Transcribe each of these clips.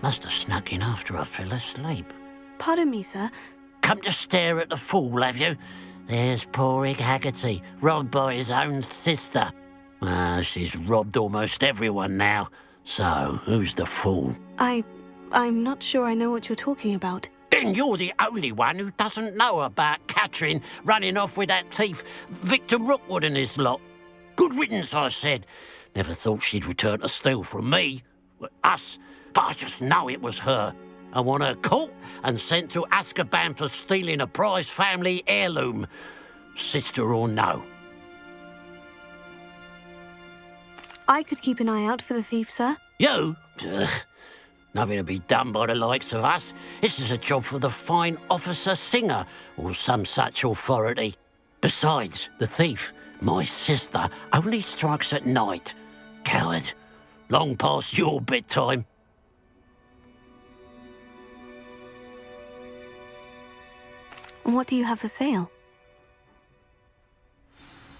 Must have snuck in after I fell asleep. Pardon me, sir. Come to stare at the fool, have you? There's poor Ig Haggerty, robbed by his own sister. She's robbed almost everyone now. So, who's the fool? I'm not sure I know what you're talking about. Then you're the only one who doesn't know about Catherine running off with that thief, Victor Rookwood and his lot. Good riddance, I said. Never thought she'd return to steal from me, us, but I just know it was her. I want her caught and sent to Azkaban for stealing a prized family heirloom, sister or no. I could keep an eye out for the thief, sir. You? Nothing to be done by the likes of us. This is a job for the fine officer Singer or some such authority. Besides, the thief, my sister, only strikes at night. Coward. Long past your bedtime. And what do you have for sale?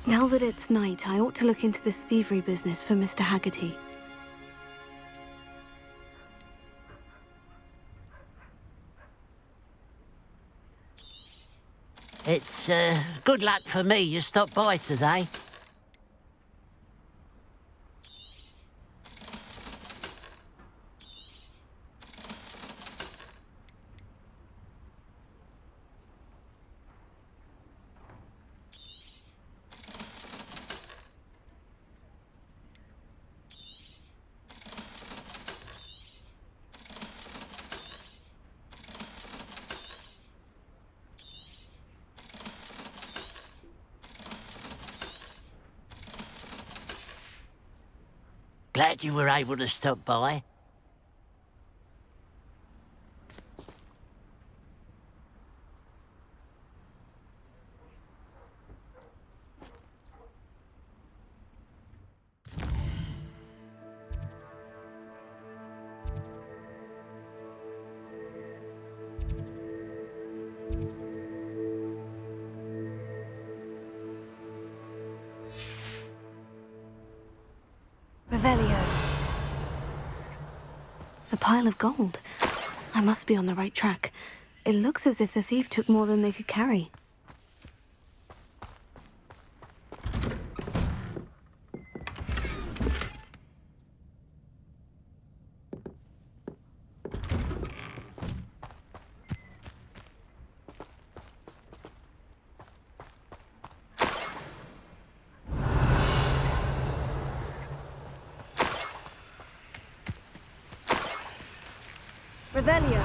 Now that it's night, I ought to look into this thievery business for Mr. Haggerty. It's good luck for me you stopped by today. Glad you were able to stop by. Revelio. The pile of gold. I must be on the right track. It looks as if the thief took more than they could carry. Revelio.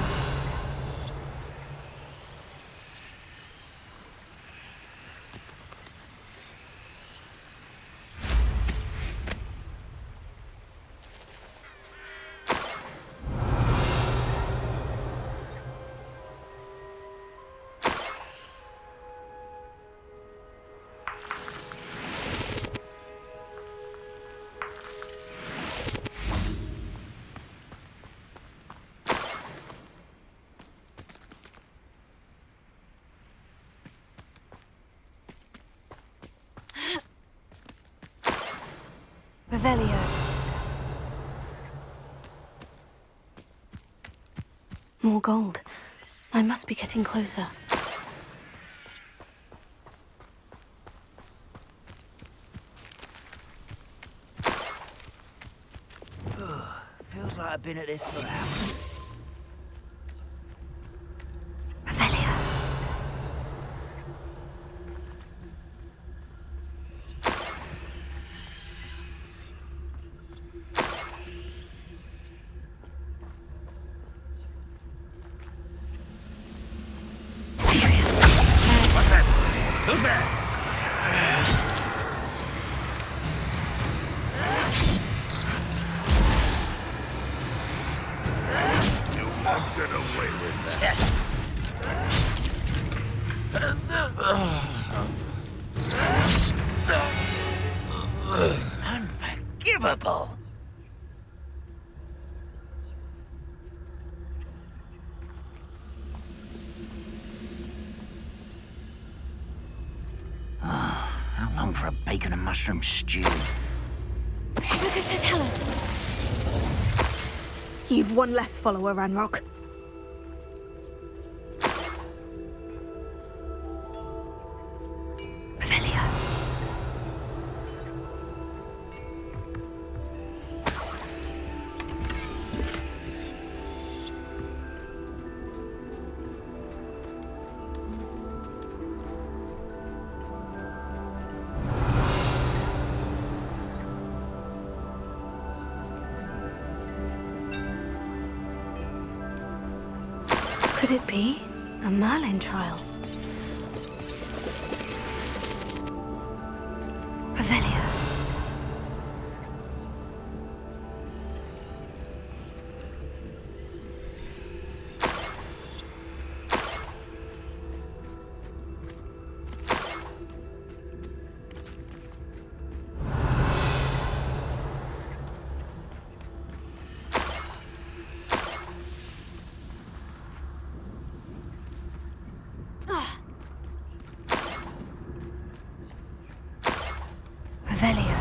Revelio. More gold. I must be getting closer. Feels like I've been at this for hours. Revelio. What's that? Who's there? You won't get away with that. Unforgivable. How long for a bacon and mushroom stew? Lucas, don't tell us. You've one less follower, Ranrock. Revelio. Could it be a Merlin trial? Revelio. Revelio.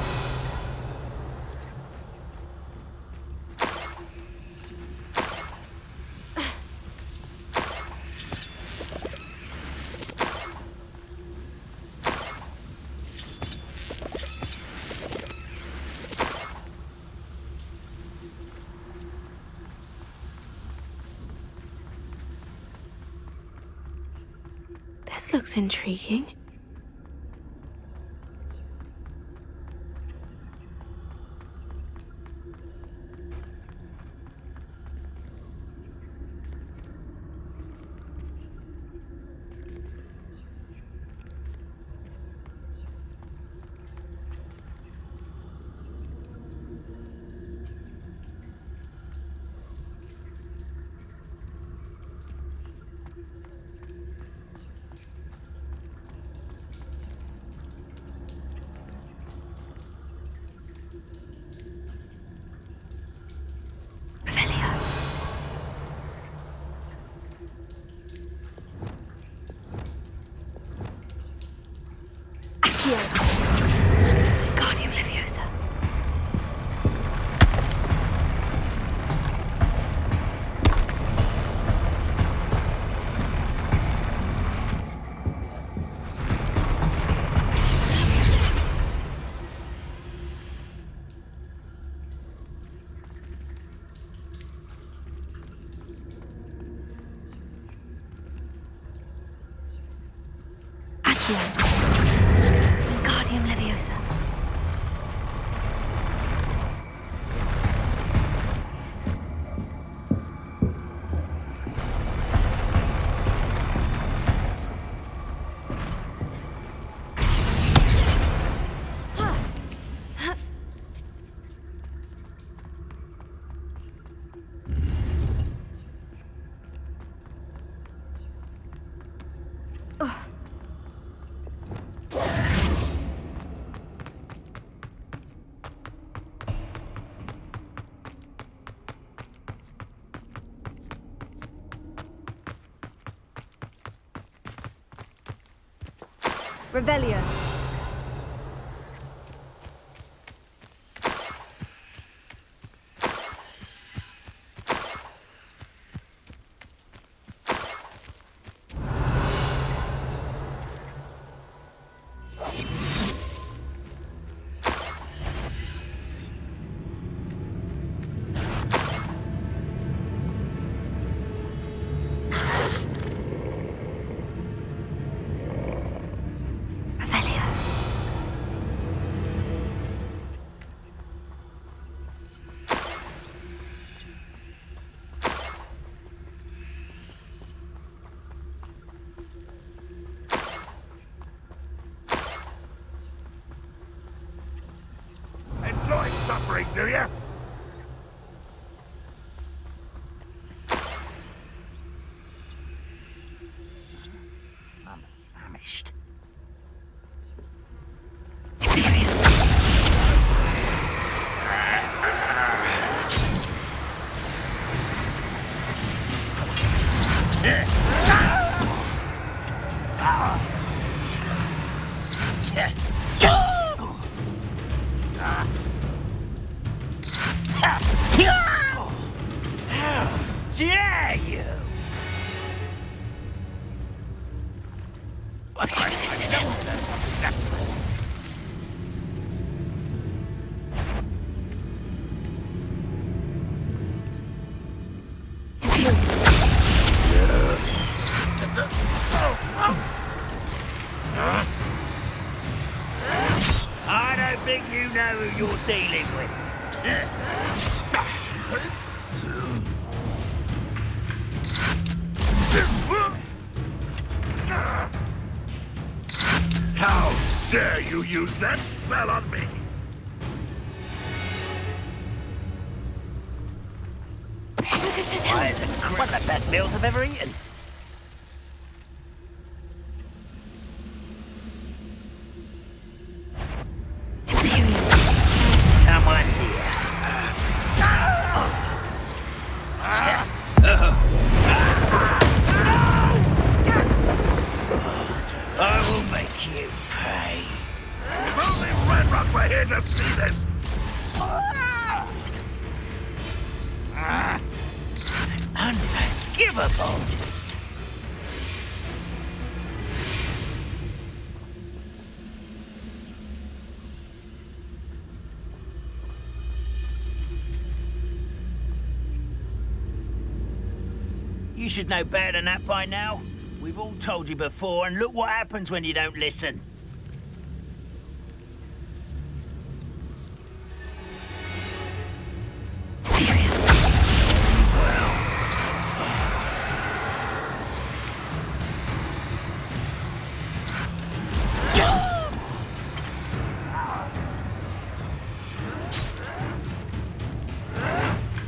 This looks intriguing. Guardian Leviosa. Accio. Guardian Leviosa. Revelio. Suffering, do you? I'm famished. dare you? I don't think you know who you're dealing with. How dare you use that spell on me? Why is it one of the best meals I've ever eaten? Someone's here. I will make you pay. If only Red Rock were here to see this! Unforgivable. You should know better than that by now. We've all told you before, and look what happens when you don't listen.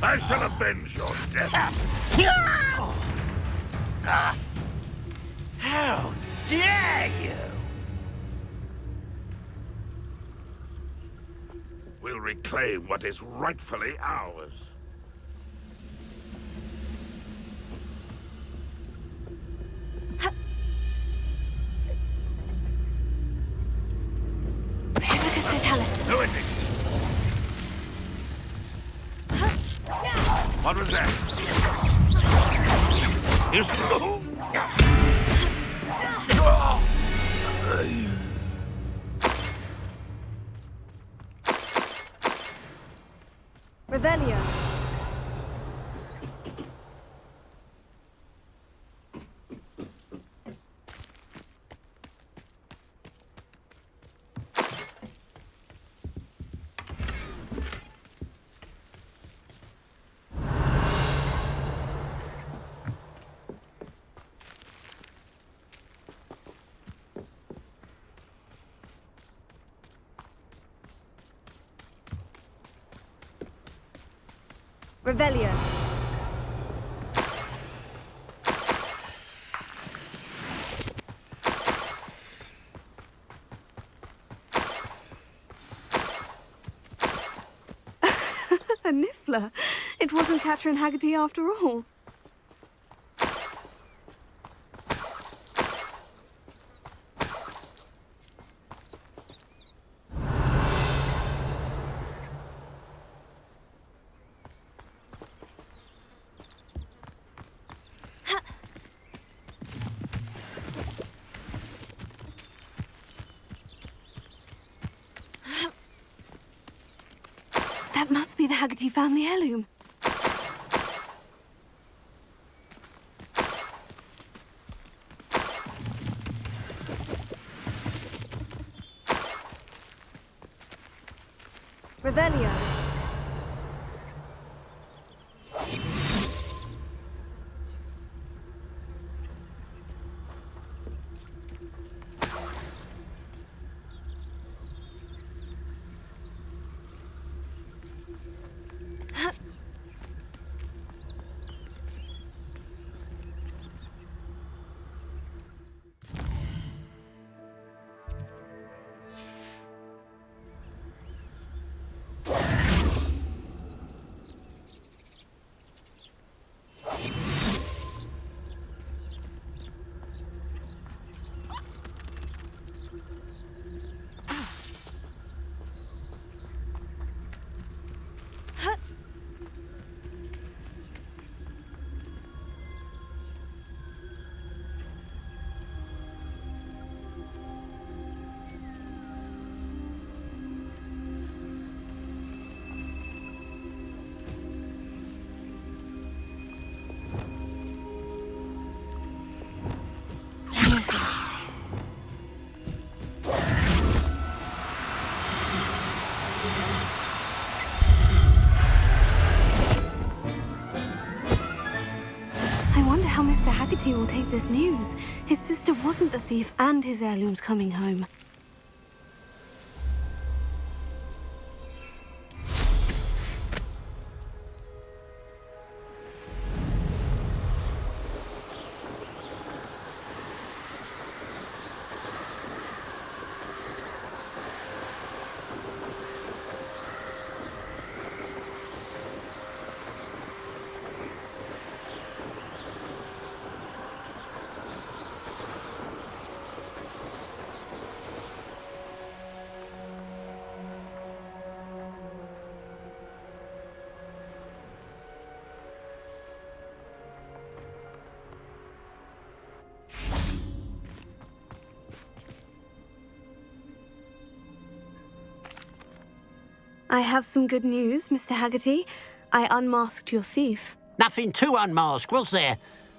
I shall avenge your death. How dare you! We'll reclaim what is rightfully ours. Who is it? What was that? Revelio. Revelio. A niffler. It wasn't Catherine Haggerty after all. That must be the Haggerty family heirloom. Revelio. Mr. Haggerty will take this news. His sister wasn't the thief and his heirloom's coming home. I have some good news, Mr. Haggerty. I unmasked your thief. Nothing to unmask, was there?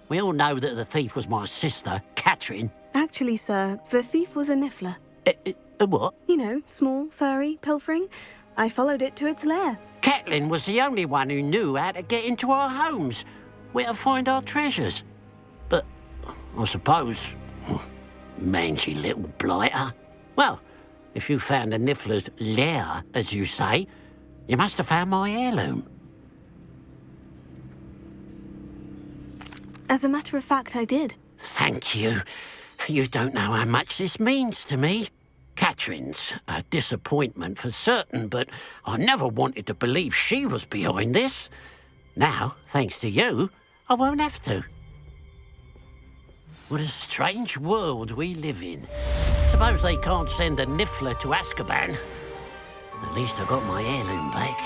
We all know that the thief was my sister, Catherine. Actually, sir, the thief was a niffler. A what? You know, small, furry, pilfering. I followed it to its lair. Catelyn was the only one who knew how to get into our homes, where to find our treasures. But I suppose, mangy little blighter. Well, if you found the niffler's lair, as you say, you must have found my heirloom. As a matter of fact, I did. Thank you. You don't know how much this means to me. Catherine's a disappointment for certain, but I never wanted to believe she was behind this. Now, thanks to you, I won't have to. What a strange world we live in. Suppose they can't send a niffler to Azkaban. At least I got my heirloom back.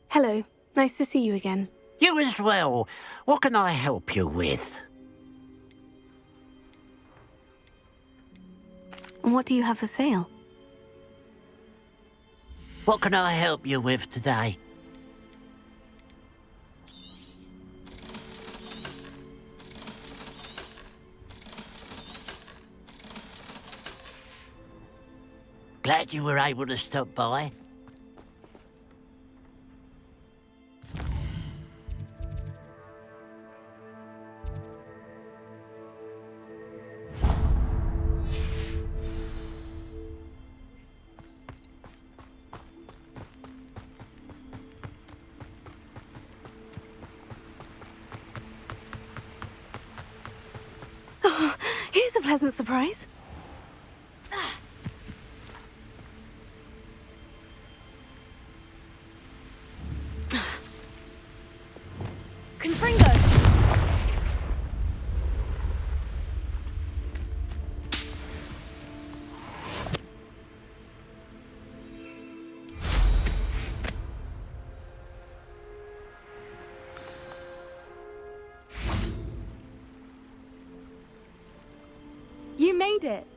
Hello. Nice to see you again. You as well. What can I help you with? And what do you have for sale? What can I help you with today? Glad you were able to stop by. Oh, here's a pleasant surprise. Confringo! You made it.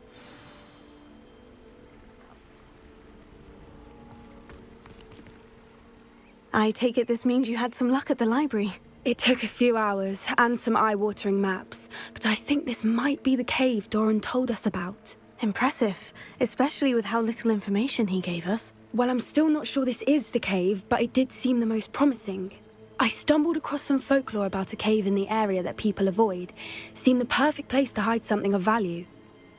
I take it this means you had some luck at the library. It took a few hours and some eye-watering maps, but I think this might be the cave Doran told us about. Impressive, especially with how little information he gave us. Well, I'm still not sure this is the cave, but it did seem the most promising. I stumbled across some folklore about a cave in the area that people avoid. Seemed the perfect place to hide something of value.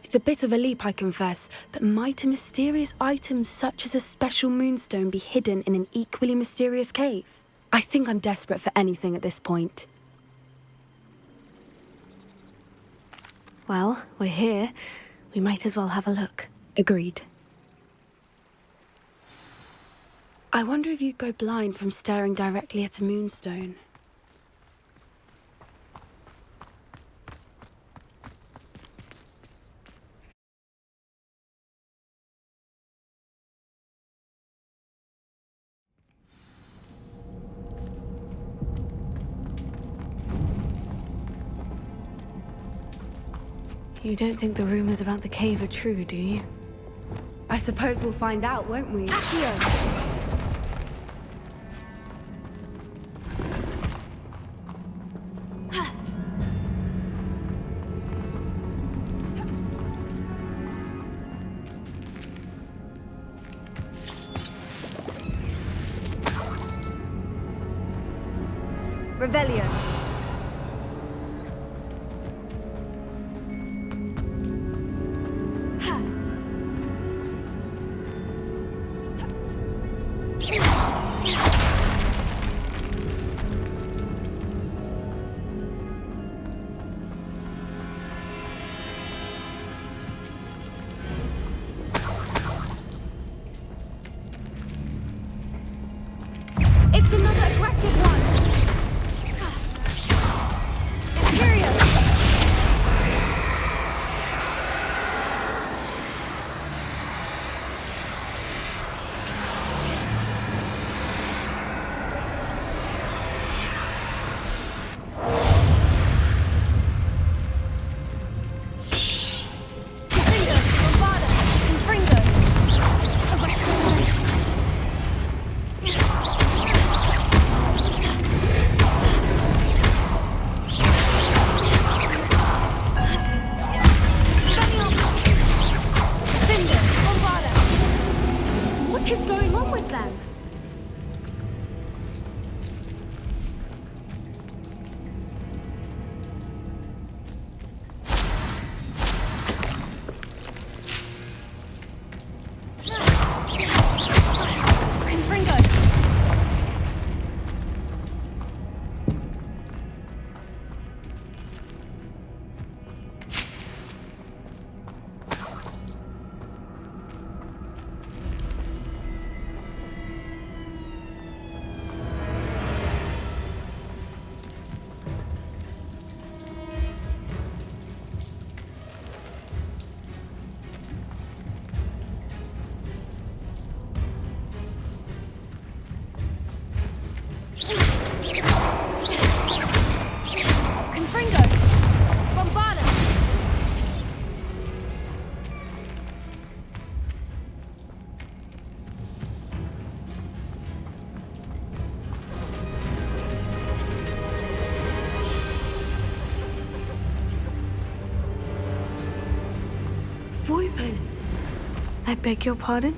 It's a bit of a leap, I confess, but might a mysterious item such as a special moonstone be hidden in an equally mysterious cave? I think I'm desperate for anything at this point. Well, we're here. We might as well have a look. Agreed. I wonder if you'd go blind from staring directly at a moonstone. You don't think the rumors about the cave are true, do you? I suppose we'll find out, won't we? Accio! Revelio. It's another aggressive one! Imperio! What is going on with them? Confringo! Confringo! Bombarda! Voipers! I beg your pardon?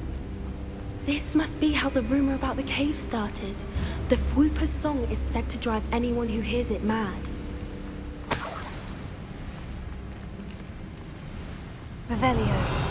This must be how the rumor about the cave started. The Whooper's song is said to drive anyone who hears it mad. Revelio.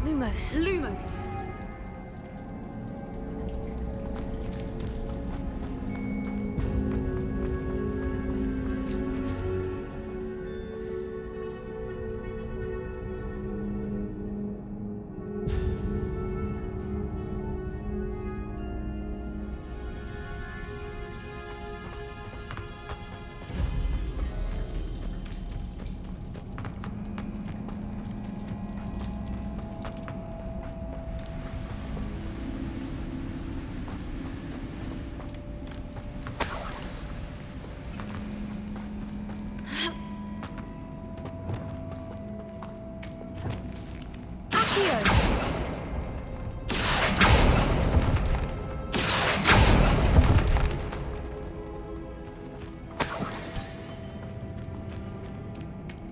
Lumos. Lumos!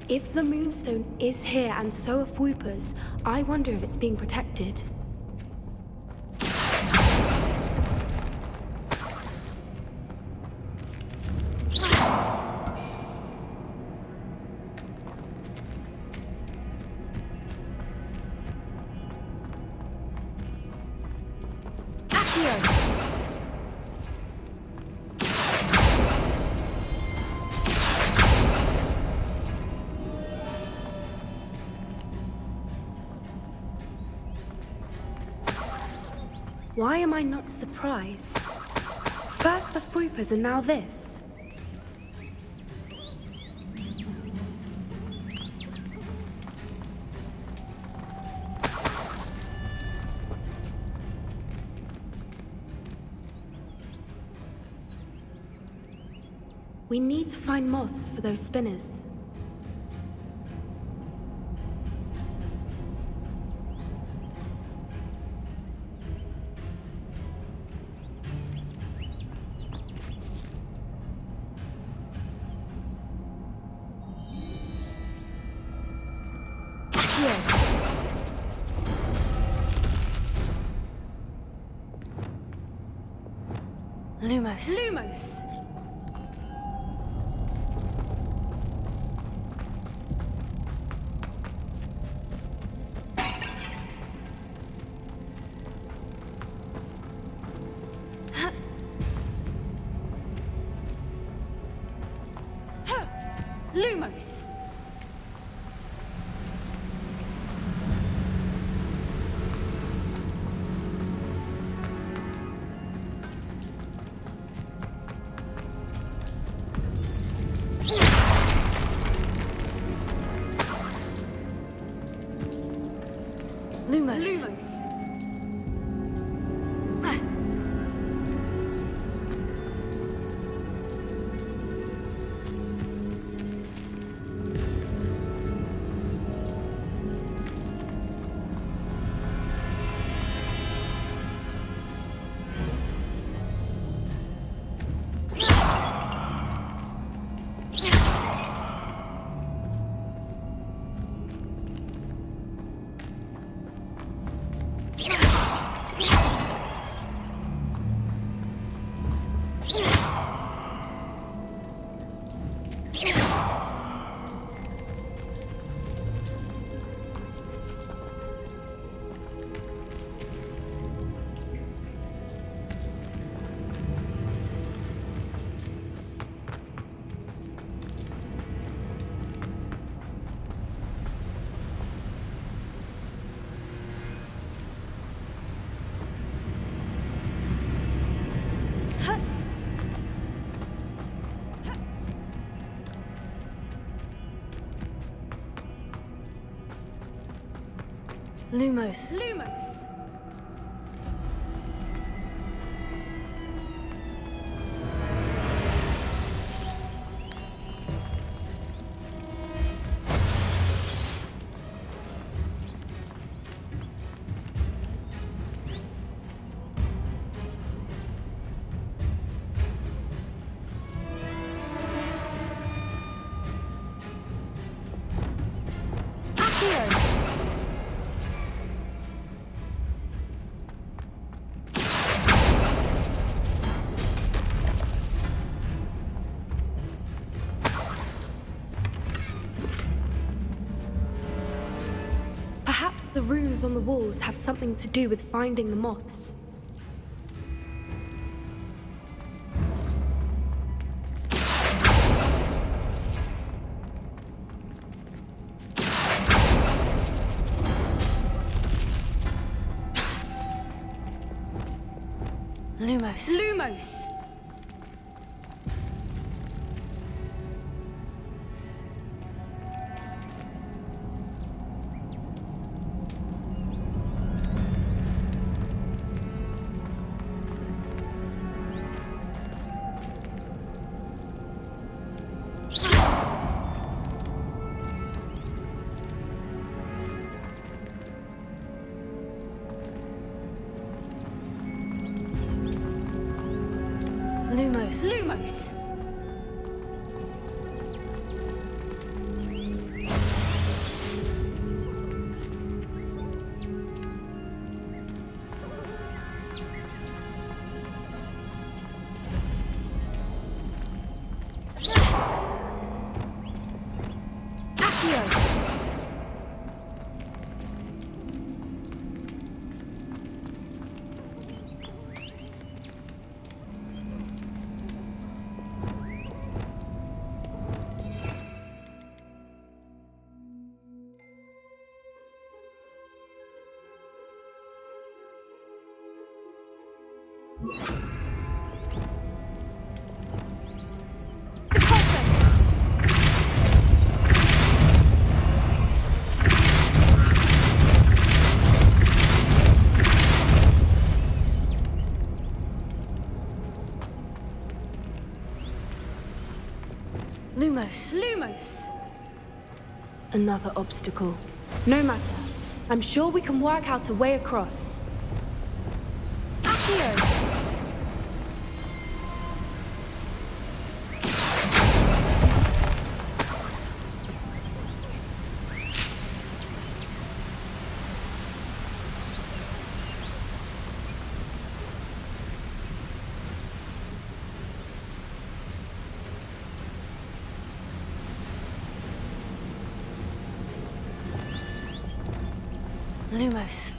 If the Moonstone is here and so are Whoopers, I wonder if it's being protected. Why am I not surprised? First the Whoopers and now this. We need to find moths for those spinners. Lumos. Lumos! Lumos! Lumos. Lumos! Lumos. Lumos! Perhaps the runes on the walls have something to do with finding the moths. Lumos. Lumos! Lumos. Lumos! Lumos. Lumos! Another obstacle. No matter. I'm sure we can work out a way across. Accio! Lumos.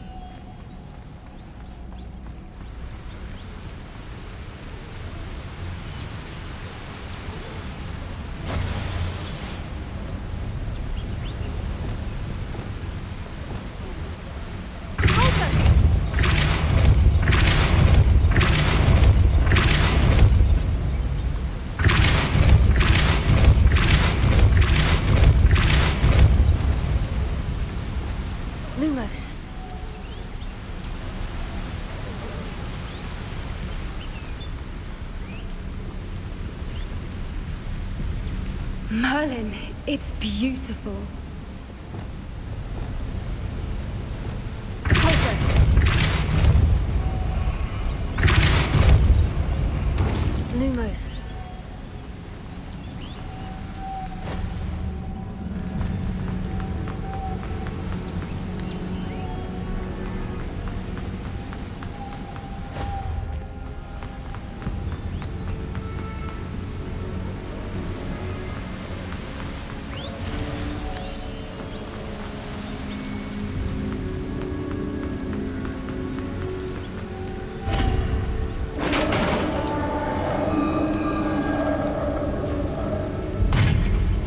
Lumos. Merlin, it's beautiful. Closer. Lumos.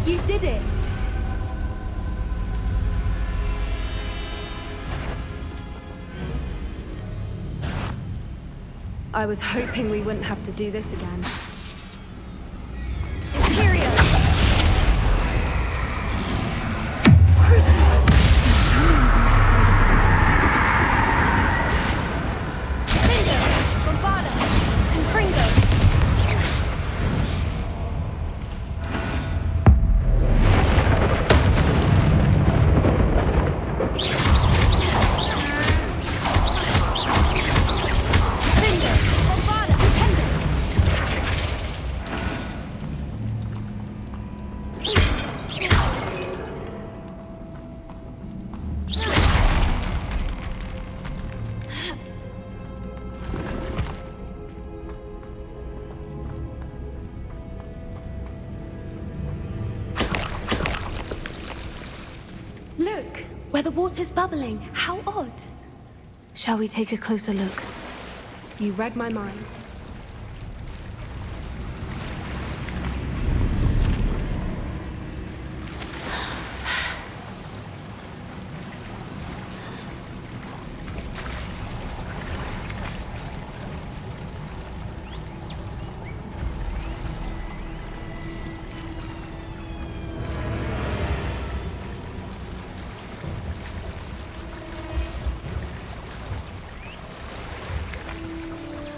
You did it! I was hoping we wouldn't have to do this again. Imperio! Crucio! Someone's not afraid of the darkness. Cinder! Bombada! Confringo! Look, where the water's bubbling. How odd. Shall we take a closer look? You read my mind.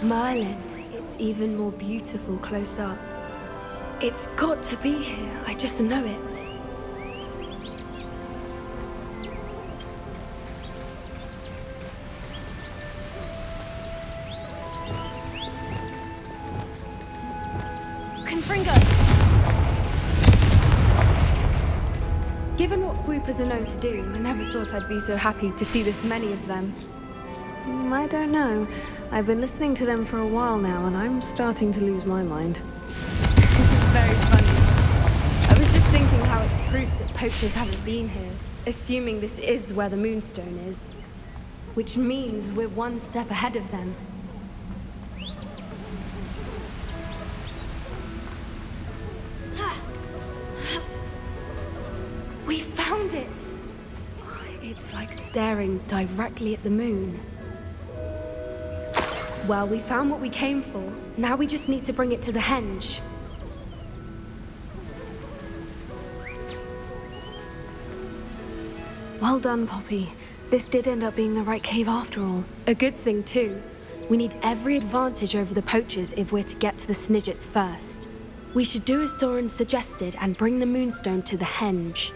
Merlin, it's even more beautiful close up. It's got to be here, I just know it. Confringo! Given what Whoopers are known to do, I never thought I'd be so happy to see this many of them. I don't know. I've been listening to them for a while now, and I'm starting to lose my mind. Very funny. I was just thinking how it's proof that poachers haven't been here, assuming this is where the Moonstone is. Which means we're one step ahead of them. We found it! It's like staring directly at the moon. Well, we found what we came for. Now we just need to bring it to the henge. Well done, Poppy. This did end up being the right cave after all. A good thing, too. We need every advantage over the poachers if we're to get to the Snidgets first. We should do as Doran suggested and bring the Moonstone to the henge.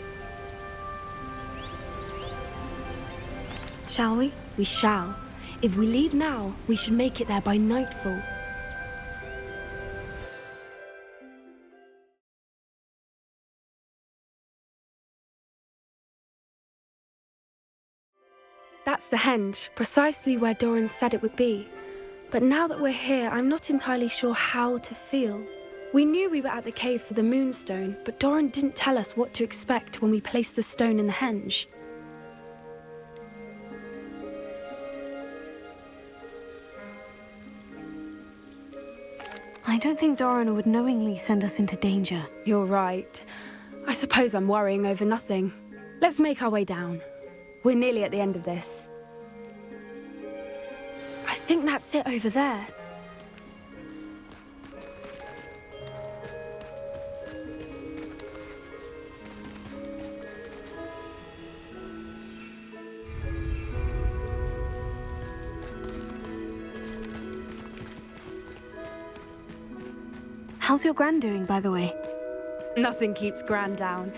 Shall we? We shall. If we leave now, we should make it there by nightfall. That's the henge, precisely where Doran said it would be. But now that we're here, I'm not entirely sure how to feel. We knew we were at the cave for the Moonstone, but Doran didn't tell us what to expect when we placed the stone in the henge. I don't think Doran would knowingly send us into danger. You're right. I suppose I'm worrying over nothing. Let's make our way down. We're nearly at the end of this. I think that's it over there. How's your Gran doing, by the way? Nothing keeps Gran down.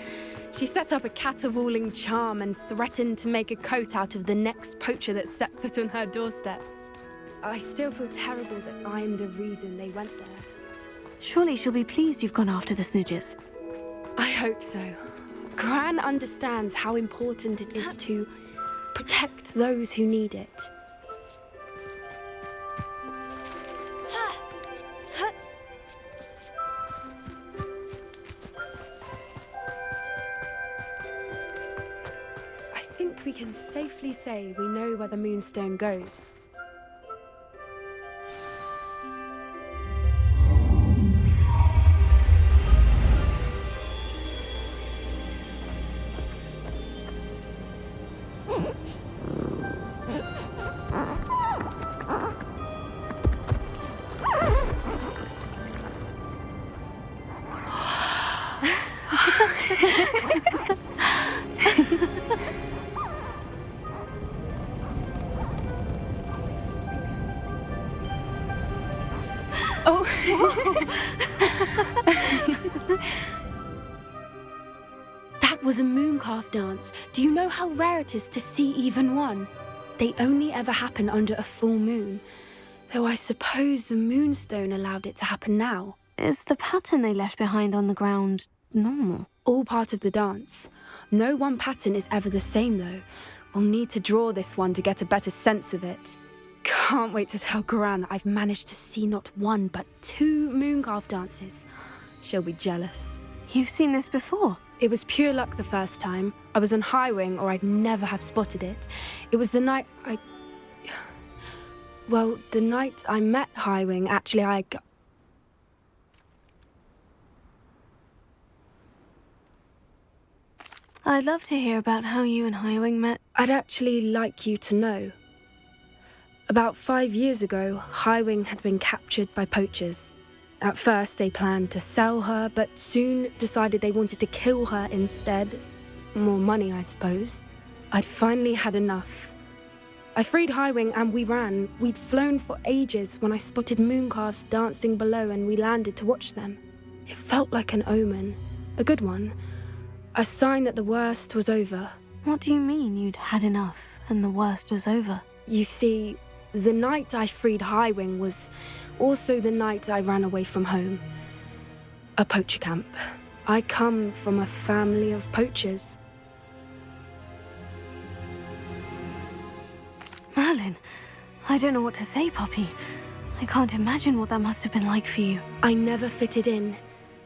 She set up a caterwauling charm and threatened to make a coat out of the next poacher that set foot on her doorstep. I still feel terrible that I'm the reason they went there. Surely she'll be pleased you've gone after the Snidgets. I hope so. Gran understands how important it is to protect those who need it. I think we can safely say we know where the Moonstone goes. That was a mooncalf dance. Do you know how rare it is to see even one? They only ever happen under a full moon. Though I suppose the Moonstone allowed it to happen now. Is the pattern they left behind on the ground normal? All part of the dance. No one pattern is ever the same, though. We'll need to draw this one to get a better sense of it. Can't wait to tell Gran that I've managed to see not one, but 2 mooncalf dances. She'll be jealous. You've seen this before? It was pure luck the first time. I was on Highwing, or I'd never have spotted it. It was the night the night I met Highwing, actually, I'd love to hear about how you and Highwing met. I'd actually like you to know. About 5 years ago, Highwing had been captured by poachers. At first, they planned to sell her, but soon decided they wanted to kill her instead. More money, I suppose. I'd finally had enough. I freed Highwing and we ran. We'd flown for ages when I spotted mooncalves dancing below and we landed to watch them. It felt like an omen. A good one. A sign that the worst was over. What do you mean you'd had enough and the worst was over? You see, the night I freed Highwing was also the night I ran away from home. A poacher camp. I come from a family of poachers. Merlin, I don't know what to say, Poppy. I can't imagine what that must have been like for you. I never fitted in,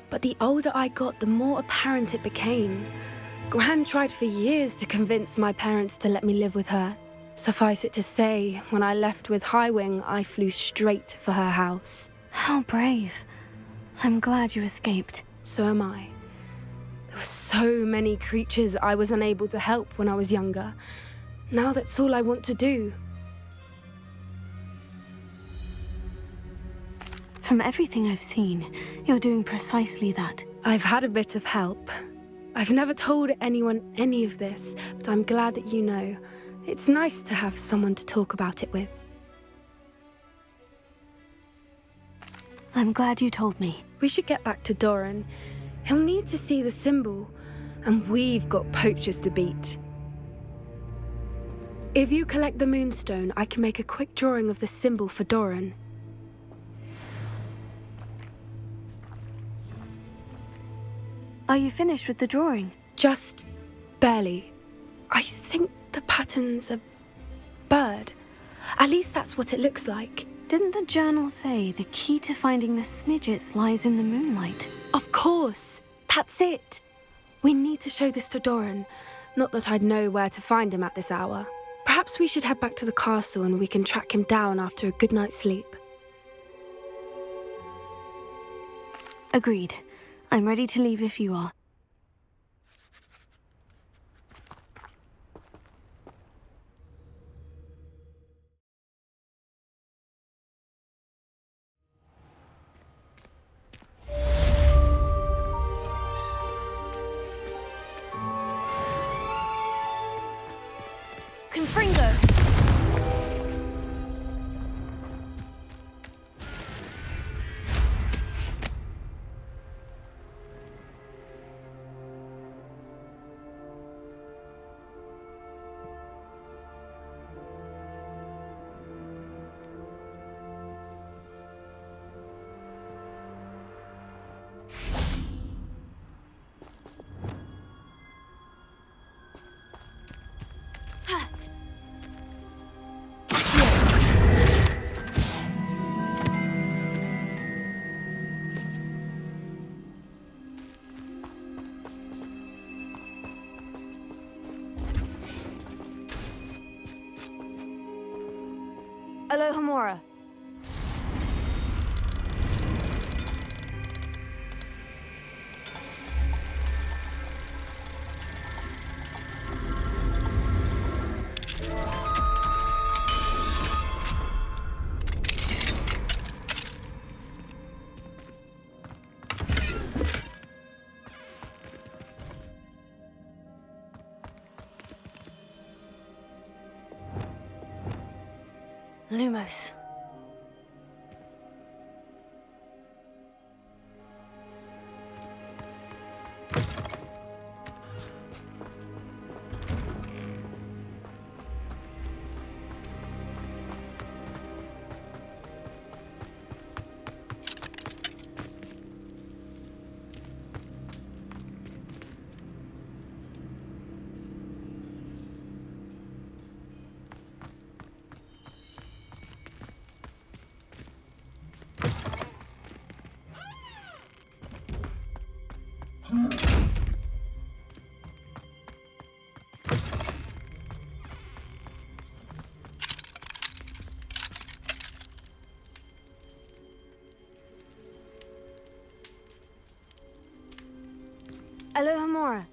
but the older I got, the more apparent it became. Gran tried for years to convince my parents to let me live with her. Suffice it to say, when I left with Highwing, I flew straight for her house. How brave. I'm glad you escaped. So am I. There were so many creatures I was unable to help when I was younger. Now that's all I want to do. From everything I've seen, you're doing precisely that. I've had a bit of help. I've never told anyone any of this, but I'm glad that you know. It's nice to have someone to talk about it with. I'm glad you told me. We should get back to Doran. He'll need to see the symbol, and we've got poachers to beat. If you collect the Moonstone, I can make a quick drawing of the symbol for Doran. Are you finished with the drawing? Just barely. I think the pattern's a bird. At least that's what it looks like. Didn't the journal say the key to finding the Snidgets lies in the moonlight? Of course. That's it. We need to show this to Doran. Not that I'd know where to find him at this hour. Perhaps we should head back to the castle and we can track him down after a good night's sleep. Agreed. I'm ready to leave if you are. Confringo! Alohomora. Lumos. Alohomora.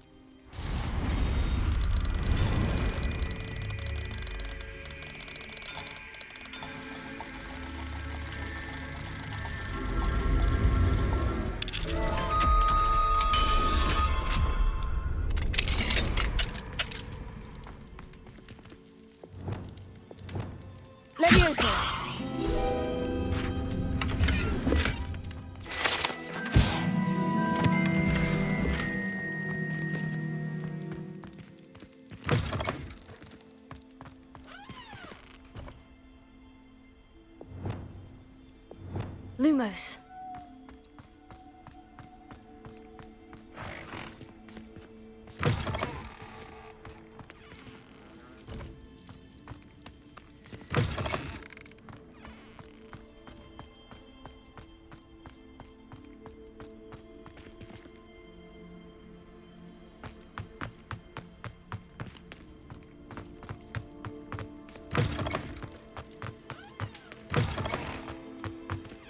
Levioso. Lumos.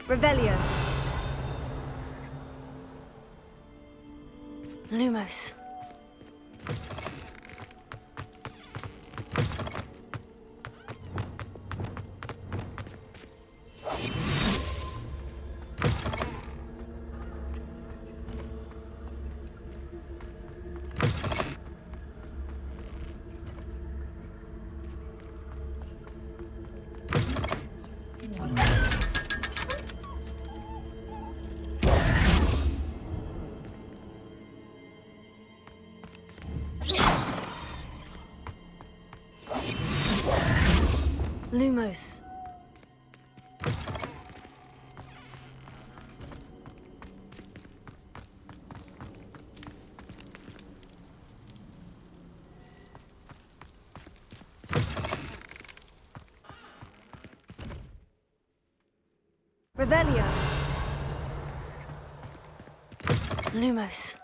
Revelio. Lumos. Lumos. Revelio. Lumos.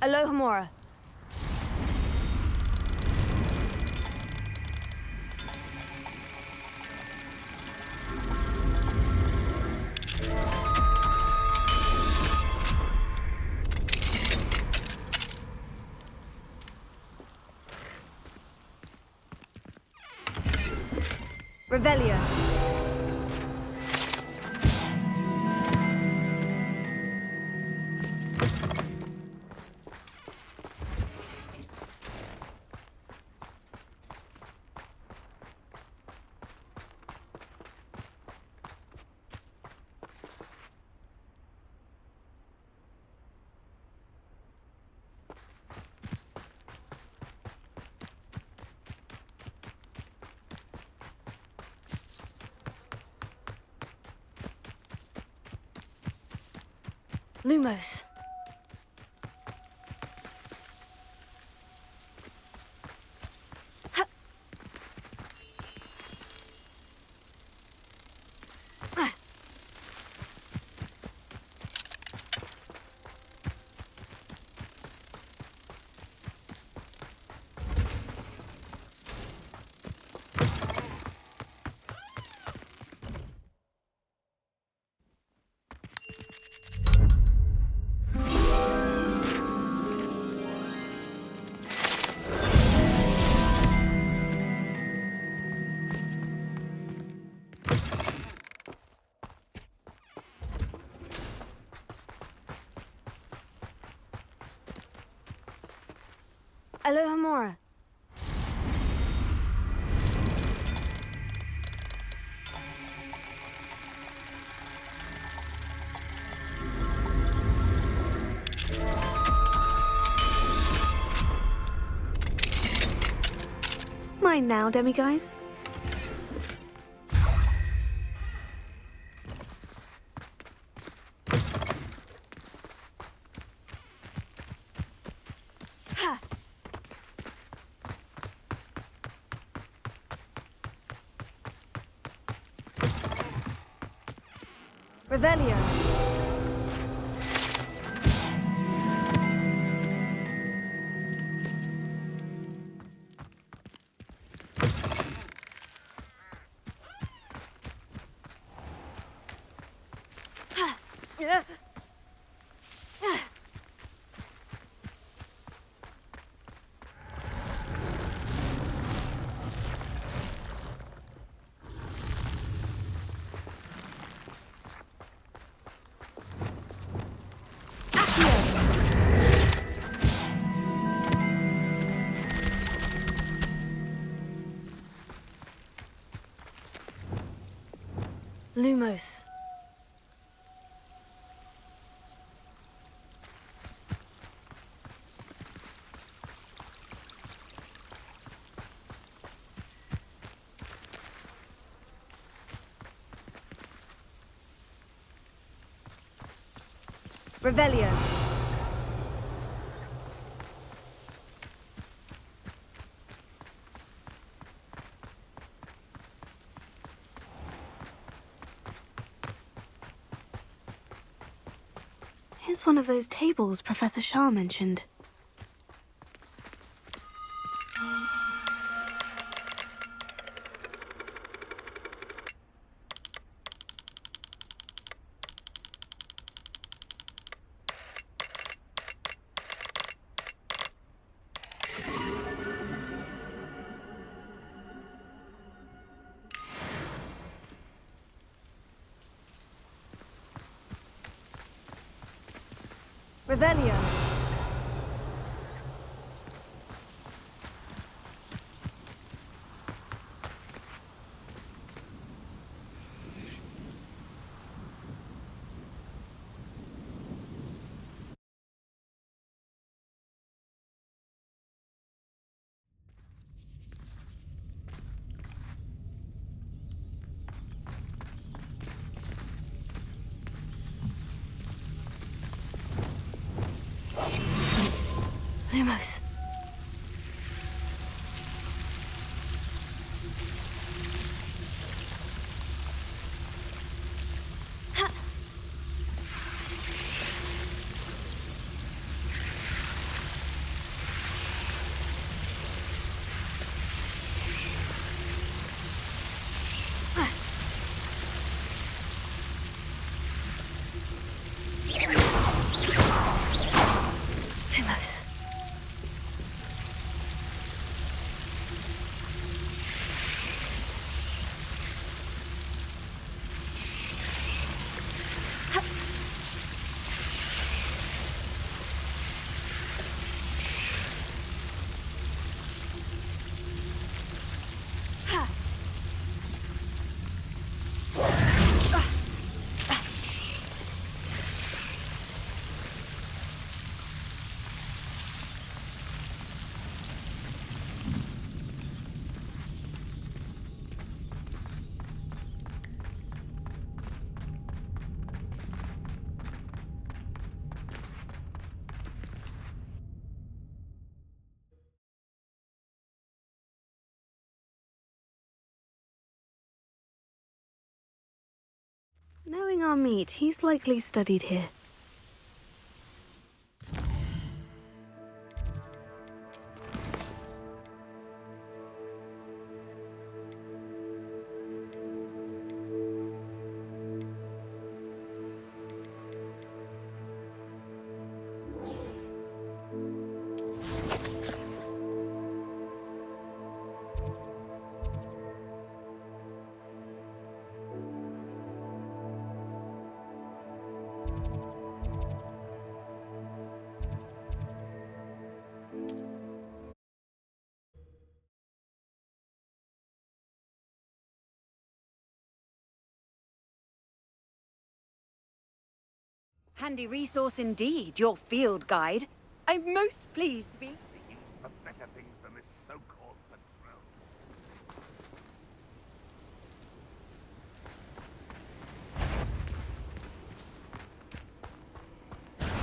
Alohomora. Revelio. Lumos. Alohomora. Mine now, demiguys. Revelio. Lumos. Revelio. Here's one of those tables Professor Shah mentioned. Revelio. Lumos. Knowing our meat, he's likely studied here. Handy resource indeed, your field guide. I'm most pleased to be... For better things than this so-called patrol.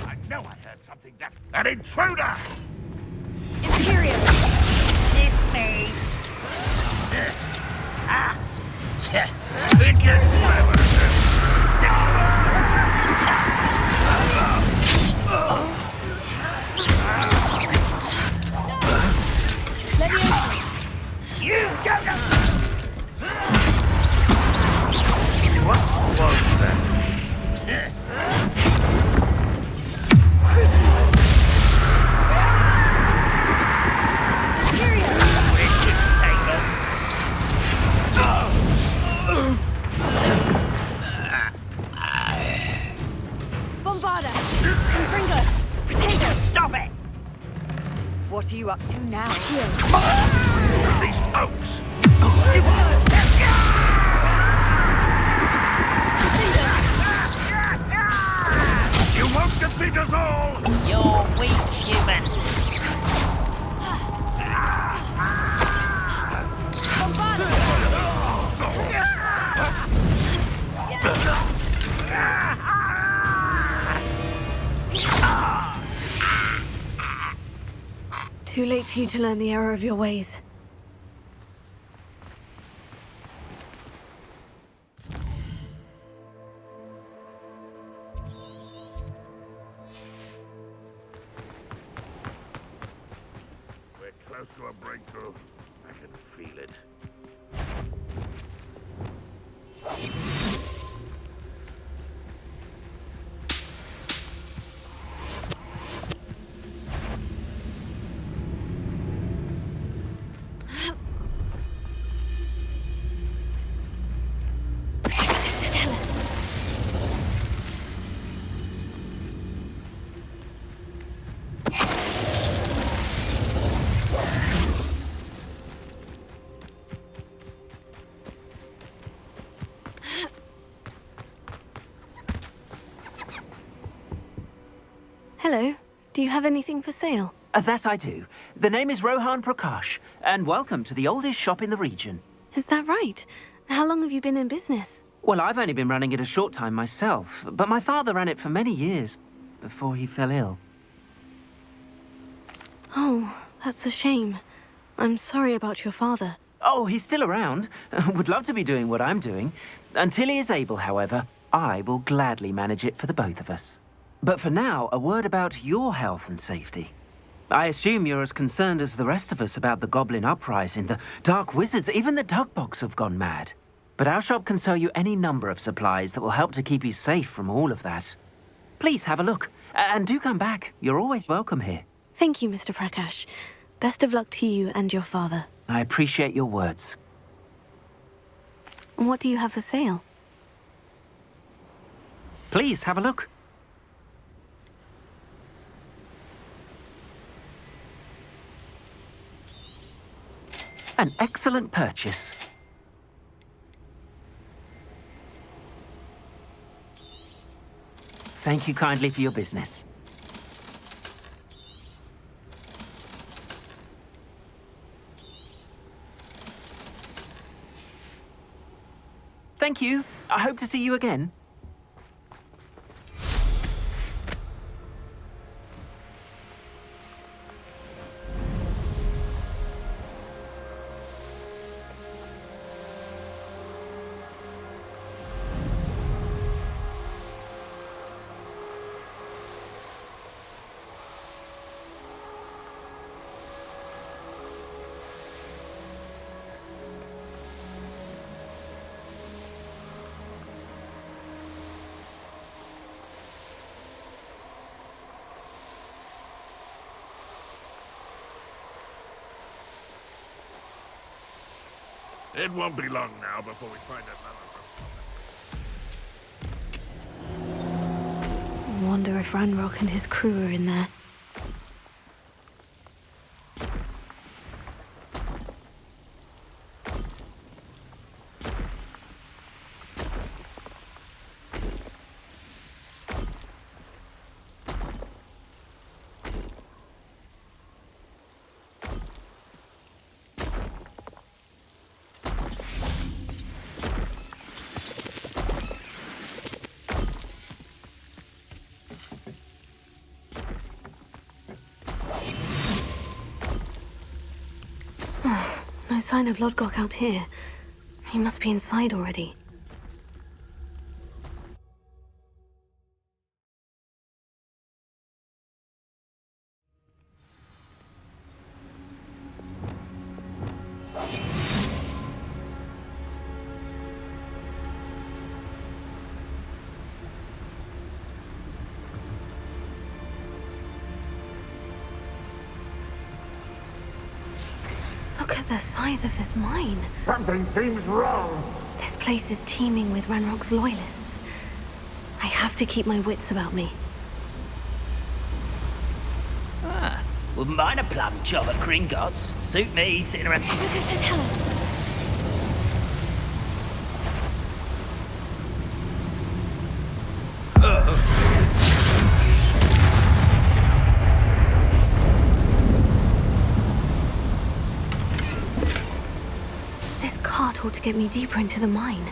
I know I heard something that... An intruder! Imperial! It's me! Think it's clever. Let me in. You don't know! What was that? Imperial! It didn't take long. Bombarda! Confringo! Potato! Stop it! What are you up to now, here? These oaks. You won't defeat us all! You're weak, human. Too late for you to learn the error of your ways. We're close to a breakthrough. I can feel it. Mr. Tellis. Hello. Do you have anything for sale? That I do. The name is Rohan Prakash, and welcome to the oldest shop in the region. Is that right? How long have you been in business? Well, I've only been running it a short time myself, but my father ran it for many years before he fell ill. Oh, that's a shame. I'm sorry about your father. Oh, he's still around. Would love to be doing what I'm doing. Until he is able, however, I will gladly manage it for the both of us. But for now, a word about your health and safety. I assume you're as concerned as the rest of us about the Goblin Uprising, the Dark Wizards, even the Dugbox have gone mad. But our shop can sell you any number of supplies that will help to keep you safe from all of that. Please have a look, and do come back. You're always welcome here. Thank you, Mr. Prakash. Best of luck to you and your father. I appreciate your words. And what do you have for sale? Please have a look. An excellent purchase. Thank you kindly for your business. Thank you. I hope to see you again. It won't be long now before we find another. I wonder if Ranrock and his crew are in there. No sign of Lodgok out here. He must be inside already. Look at the size of this mine. Something seems wrong. This place is teeming with Ranrock's loyalists. I have to keep my wits about me. Wouldn't mind a plum job at Gringotts. Suit me, sitting around... Lucas, don't tell us. This cart ought to get me deeper into the mine.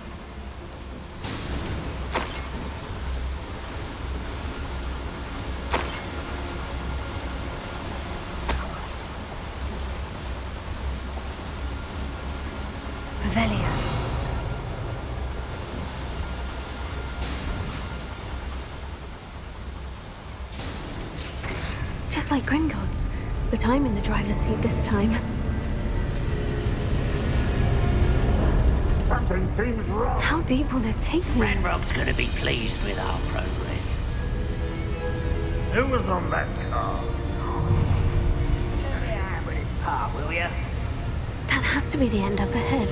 Revelio. Just like Gringotts, but I'm in the driver's seat this time. Something seems wrong. How deep will this take me? Ranrock's gonna be pleased with our progress. Who was on that car? Yeah, with his part, will ya? That has to be the end up ahead.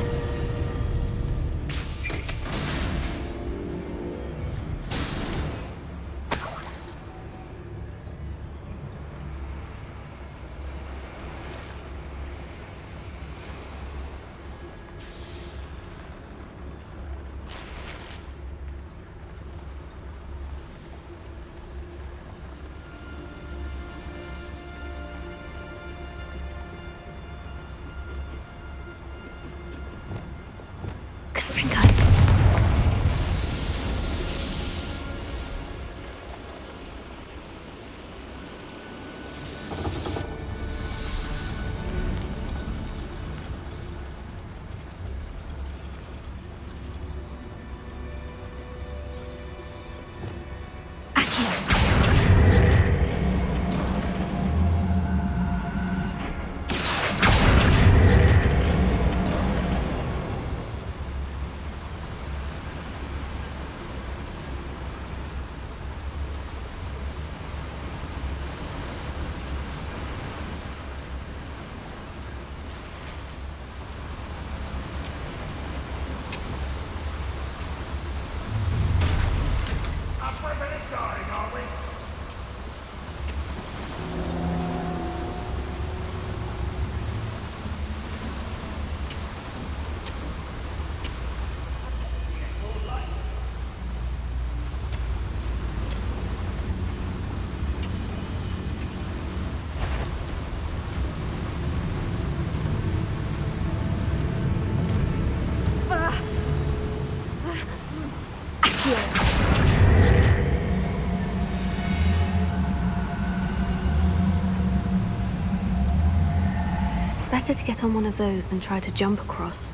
Better to get on one of those than try to jump across.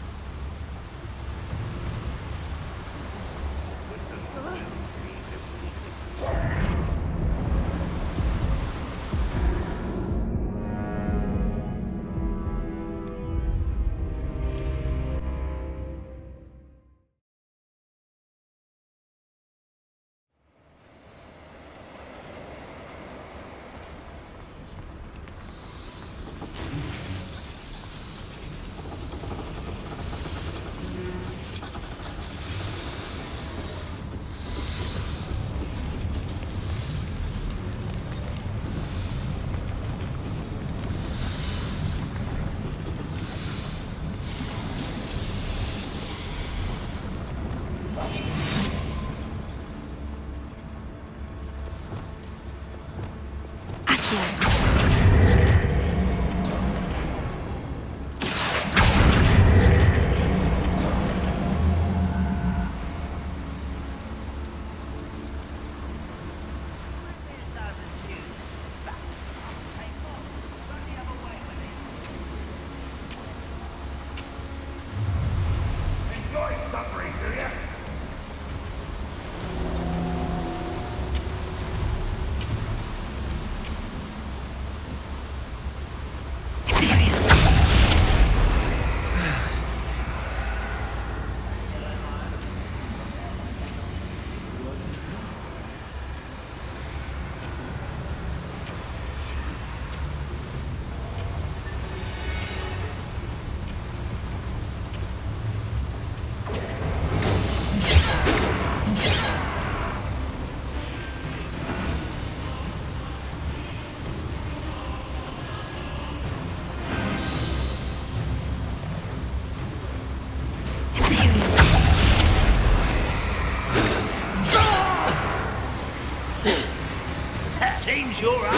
Use your arm.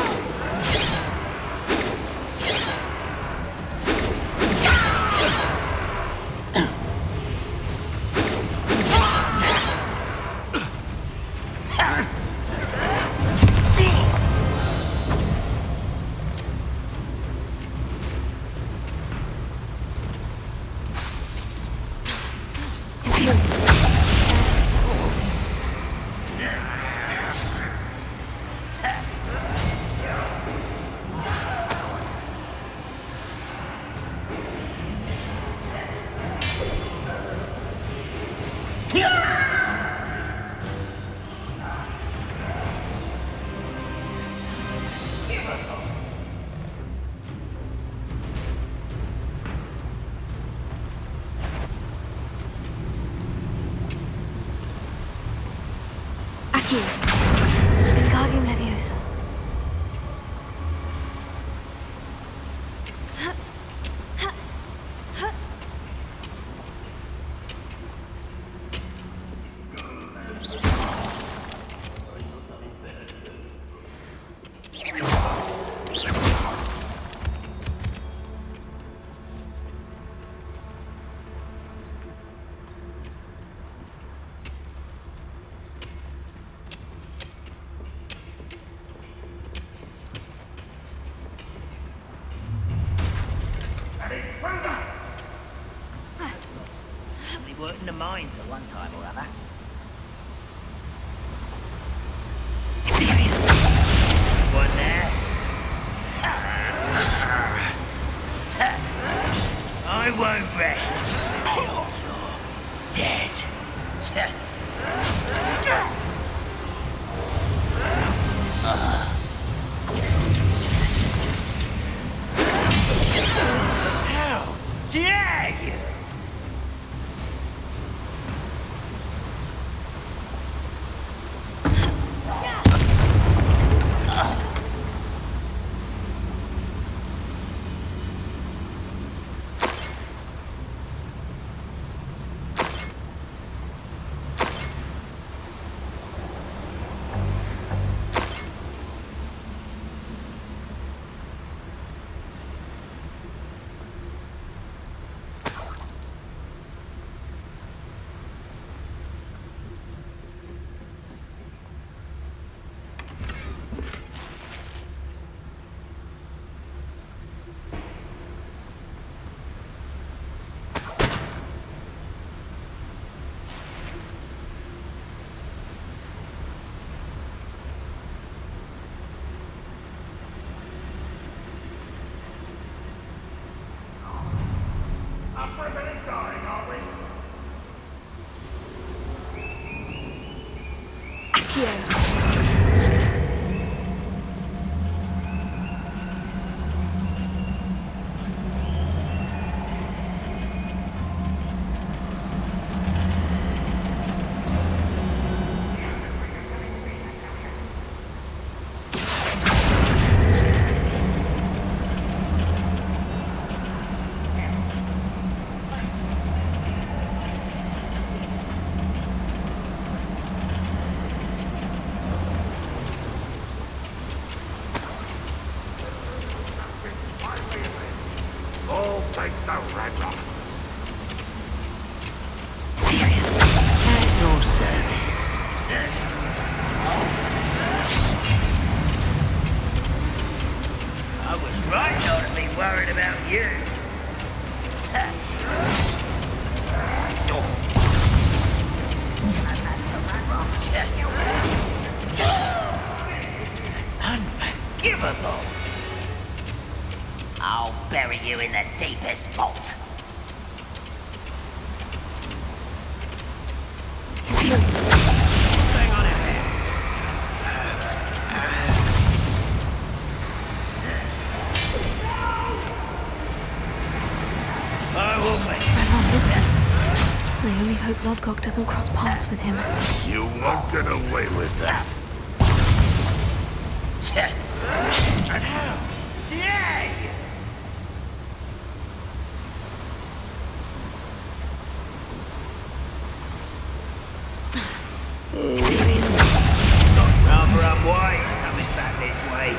Accio. Wingardium Leviosa. We worked in the mines at one time or other. One there. I won't rest until you're dead. How dare you! Up for a minute dying, are we? Accio. All thanks to Ragnarok. At your service. I was right not to be worried about you. Unforgivable. I'll bury you in the deepest vault. Hang on in there. I will make I only hope Lodgok doesn't cross paths with him. You won't get away with that. How dare you! Rather unwise coming back this way.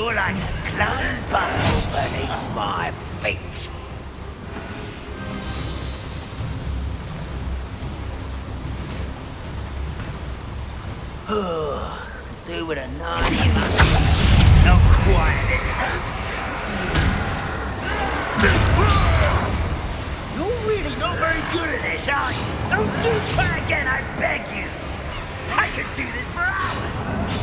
You're like a clump bubble beneath my feet. Could do with a nice not quiet. You're really not very good at this, are you? Don't do that again, I beg you. I could do this for hours.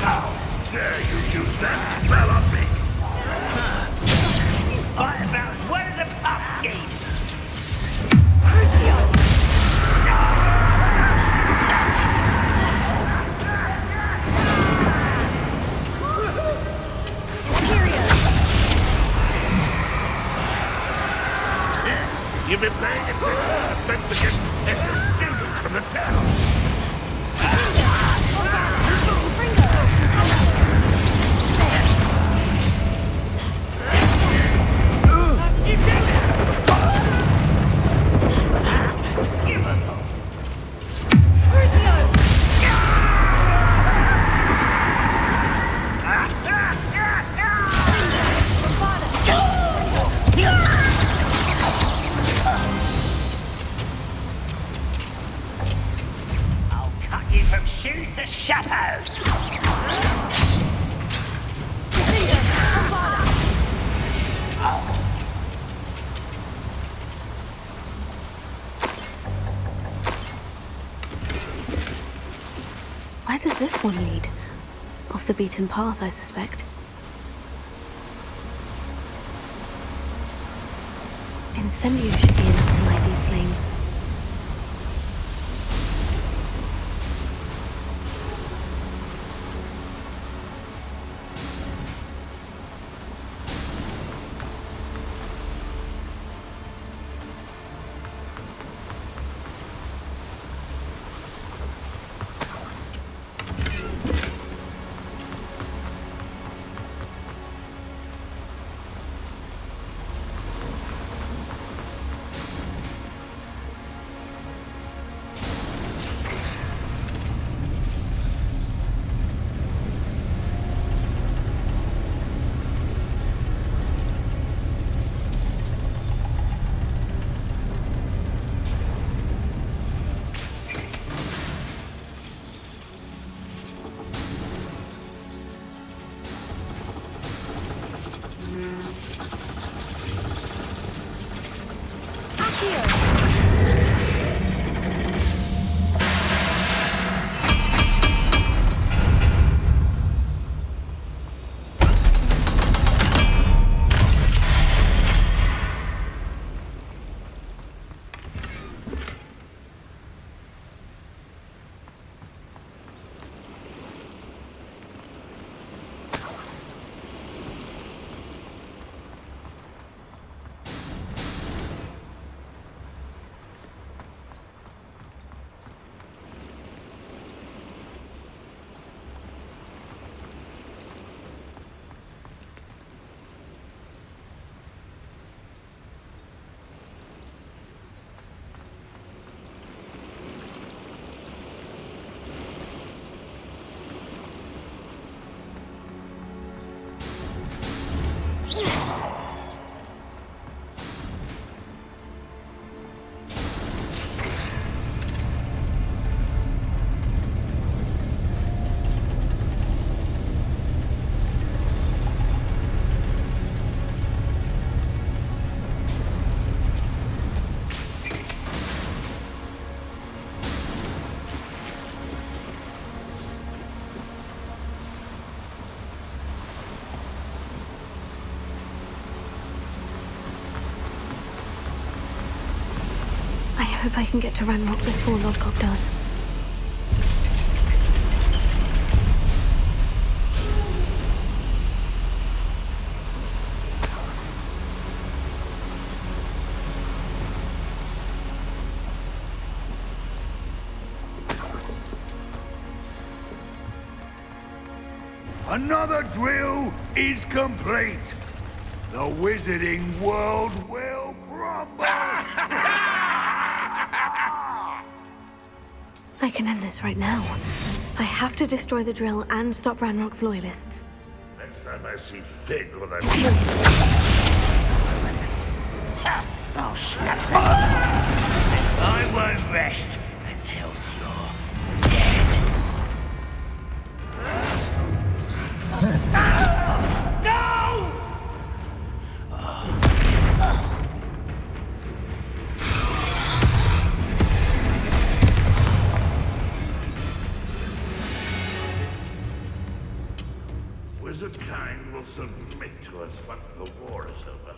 How dare you use that spell on me? Fight about as well as a puff scheme. Crucio! You've been playing a defense against the students from the town. From shoes to chapeaus. Where does this one lead? Off the beaten path, I suspect. Incendio should be enough to light these flames. I hope I can get to Ranrock before Lodgok does. Another drill is complete. The wizarding world will crumble. I can end this right now. I have to destroy the drill and stop Ranrock's loyalists. Next time I see Fig with a... Oh, snap. I won't rest until you're dead. No! Wizard kind will submit to us once the war is over.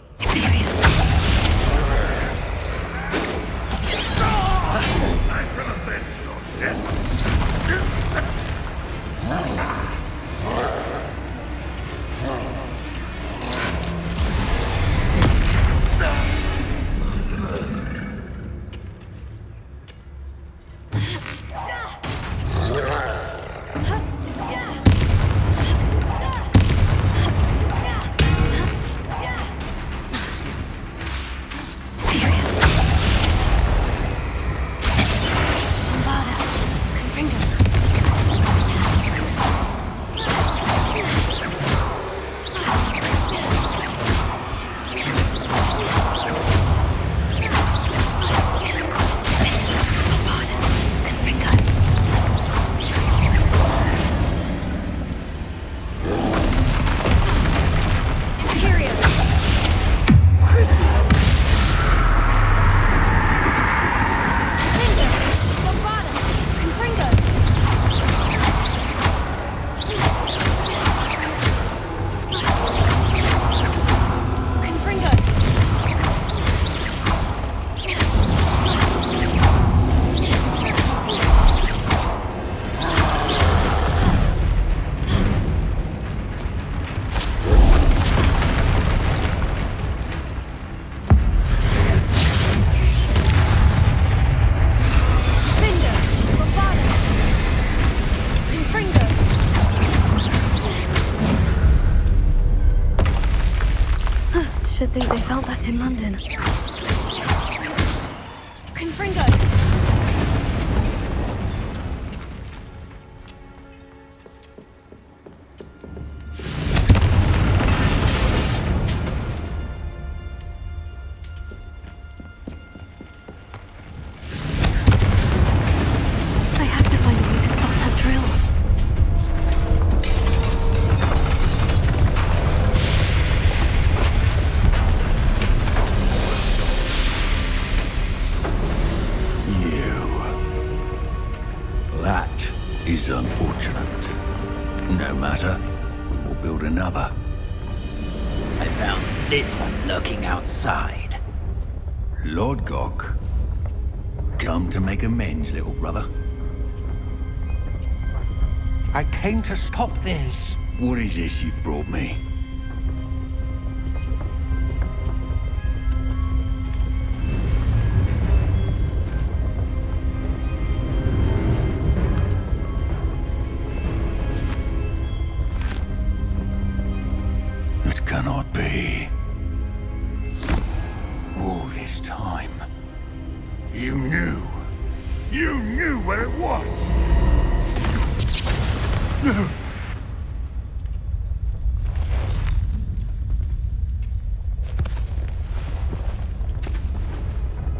I shall avenge your death. Should think they felt that in London. Confringo! I have to find a way to stop that drill. That is unfortunate. No matter, we will build another. I found this one lurking outside. Lord Gok, come to make amends, little brother. I came to stop this. What is this you've brought me? It cannot be. All this time, you knew. You knew where it was.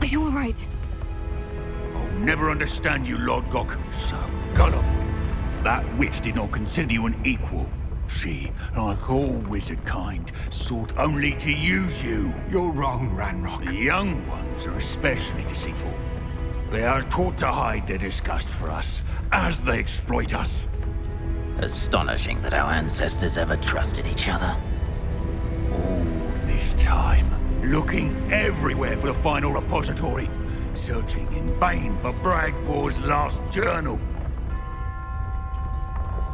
Are you all right? I'll never understand you, Lord Gok. So gullible. That witch did not consider you an equal. She, like all wizard kind, sought only to use you. You're wrong, Ranrock. The young ones are especially deceitful. They are taught to hide their disgust for us, as they exploit us. Astonishing that our ancestors ever trusted each other. All this time, looking everywhere for the final repository, searching in vain for Bragbor's last journal.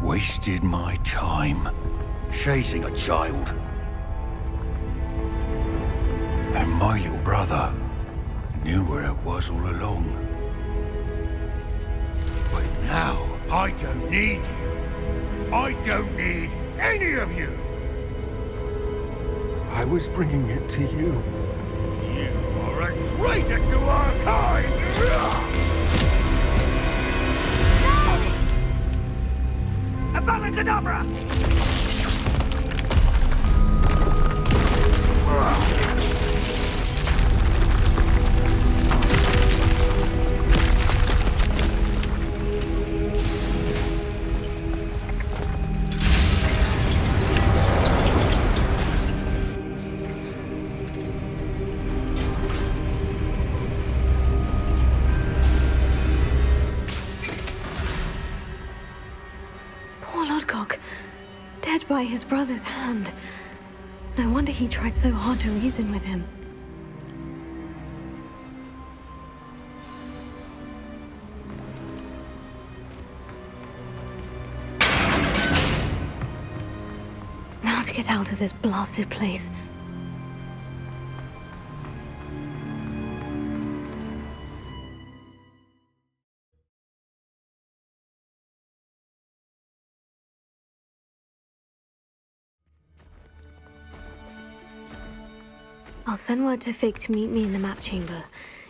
Wasted my time chasing a child. And my little brother knew where it was all along. But now, I don't need you. I don't need any of you. I was bringing it to you. You are a traitor to our kind! Abracadabra! Poor Lodgok, dead by his brother's hand. No wonder he tried so hard to reason with him. Now to get out of this blasted place. I'll send word to Fig to meet me in the map chamber.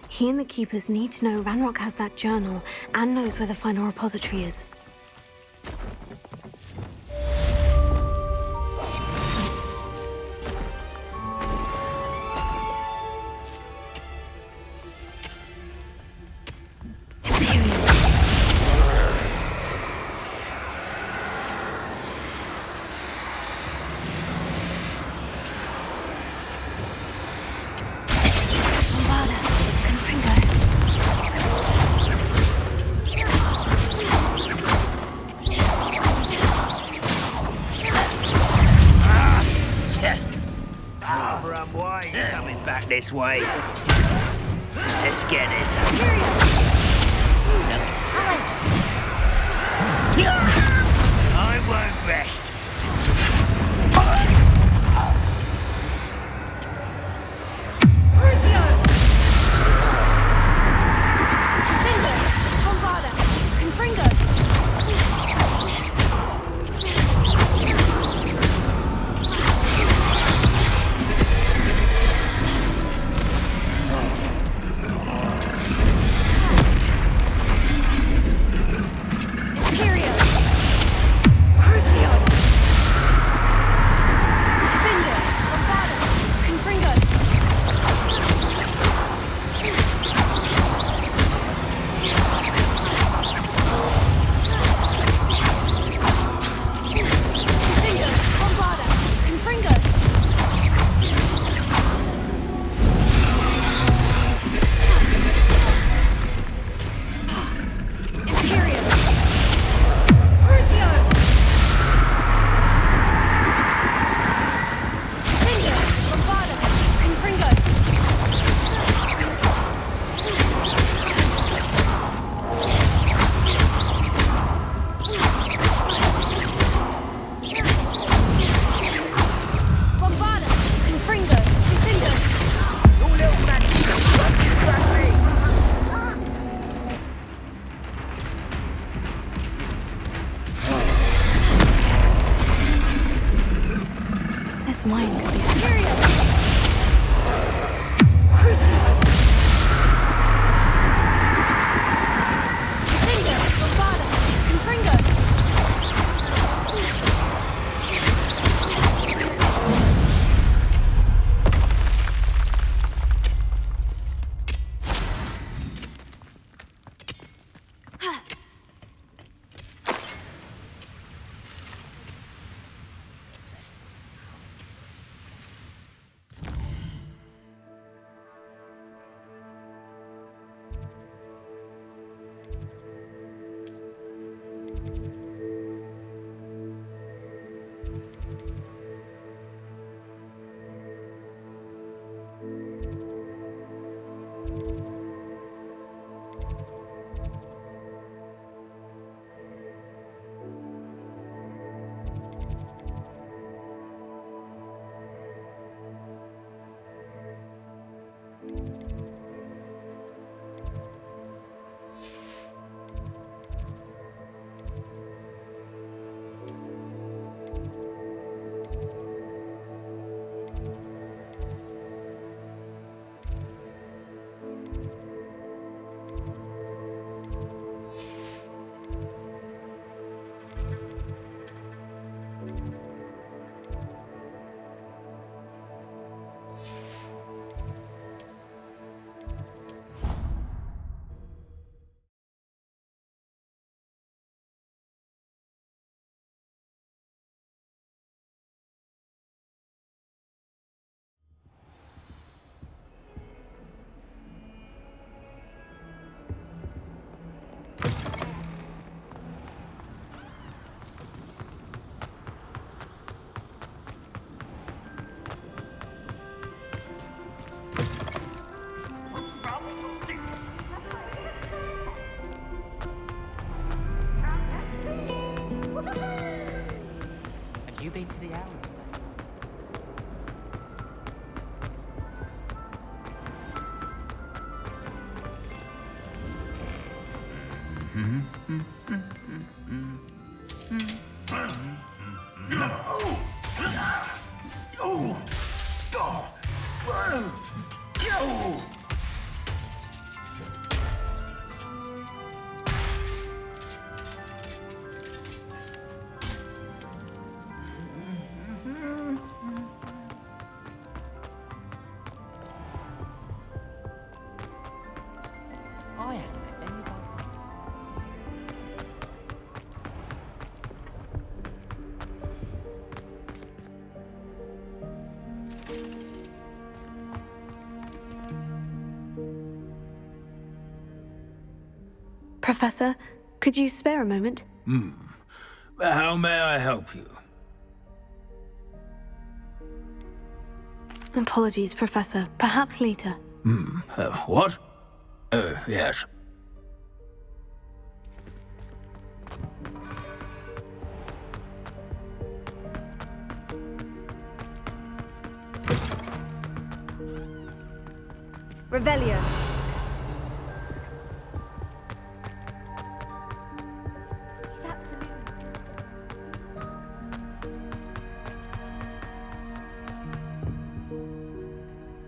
He and the Keepers need to know Ranrock has that journal and knows where the final repository is. This way. Let's get this up. No time. I won't rest. Crucio! Defender! Bombarda! Confringo! This mine could be Professor, could you spare a moment? How may I help you? Apologies, Professor. Perhaps later. What? Yes. Revelio.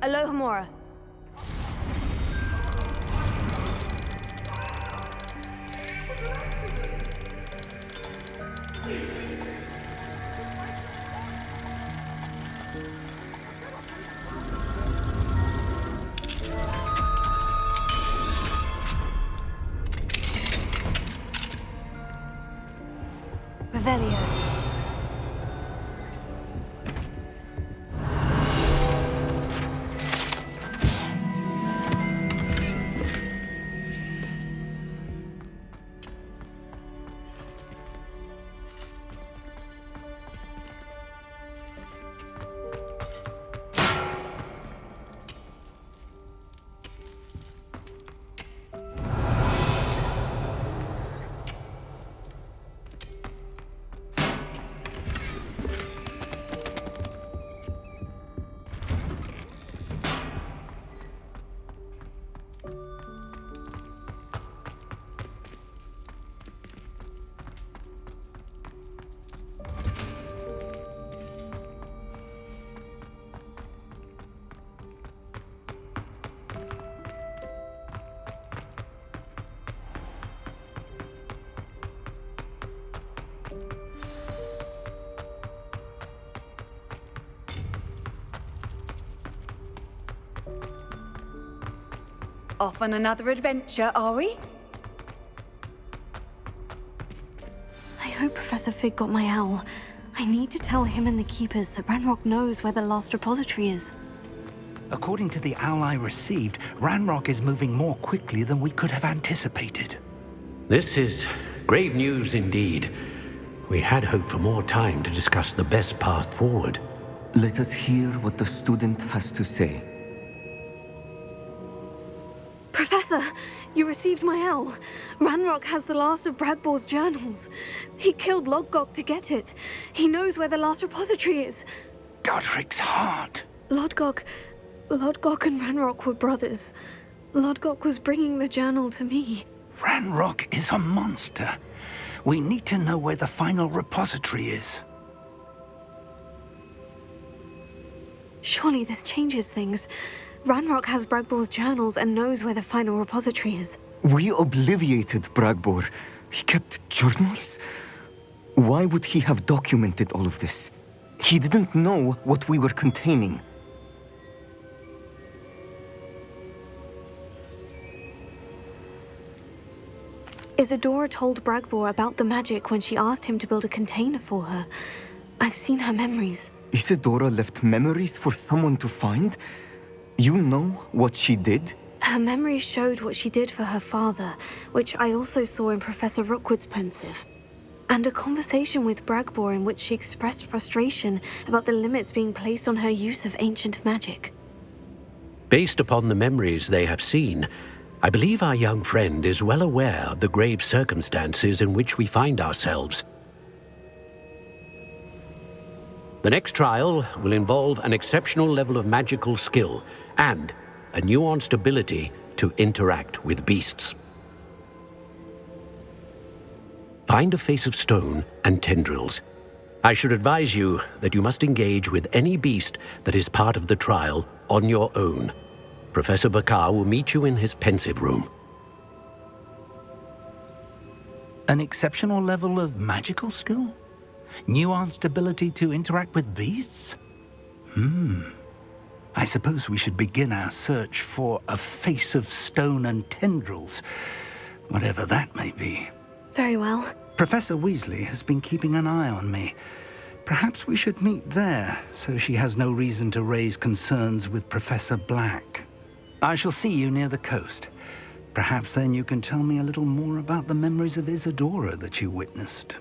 Alohomora. Revelio. Off on another adventure, are we? I hope Professor Fig got my owl. I need to tell him and the Keepers that Ranrock knows where the last repository is. According to the owl I received, Ranrock is moving more quickly than we could have anticipated. This is grave news indeed. We had hoped for more time to discuss the best path forward. Let us hear what the student has to say. Professor, you received my owl. Ranrock has the last of Bradbor's journals. He killed Lodgok to get it. He knows where the last repository is. Godric's heart. Lodgok and Ranrock were brothers. Lodgok was bringing the journal to me. Ranrock is a monster. We need to know where the final repository is. Surely this changes things. Ranrock has Bradbor's journals and knows where the final repository is. We obliviated Bragbor. He kept journals? Why would he have documented all of this? He didn't know what we were containing. Isadora told Bragbor about the magic when she asked him to build a container for her. I've seen her memories. Isadora left memories for someone to find? You know what she did? Her memories showed what she did for her father, which I also saw in Professor Rookwood's pensive. And a conversation with Bragbor in which she expressed frustration about the limits being placed on her use of ancient magic. Based upon the memories they have seen, I believe our young friend is well aware of the grave circumstances in which we find ourselves. The next trial will involve an exceptional level of magical skill and a nuanced ability to interact with beasts. Find a face of stone and tendrils. I should advise you that you must engage with any beast that is part of the trial on your own. Professor Bakar will meet you in his pensive room. An exceptional level of magical skill? Nuanced ability to interact with beasts? I suppose we should begin our search for a face of stone and tendrils, whatever that may be. Very well. Professor Weasley has been keeping an eye on me. Perhaps we should meet there, so she has no reason to raise concerns with Professor Black. I shall see you near the coast. Perhaps then you can tell me a little more about the memories of Isadora that you witnessed.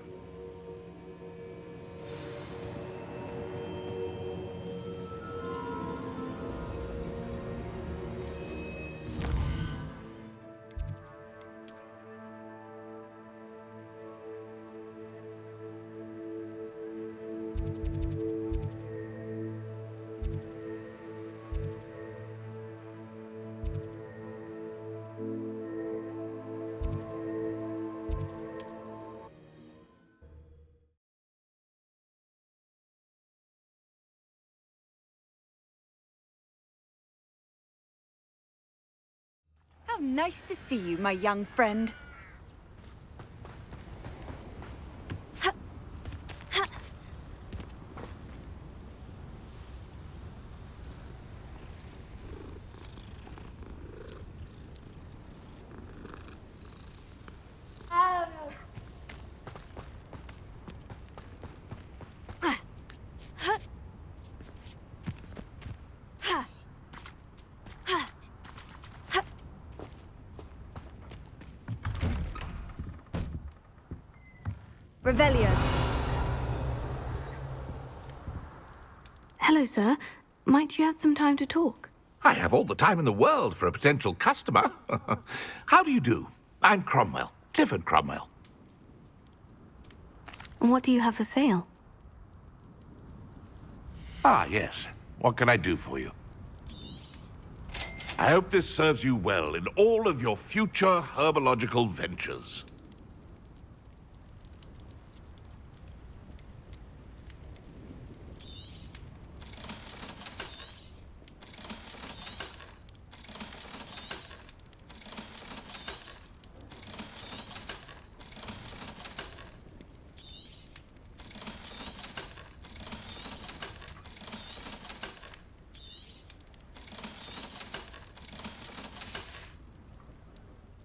How nice to see you, my young friend. Revelio. Hello, sir. Might you have some time to talk? I have all the time in the world for a potential customer. How do you do? I'm Cromwell, Clifford Cromwell. And what do you have for sale? Ah, yes. What can I do for you? I hope this serves you well in all of your future herbological ventures.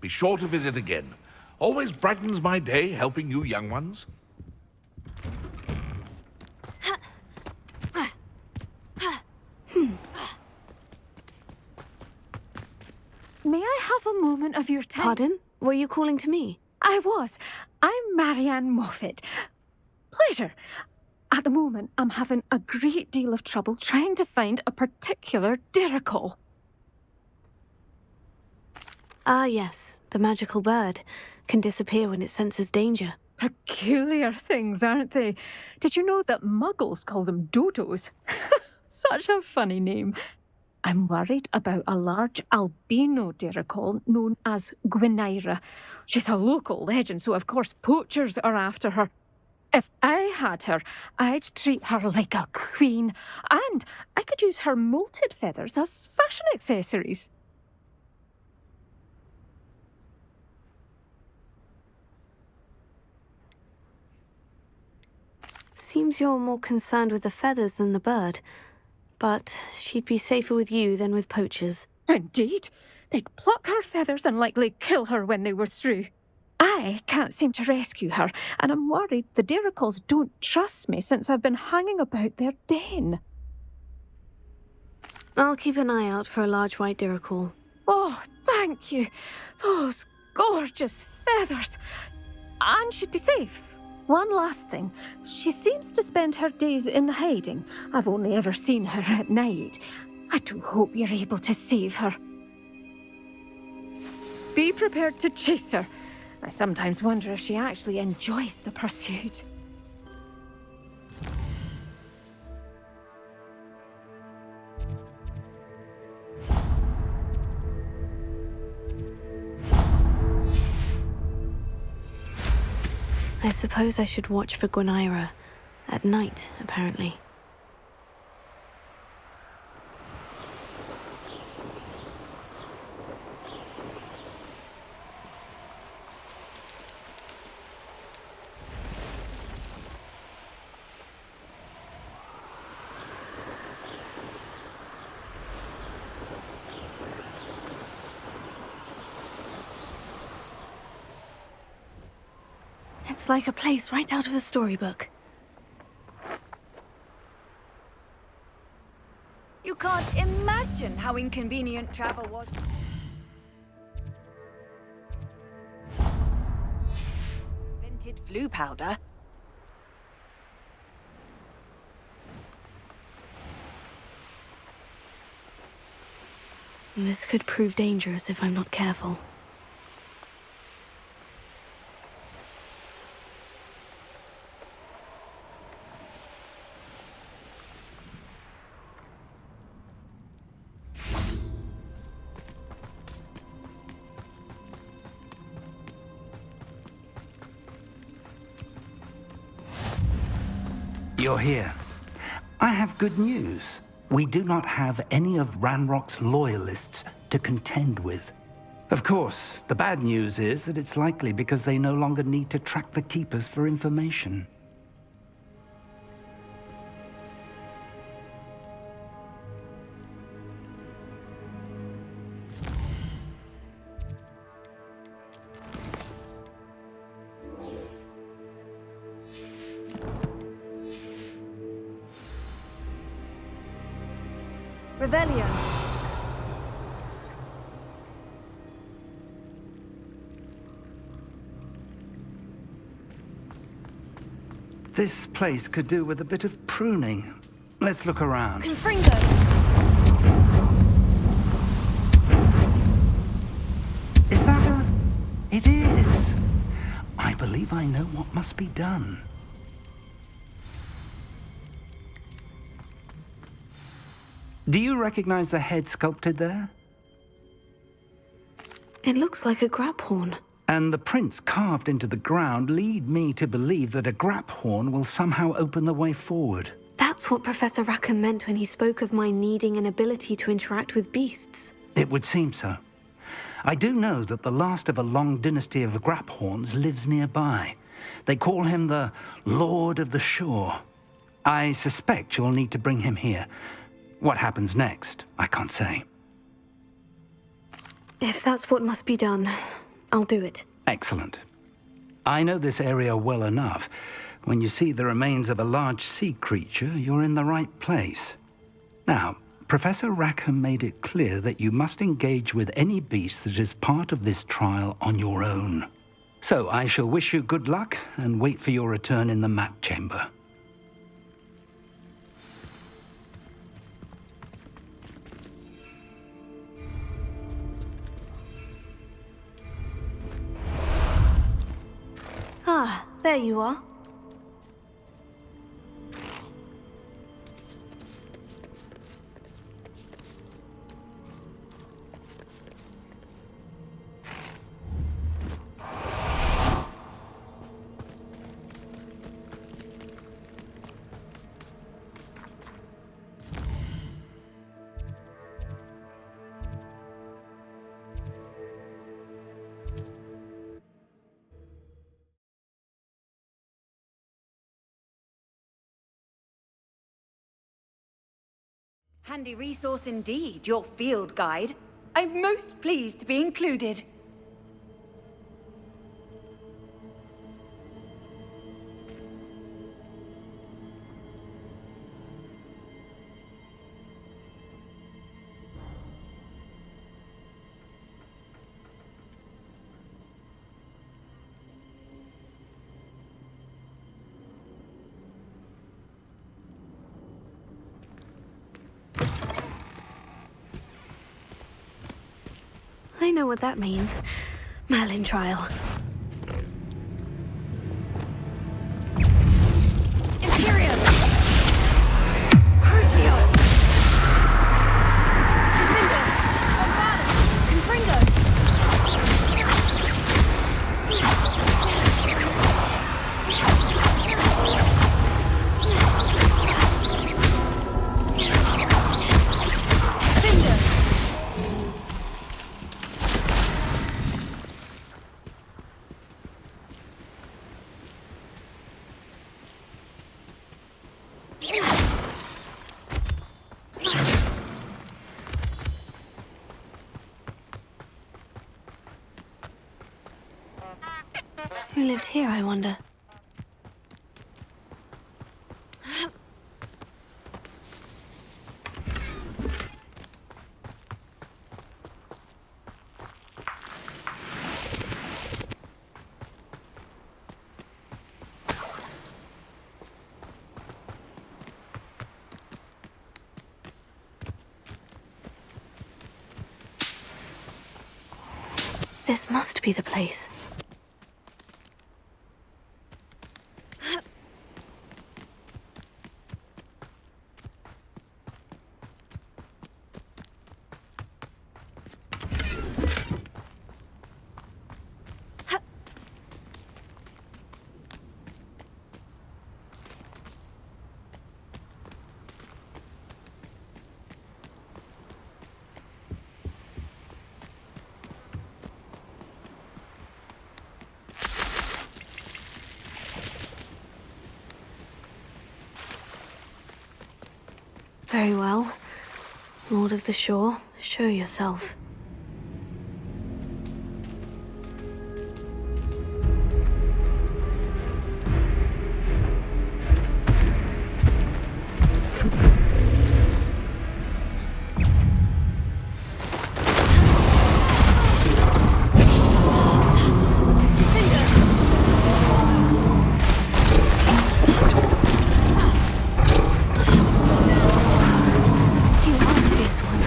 Be sure to visit again. Always brightens my day helping you young ones. May I have a moment of your time? Pardon? Were you calling to me? I was. I'm Marianne Moffat. Pleasure. At the moment, I'm having a great deal of trouble trying to find a particular dirical. Ah, yes. The magical bird can disappear when it senses danger. Peculiar things, aren't they? Did you know that muggles call them dodos? Such a funny name. I'm worried about a large albino dirical known as Gwynaira. She's a local legend, so of course poachers are after her. If I had her, I'd treat her like a queen, and I could use her molted feathers as fashion accessories. Seems you're more concerned with the feathers than the bird. But she'd be safer with you than with poachers. Indeed. They'd pluck her feathers and likely kill her when they were through. I can't seem to rescue her, and I'm worried the diricals don't trust me since I've been hanging about their den. I'll keep an eye out for a large white dirical. Oh, thank you. Those gorgeous feathers. And she'd be safe. One last thing. She seems to spend her days in hiding. I've only ever seen her at night. I do hope you're able to save her. Be prepared to chase her. I sometimes wonder if she actually enjoys the pursuit. I suppose I should watch for Gwynaira. At night, apparently. It's like a place right out of a storybook. You can't imagine how inconvenient travel was. Invented flu powder. This could prove dangerous if I'm not careful. You're here. I have good news. We do not have any of Ranrock's loyalists to contend with. Of course, the bad news is that it's likely because they no longer need to track the Keepers for information. Revelio. This place could do with a bit of pruning. Let's look around. Confringo. Is that a... It is. I believe I know what must be done. Do you recognize the head sculpted there? It looks like a graphorn. And the prints carved into the ground lead me to believe that a graphorn will somehow open the way forward. That's what Professor Rackham meant when he spoke of my needing an ability to interact with beasts. It would seem so. I do know that the last of a long dynasty of graphorns lives nearby. They call him the Lord of the Shore. I suspect you'll need to bring him here. What happens next, I can't say. If that's what must be done, I'll do it. Excellent. I know this area well enough. When you see the remains of a large sea creature, you're in the right place. Now, Professor Rackham made it clear that you must engage with any beast that is part of this trial on your own. So I shall wish you good luck and wait for your return in the map chamber. Ah, there you are. Handy resource indeed, your field guide. I'm most pleased to be included. I know what that means. Merlin trial. Imperium! Crucio! Confringo! Bombardus! Confringo! Who lived here, I wonder? This must be the place. Very well. Lord of the Shore, show yourself. You are a fierce one.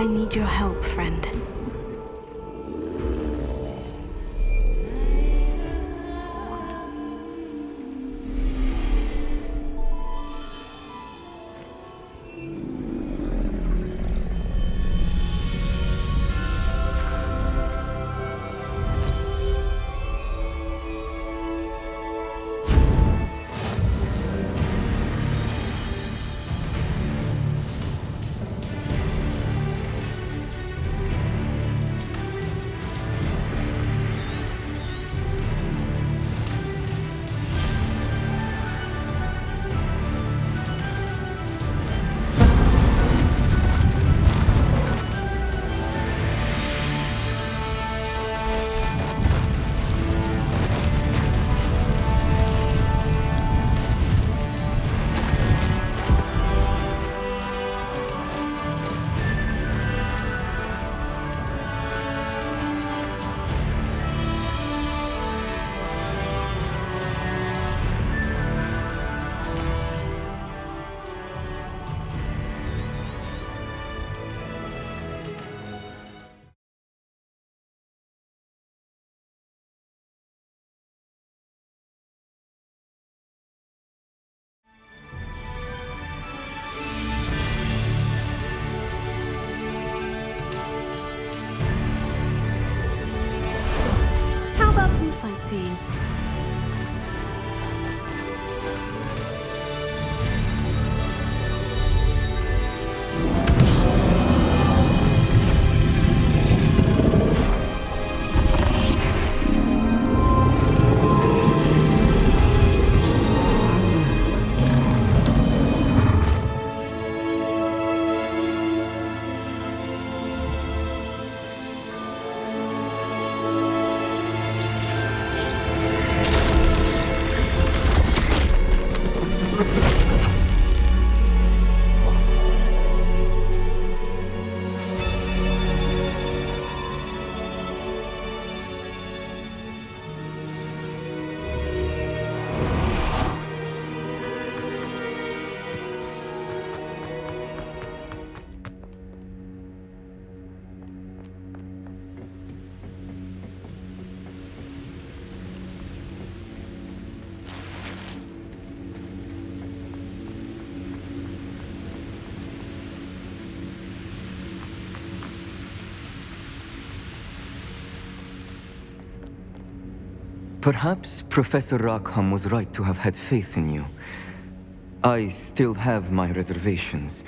I need your help, friend. How about some sightseeing? Perhaps Professor Rackham was right to have had faith in you. I still have my reservations.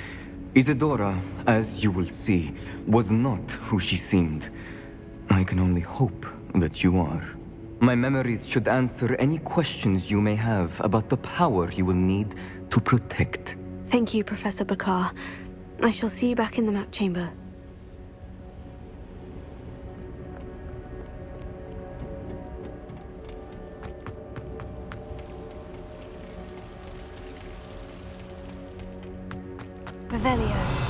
Isadora, as you will see, was not who she seemed. I can only hope that you are. My memories should answer any questions you may have about the power you will need to protect. Thank you, Professor Bakar. I shall see you back in the map chamber. Revelio.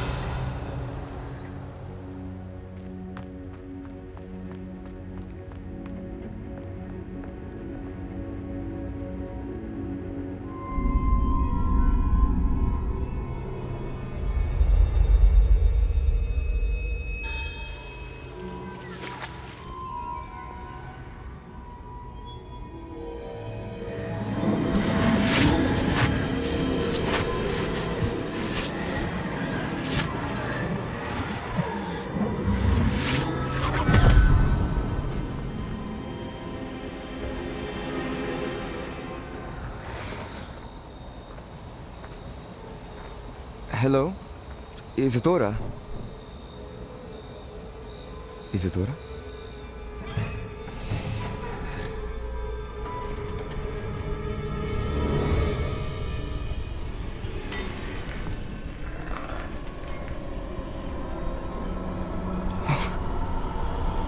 Hello? Isadora? Isadora?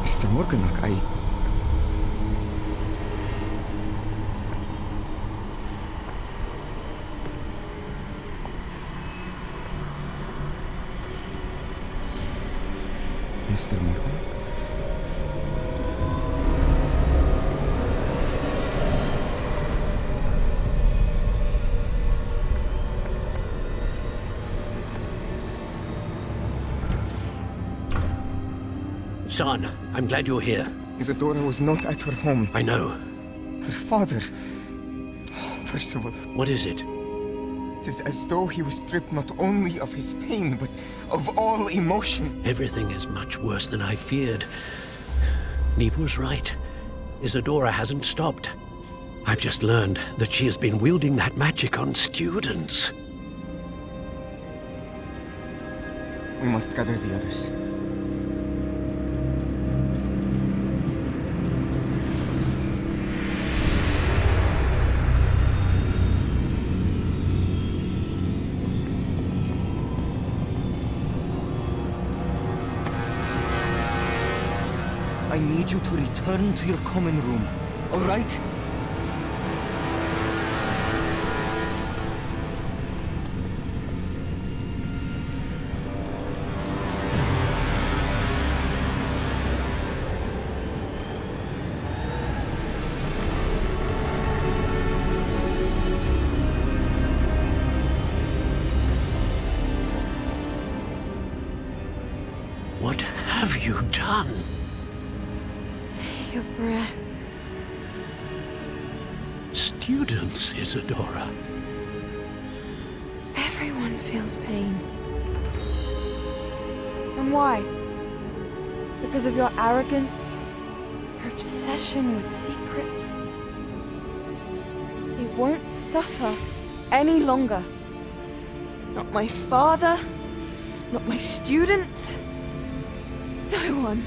Mr. Morganach, Mr. Morgan? Son, I'm glad you're here. Isadora was not at her home. I know. Her father... Percival. What is it? It is as though he was stripped not only of his pain, but of all emotion. Everything is much worse than I feared. Neve was right. Isadora hasn't stopped. I've just learned that she has been wielding that magic on students. We must gather the others. I need you to return to your common room, all right? What have you done? Take a breath. Students, Isadora. Everyone feels pain. And why? Because of your arrogance? Your obsession with secrets? He won't suffer any longer. Not my father, not my students, no one.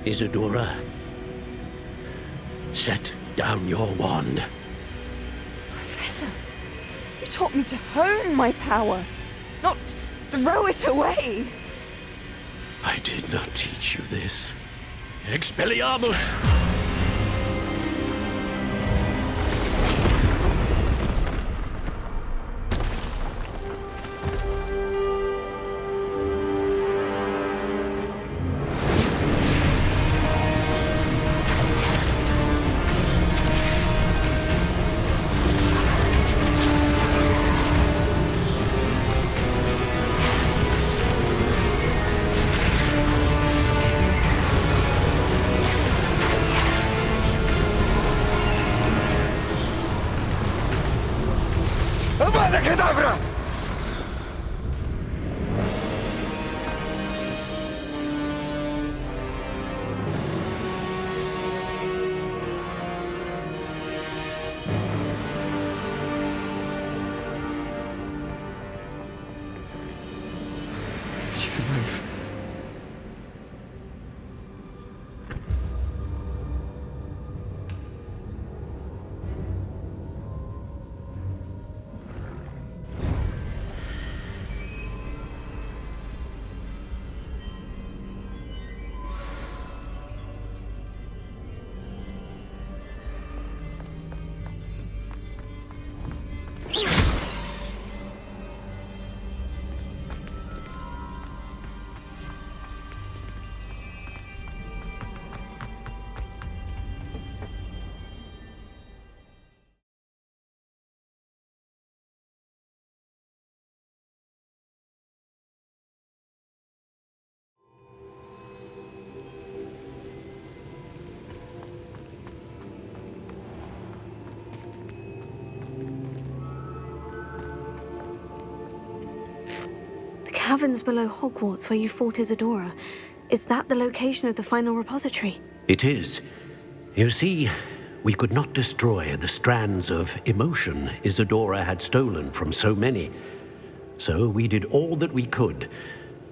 Isadora, set down your wand. Professor, you taught me to hone my power, not throw it away. I did not teach you this. Expelliarmus! Avada Kedavra! She's alive. Caverns below Hogwarts where you fought Isadora. Is that the location of the final repository? It is. You see, we could not destroy the strands of emotion Isadora had stolen from so many. So we did all that we could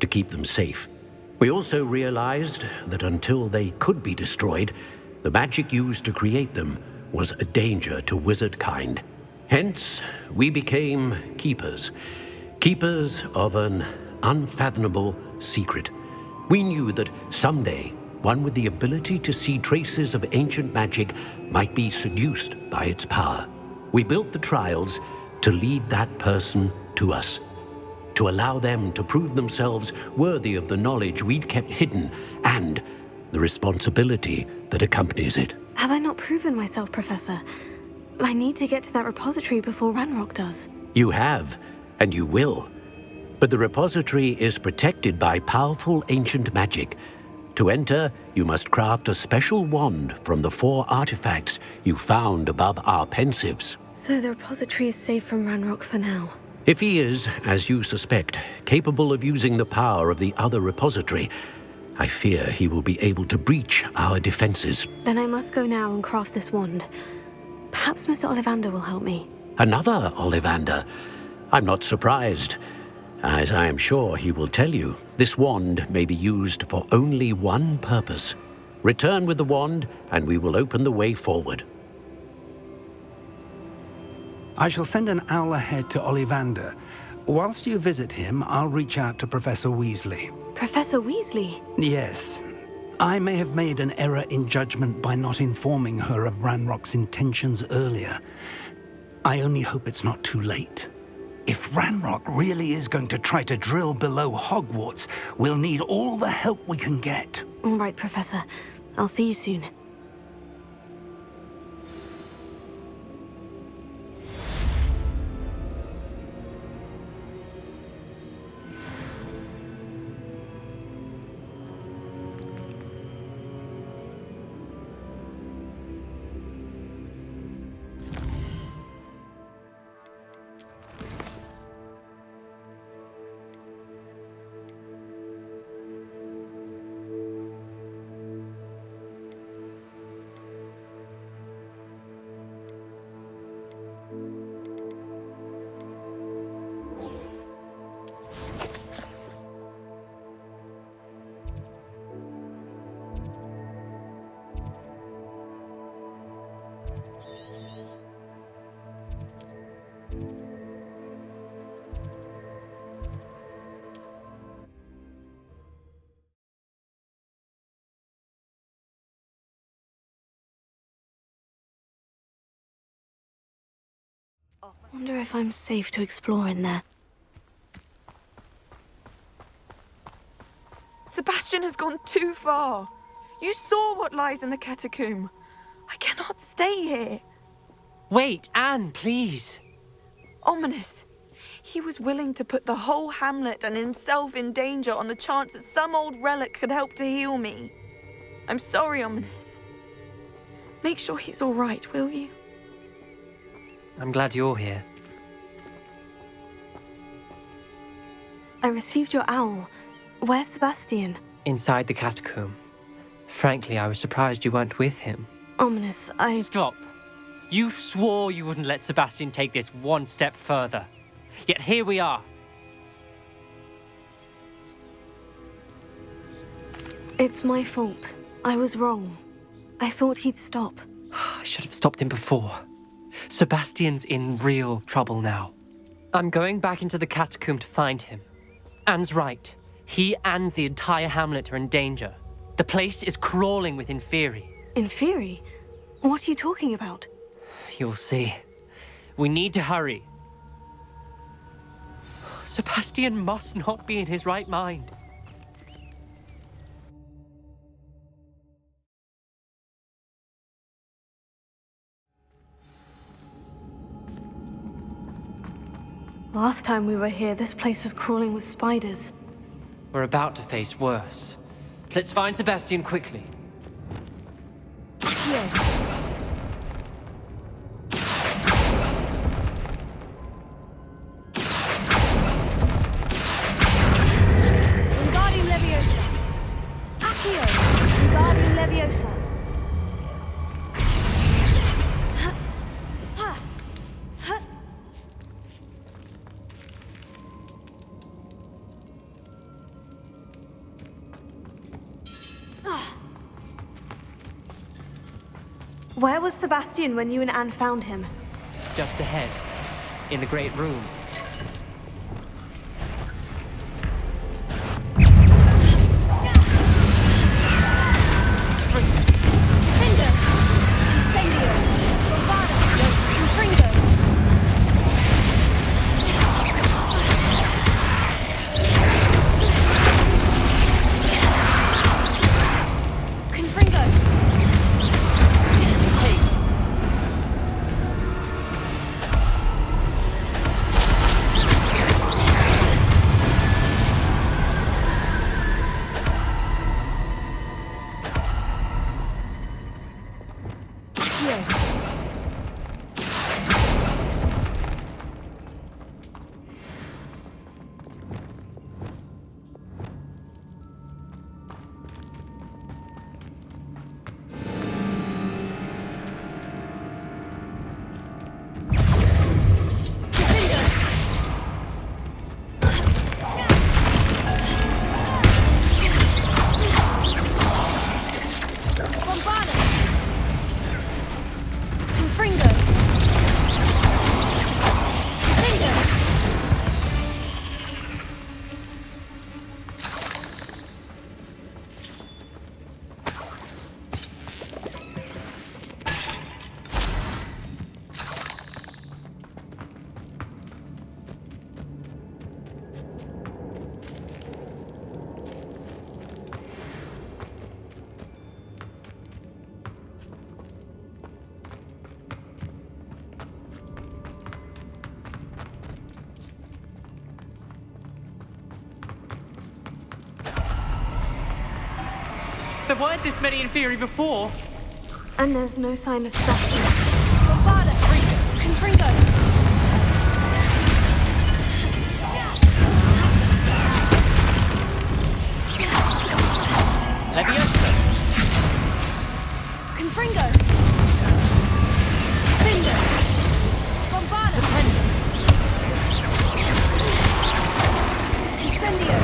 to keep them safe. We also realized that until they could be destroyed, the magic used to create them was a danger to wizard kind. Hence, we became keepers. Keepers of an unfathomable secret. We knew that someday, one with the ability to see traces of ancient magic might be seduced by its power. We built the trials to lead that person to us, to allow them to prove themselves worthy of the knowledge we'd kept hidden and the responsibility that accompanies it. Have I not proven myself, Professor? I need to get to that repository before Ranrock does. You have, and you will. But the repository is protected by powerful ancient magic. To enter, you must craft a special wand from the 4 artifacts you found above our pensives. So the repository is safe from Ranrock for now. If he is, as you suspect, capable of using the power of the other repository, I fear he will be able to breach our defenses. Then I must go now and craft this wand. Perhaps Mr. Ollivander will help me. Another Ollivander? I'm not surprised. As I am sure he will tell you, this wand may be used for only one purpose. Return with the wand, and we will open the way forward. I shall send an owl ahead to Ollivander. Whilst you visit him, I'll reach out to Professor Weasley. Professor Weasley? Yes. I may have made an error in judgment by not informing her of Ranrock's intentions earlier. I only hope it's not too late. If Ranrock really is going to try to drill below Hogwarts, we'll need all the help we can get. All right, Professor. I'll see you soon. Wonder if I'm safe to explore in there. Sebastian has gone too far. You saw what lies in the catacomb. I cannot stay here. Wait, Anne, please. Ominous. He was willing to put the whole hamlet and himself in danger on the chance that some old relic could help to heal me. I'm sorry, Ominous. Make sure he's all right, will you? I'm glad you're here. I received your owl. Where's Sebastian? Inside the catacomb. Frankly, I was surprised you weren't with him. Ominous, Stop. You swore you wouldn't let Sebastian take this one step further. Yet here we are. It's my fault. I was wrong. I thought he'd stop. I should have stopped him before. Sebastian's in real trouble now. I'm going back into the catacomb to find him. Anne's right. He and the entire hamlet are in danger. The place is crawling with Inferi. Inferi? What are you talking about? You'll see. We need to hurry. Sebastian must not be in his right mind. Last time we were here, this place was crawling with spiders. We're about to face worse. Let's find Sebastian quickly. Here. Wingardium Leviosa. Accio. Wingardium Leviosa. Where was Sebastian when you and Anne found him? Just ahead, in the Great Room. There weren't this many Inferi before. And there's no sign of Sebastian. Bombarda! Confringo! Leviosa! Confringo! Finger! Bombarda! Incendio!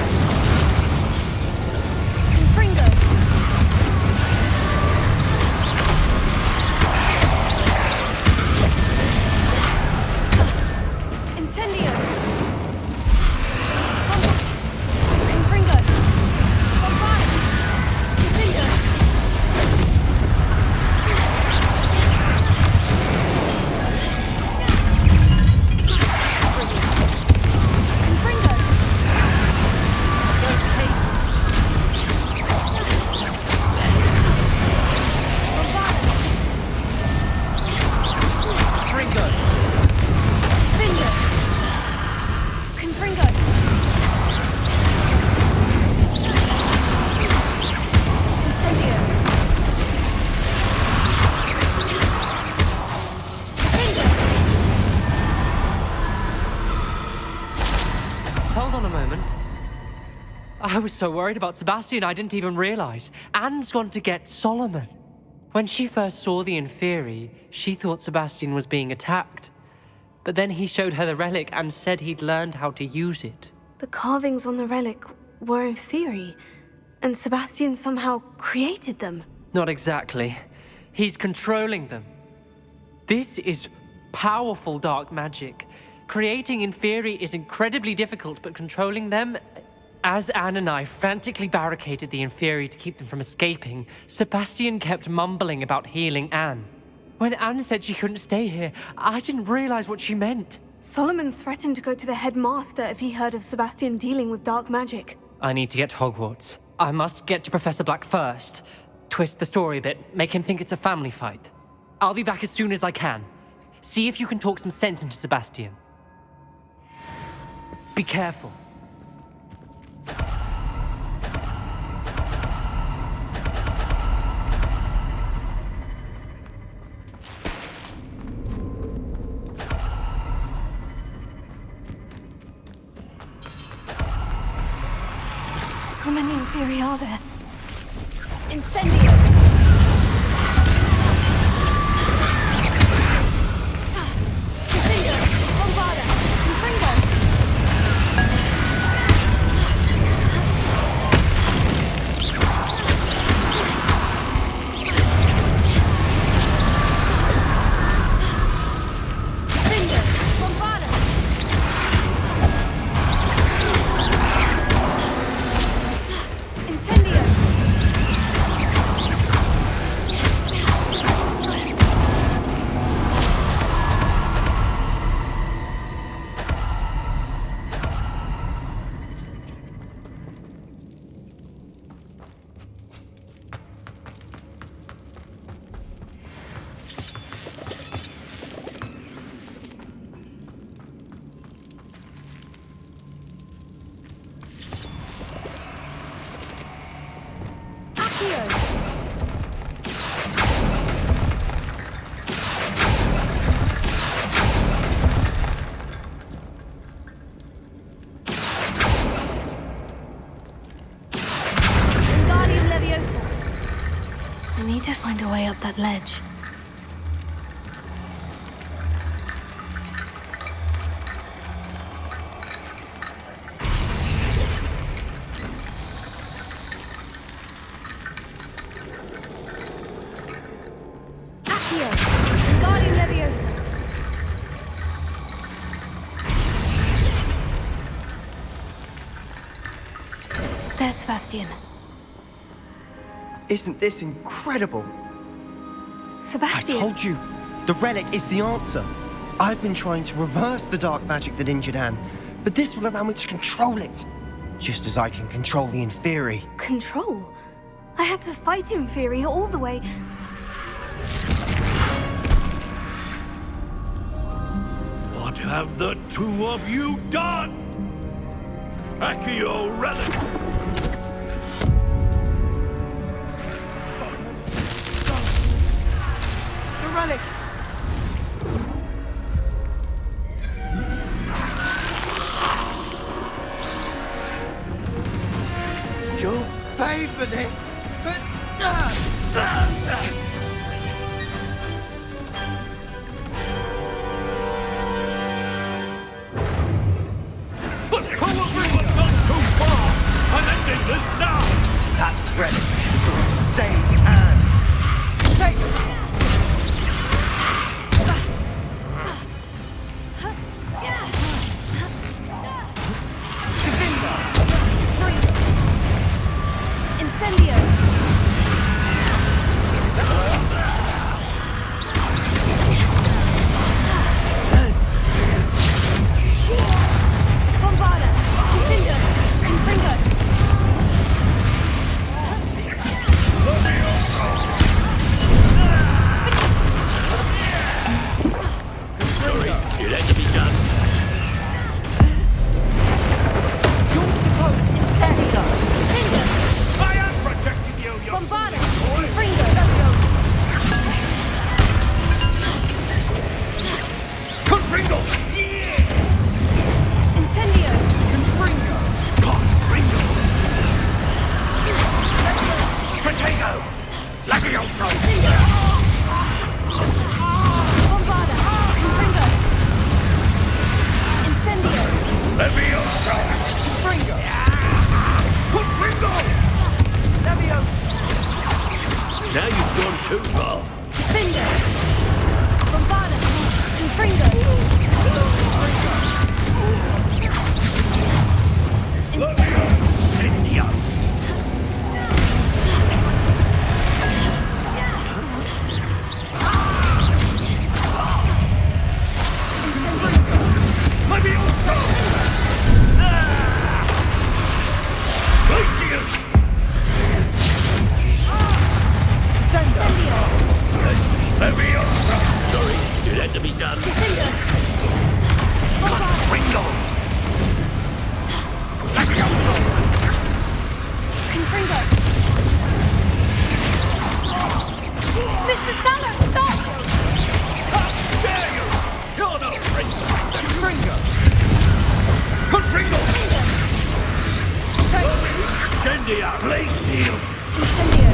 Confringo! Incendio! Confringo! Bombarda! Finger! Hold on a moment. I was so worried about Sebastian I didn't even realize. Anne's gone to get Solomon. When she first saw the Inferi, she thought Sebastian was being attacked. But then he showed her the relic and said he'd learned how to use it. The carvings on the relic were Inferi, and Sebastian somehow created them. Not exactly. He's controlling them. This is powerful dark magic. Creating Inferi is incredibly difficult, but controlling them... As Anne and I frantically barricaded the Inferi to keep them from escaping, Sebastian kept mumbling about healing Anne. When Anne said she couldn't stay here, I didn't realize what she meant. Solomon threatened to go to the headmaster if he heard of Sebastian dealing with dark magic. I need to get to Hogwarts. I must get to Professor Black first. Twist the story a bit, make him think it's a family fight. I'll be back as soon as I can. See if you can talk some sense into Sebastian. Be careful. How many Inferi are there? Incendio! Confringo! Bombarda! Confringo! I need to find a way up that ledge. Accio! Wingardium Leviosa! There's Sebastian. Isn't this incredible? Sebastian! I told you, the relic is the answer. I've been trying to reverse the dark magic that injured Anne, but this will allow me to control it. Just as I can control the Inferi. Control? I had to fight Inferi all the way. What have the two of you done? Accio relic! relic! You'll pay for this! But probably we've gone too far! I'm ending this now! That relic is going to save Anne! Take it! Incendio! Bombarda! Defender! Confringo! Sorry, it had to be done. You're supposed to Incendio! Defender! I am protecting you, you Bombarda! boy! Confringo! Confringo! Incendio! Confringo! Confringo! Protego! Levioso! Bombarda! Confringo! Incendio! Levioso! Confringo! Confringo! Levioso! Now you've gone too far. Defender! Bombarda! Confringo! Incendio! Levioso! Glacius! Incendio! Levioso! Sorry, it had to be done. Defender! Bombarda! Confringo! Levioso! Confringo! Mr. Saller, stop! How dare you! You're no friend! Confringo! Confringo! Incendio! Glacius! Incendio!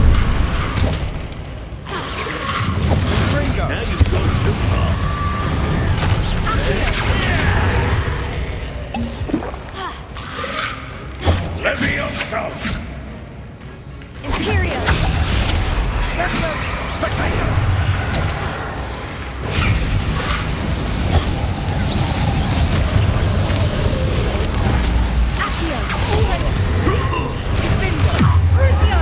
Confringo! Now you've gone too far. Levioso! Imperio! Potato! Accio! Crucio!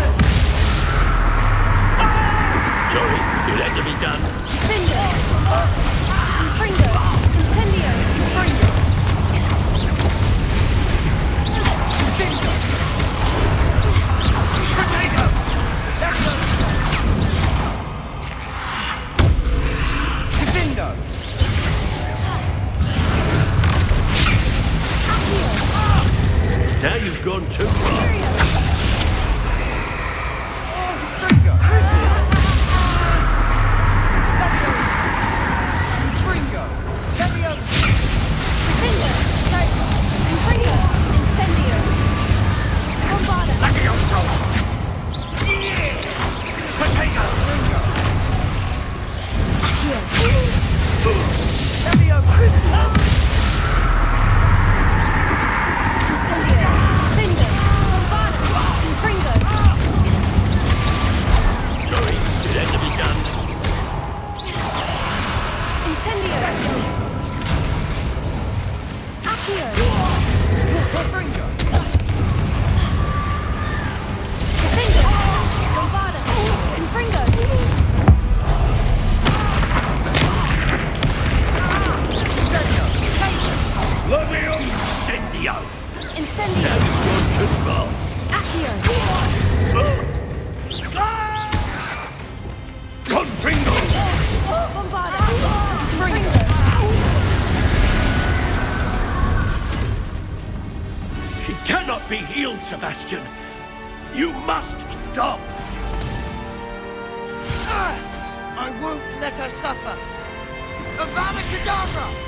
Sorry, it had to be done. Defender! Confringo! Incendio! Confringo! Potato! Defendo! Now you've gone too far. Confringo! Crucio! Confringo! Levioso! Defender! Confringo! Incendio! Bombarda! Levioso! Potato! Accio! Levioso! Crucio! Incendio! Defender! Bombarda! Confringo! Sorry, it had to be done. Incendio! Accio! Confringo! Defender! Bombarda! Confringo! Levioso! Incendio! Now you've gone too far. Accio! Confringo! Bombarda! Confringo! She cannot be healed, Sebastian. You must stop. I won't let her suffer! Avada Kedavra!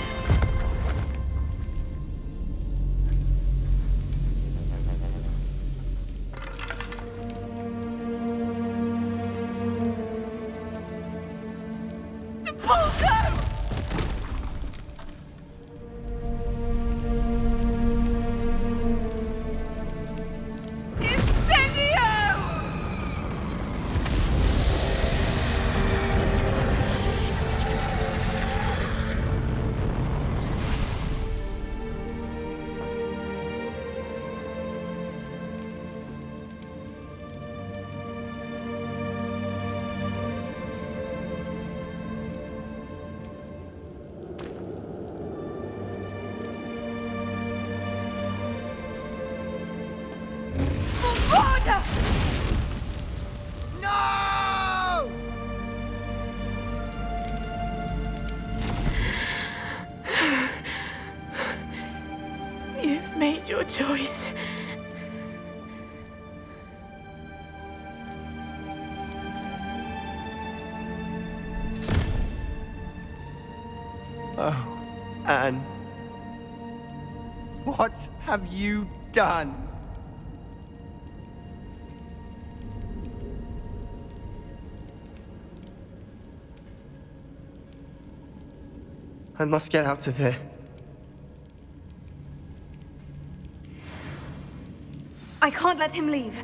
No! You've made your choice. Oh, Anne. What have you done? I must get out of here. I can't let him leave.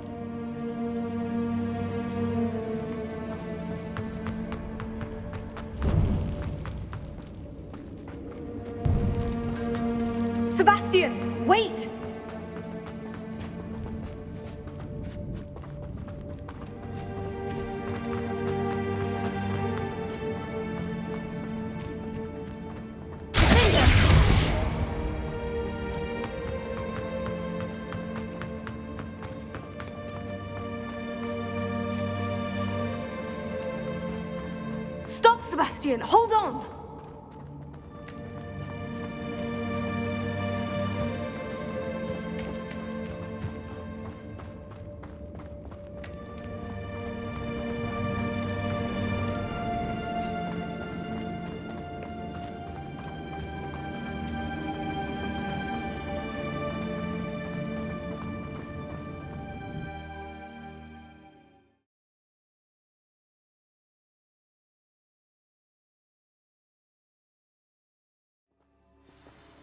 Sebastian, wait! Stop, Sebastian! Hold on!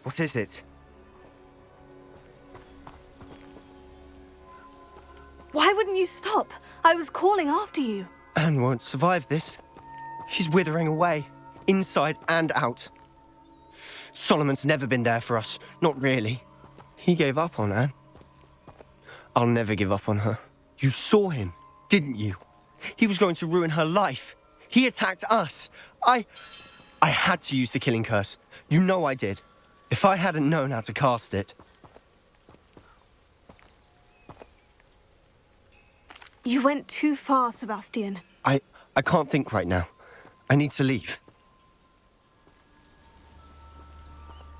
What is it? Why wouldn't you stop? I was calling after you. Anne won't survive this. She's withering away, inside and out. Solomon's never been there for us, not really. He gave up on Anne. I'll never give up on her. You saw him, didn't you? He was going to ruin her life. He attacked us. I had to use the killing curse. You know I did. If I hadn't known how to cast it... You went too far, Sebastian. I can't think right now. I need to leave.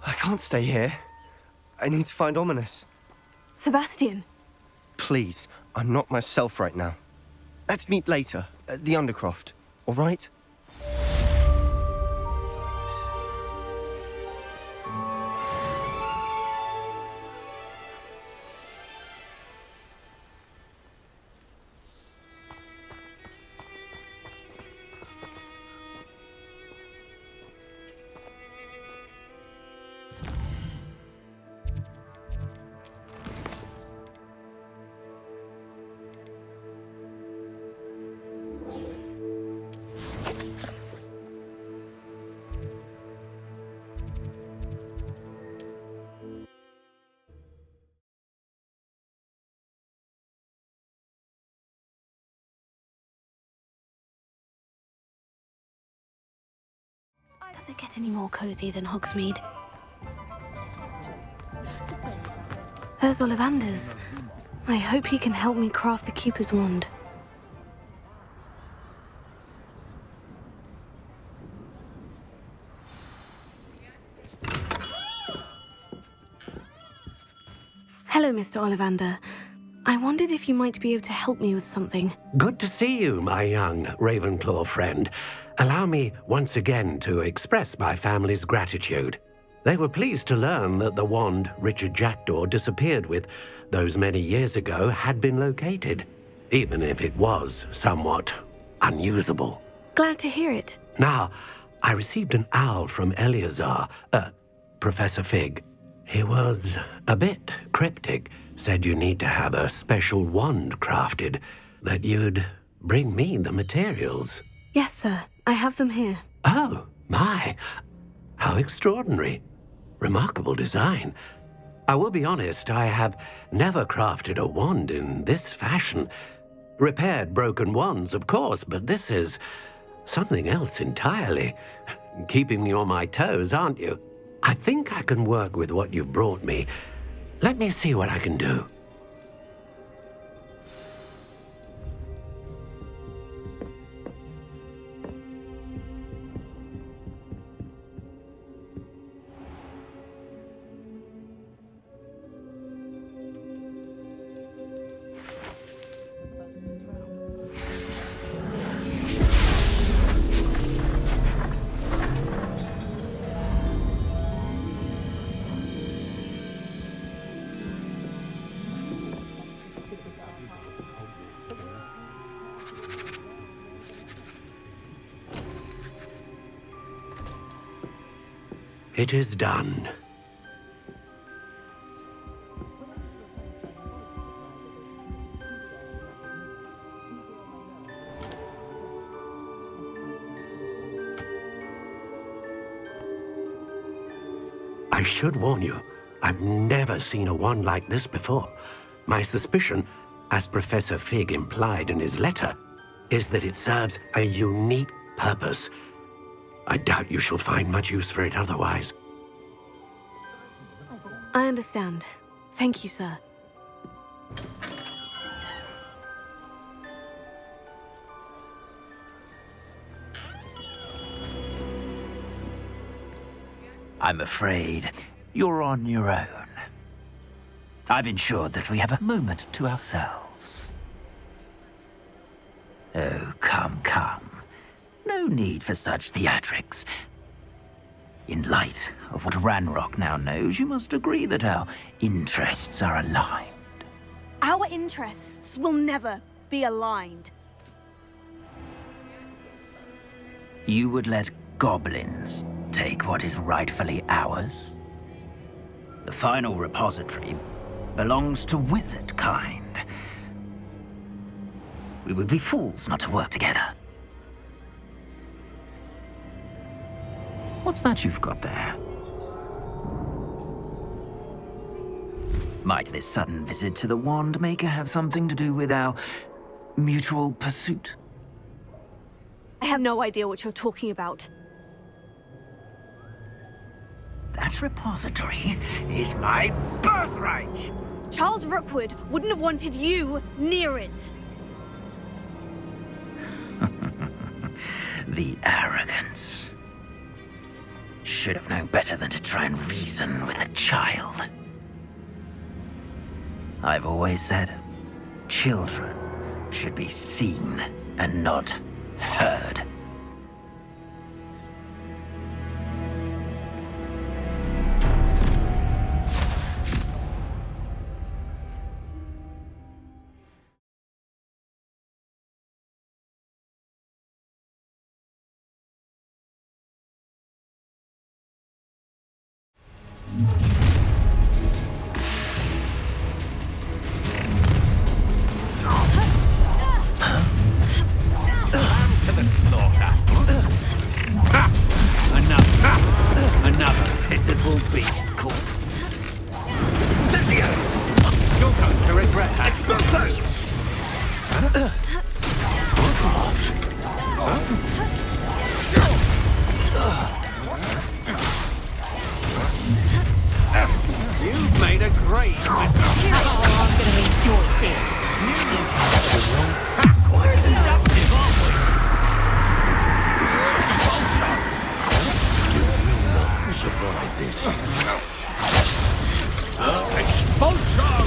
I can't stay here. I need to find Ominous. Sebastian. Please, I'm not myself right now. Let's meet later, at the Undercroft, all right? Does it get any more cozy than Hogsmeade? There's Ollivander's. I hope he can help me craft the Keeper's Wand. Hello, Mr. Ollivander. I wondered if you might be able to help me with something. Good to see you, my young Ravenclaw friend. Allow me once again to express my family's gratitude. They were pleased to learn that the wand Richard Jackdaw disappeared with those many years ago had been located, even if it was somewhat unusable. Glad to hear it. Now, I received an owl from Eleazar, Professor Fig. He was a bit cryptic, said you need to have a special wand crafted, that you'd bring me the materials. Yes, sir. I have them here. Oh, my. How extraordinary. Remarkable design. I will be honest, I have never crafted a wand in this fashion. Repaired broken wands, of course, but this is something else entirely. Keeping me on my toes, aren't you? I think I can work with what you've brought me. Let me see what I can do. It is done. I should warn you, I've never seen a wand like this before. My suspicion, as Professor Fig implied in his letter, is that it serves a unique purpose. I doubt you shall find much use for it otherwise. I understand. Thank you, sir. I'm afraid you're on your own. I've ensured that we have a moment to ourselves. Oh, come, come. No need for such theatrics. In light of what Ranrock now knows, you must agree that our interests are aligned. Our interests will never be aligned. You would let goblins take what is rightfully ours? The final repository belongs to wizard kind. We would be fools not to work together. What's that you've got there? Might this sudden visit to the Wand Maker have something to do with our mutual pursuit? I have no idea what you're talking about. That repository is my birthright! Charles Rookwood wouldn't have wanted you near it. The arrogance. Should have known better than to try and reason with a child. I've always said, children should be seen and not heard. Another pitiful beast called Cynthia! You're going to regret that. You've made a great mess. Oh, I'm gonna enjoy this. Quite seductive, aren't we? Survive this. Expulsion!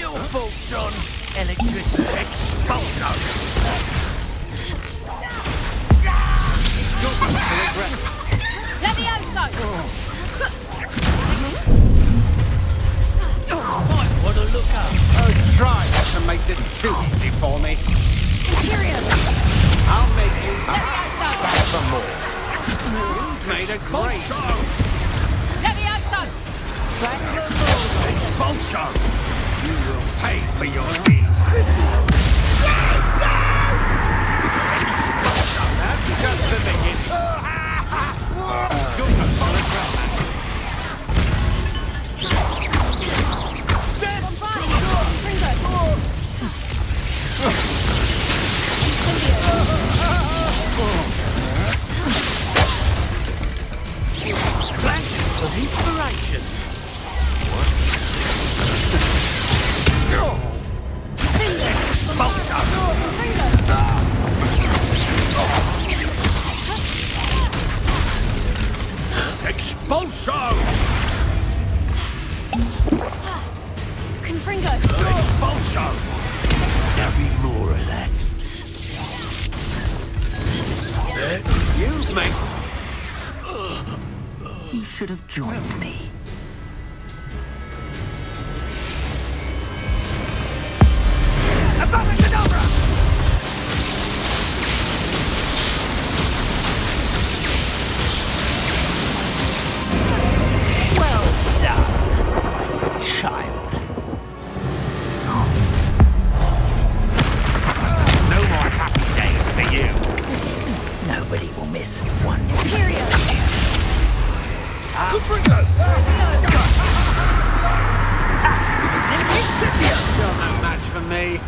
your fault, son. Electricity expulsion. Might want to look up. Oh, try not to make this too easy for me. I'll make you back for more. Made a great Expulsion. You will pay for your deeds. That's just the beginning. Flashes of inspiration. Expulsion! Confringo! Expulsion! There'll be more of that. You make... You should have joined me. Well done, child. No more happy days for you. Nobody will miss one. Still no match for me.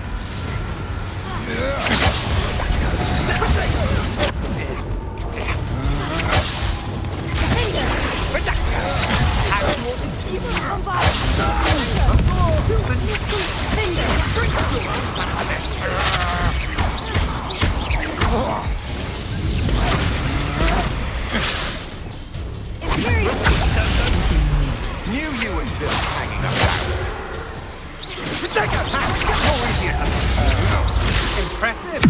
Knew you were still hanging about. Impressive.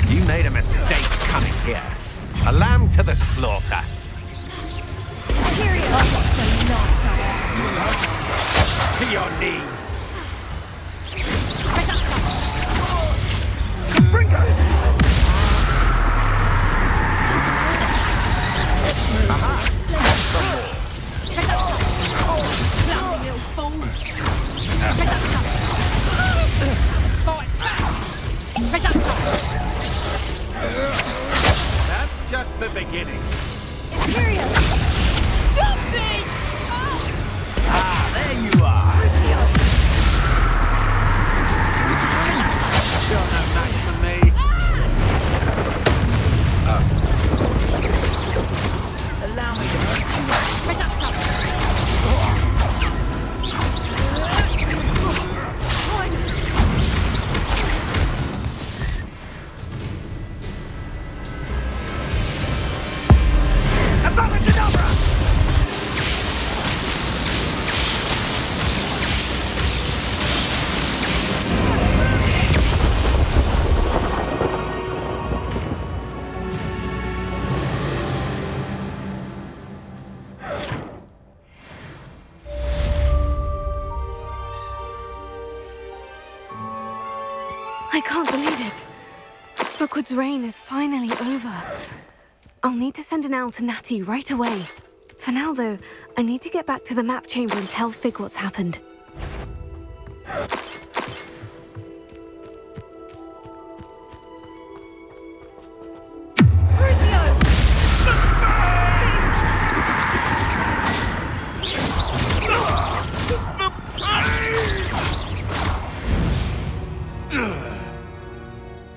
You made a mistake coming here. A lamb to the slaughter. To your knees. That's just the beginning. Ah, there you are. Still no match for me. Allow me to... I can't believe it. Rookwood's reign is finally over. I'll need to send an owl to Natty right away. For now, though, I need to get back to the map chamber and tell Fig what's happened.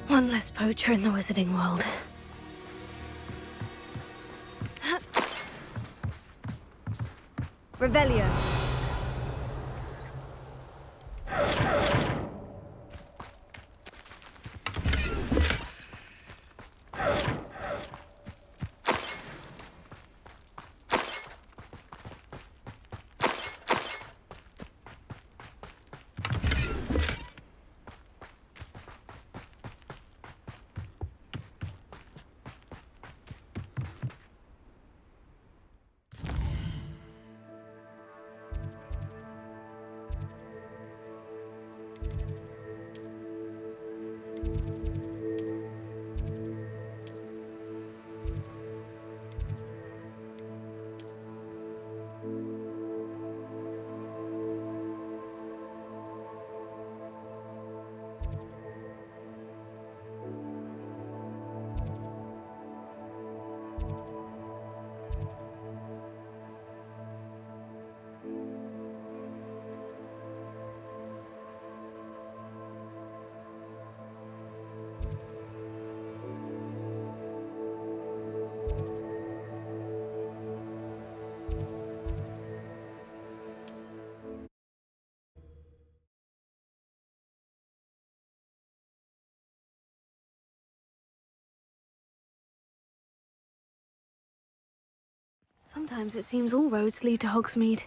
One less poacher in the wizarding world. Revelio. Sometimes it seems all roads lead to Hogsmeade.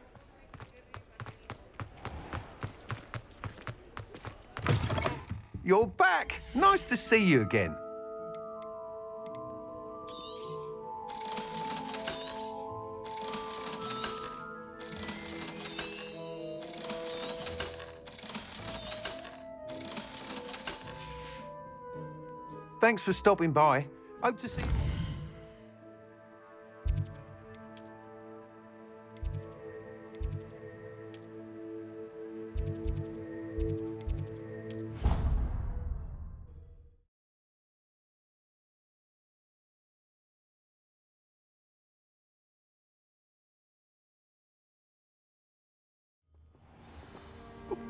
You're back! Nice to see you again. Thanks for stopping by. Hope to see you.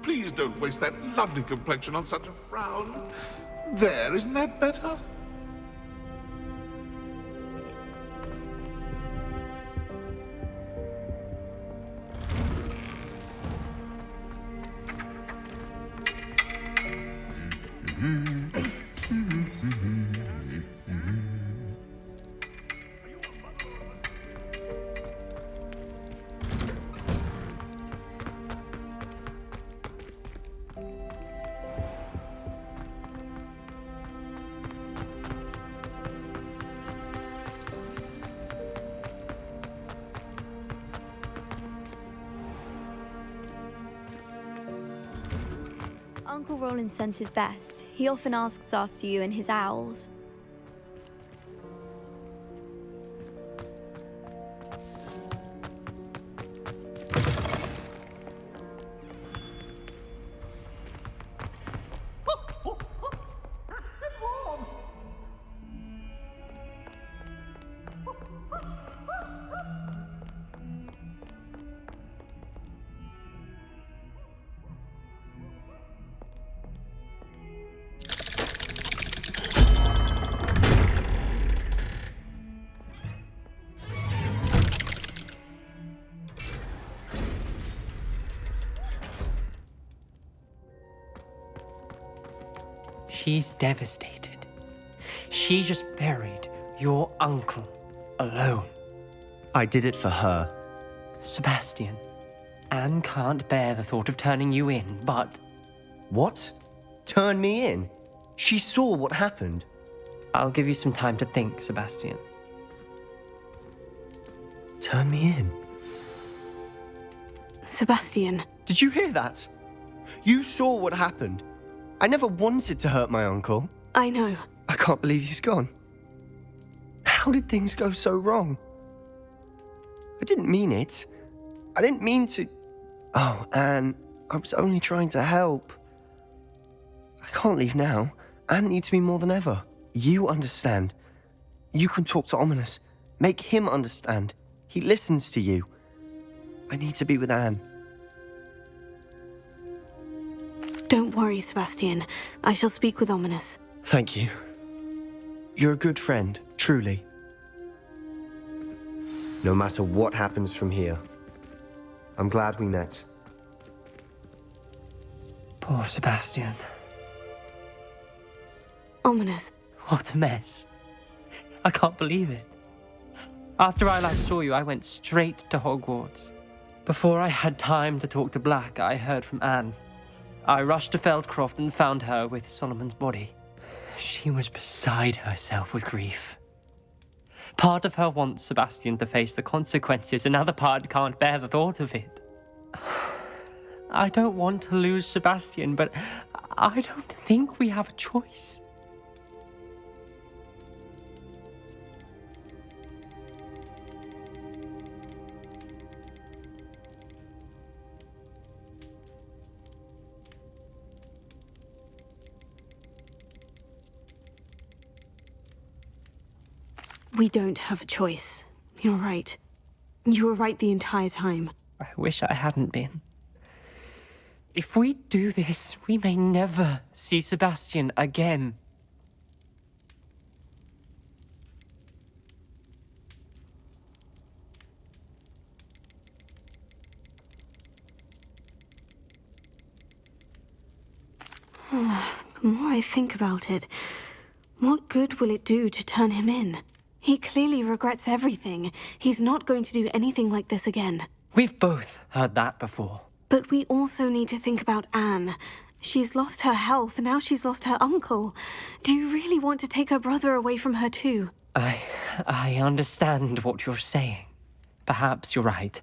Please don't waste that lovely complexion on such a frown. There, isn't that better? Uncle Roland sends his best. He often asks after you and his owls. She's devastated. She just buried your uncle alone. I did it for her. Sebastian, Anne can't bear the thought of turning you in, but... What? Turn me in? She saw what happened. I'll give you some time to think, Sebastian. Turn me in? Sebastian. Did you hear that? You saw what happened. I never wanted to hurt my uncle. I know. I can't believe he's gone. How did things go so wrong? I didn't mean it. I didn't mean to... Oh, Anne, I was only trying to help. I can't leave now. Anne needs me more than ever. You understand. You can talk to Ominous. Make him understand. He listens to you. I need to be with Anne. Don't worry, Sebastian. I shall speak with Ominous. Thank you. You're a good friend, truly. No matter what happens from here, I'm glad we met. Poor Sebastian. Ominous. What a mess. I can't believe it. After I last saw you, I went straight to Hogwarts. Before I had time to talk to Black, I heard from Anne. I rushed to Feldcroft and found her with Solomon's body. She was beside herself with grief. Part of her wants Sebastian to face the consequences, another part can't bear the thought of it. I don't want to lose Sebastian, but I don't think we have a choice. We don't have a choice. You're right. You were right the entire time. I wish I hadn't been. If we do this, we may never see Sebastian again. The more I think about it, what good will it do to turn him in? He clearly regrets everything. He's not going to do anything like this again. We've both heard that before. But we also need to think about Anne. She's lost her health, now she's lost her uncle. Do you really want to take her brother away from her too? I understand what you're saying. Perhaps you're right.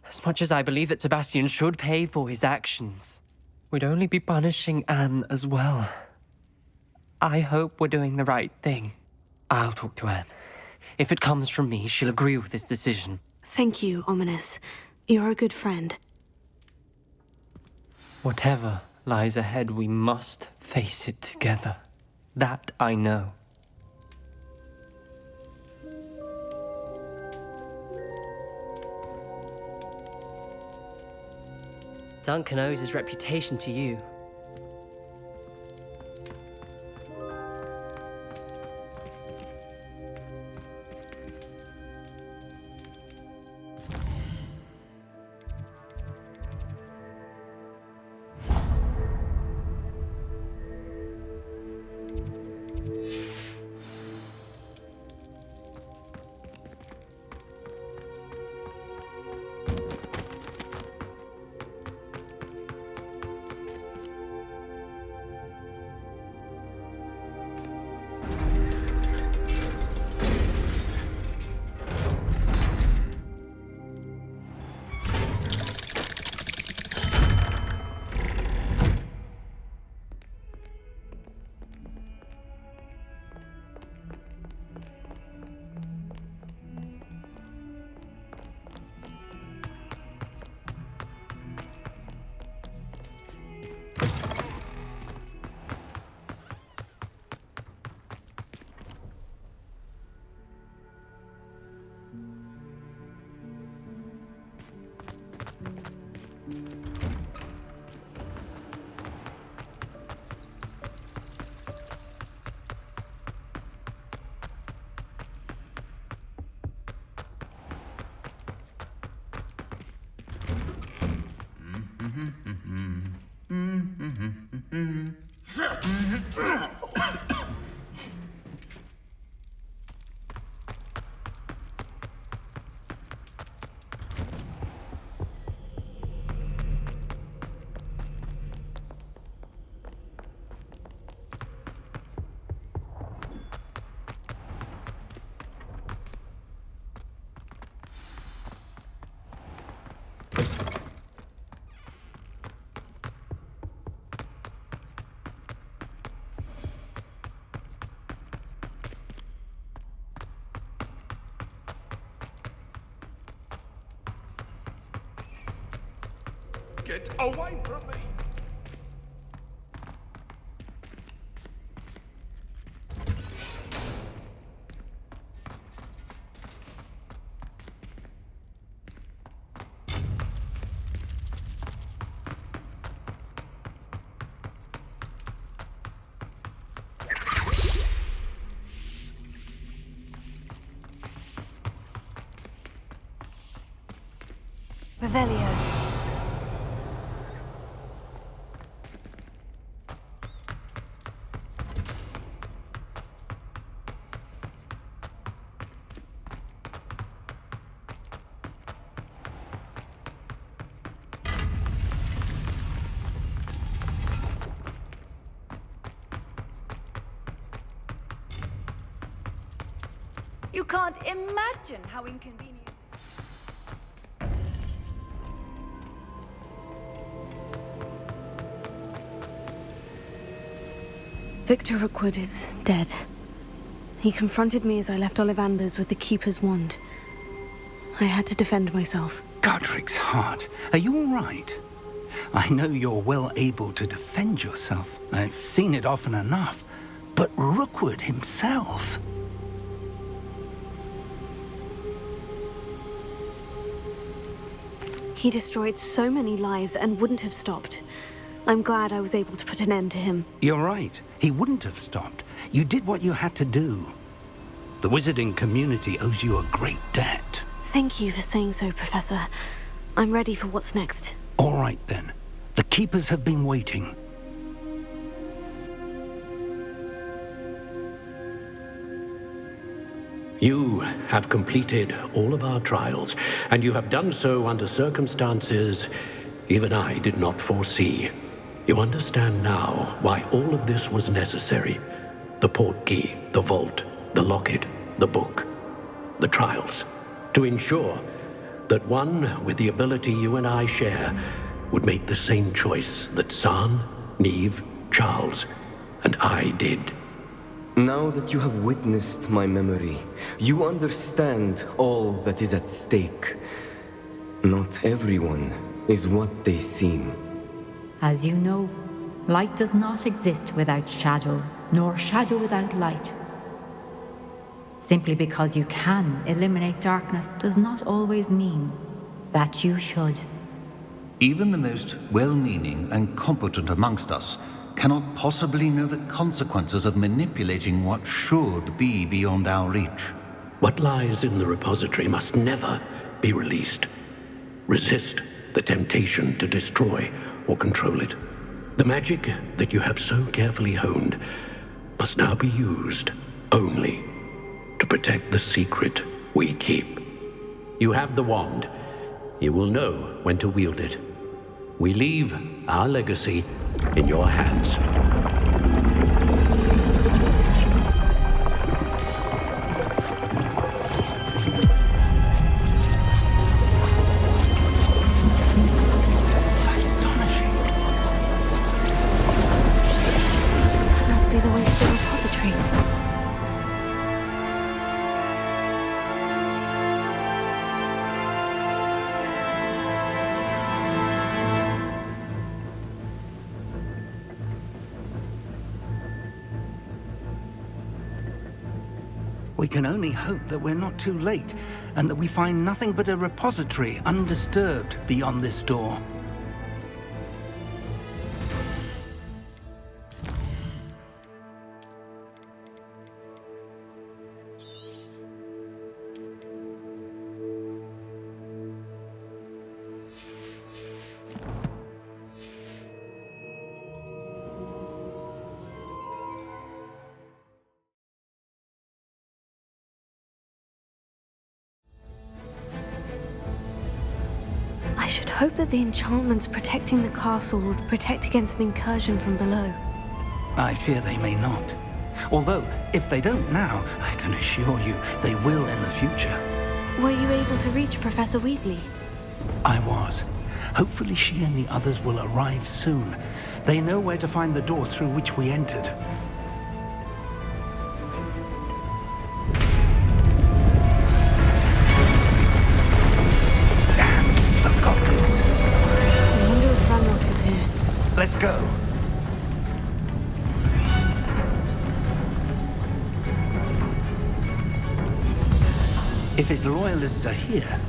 As much as I believe that Sebastian should pay for his actions, we'd only be punishing Anne as well. I hope we're doing the right thing. I'll talk to Anne. If it comes from me, she'll agree with this decision. Thank you, Ominous. You're a good friend. Whatever lies ahead, we must face it together. That I know. Duncan owes his reputation to you. Get away from me! Revelio. You can't imagine how inconvenient. Victor Rookwood is dead. He confronted me as I left Ollivander's with the Keeper's wand. I had to defend myself. Godric's heart, are you all right? I know you're well able to defend yourself. I've seen it often enough. But Rookwood himself... He destroyed so many lives and wouldn't have stopped. I'm glad I was able to put an end to him. You're right. He wouldn't have stopped. You did what you had to do. The wizarding community owes you a great debt. Thank you for saying so, Professor. I'm ready for what's next. All right, then. The Keepers have been waiting. You have completed all of our trials, and you have done so under circumstances even I did not foresee. You understand now why all of this was necessary. The portkey, the vault, the locket, the book, the trials. To ensure that one with the ability you and I share would make the same choice that San, Neve, Charles, and I did. Now that you have witnessed my memory, you understand all that is at stake. Not everyone is what they seem. As you know, light does not exist without shadow, nor shadow without light. Simply because you can eliminate darkness does not always mean that you should. Even the most well-meaning and competent amongst us cannot possibly know the consequences of manipulating what should be beyond our reach. What lies in the repository must never be released. Resist the temptation to destroy or control it. The magic that you have so carefully honed must now be used only to protect the secret we keep. You have the wand. You will know when to wield it. We leave our legacy in your hands. That must be the way to the repository. We can only hope that we're not too late, and that we find nothing but a repository undisturbed beyond this door. I should hope that the enchantments protecting the castle would protect against an incursion from below. I fear they may not. Although, if they don't now, I can assure you they will in the future. Were you able to reach Professor Weasley? I was. Hopefully she and the others will arrive soon. They know where to find the door through which we entered. I wonder if Ranrock is here. Let's go. If his loyalists are here,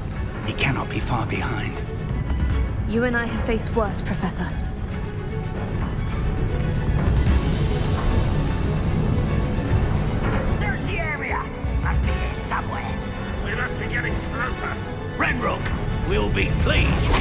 he cannot be far behind. You and I have faced worse, Professor. Search the area. Must be here somewhere. We must be getting closer. Ranrock will be pleased.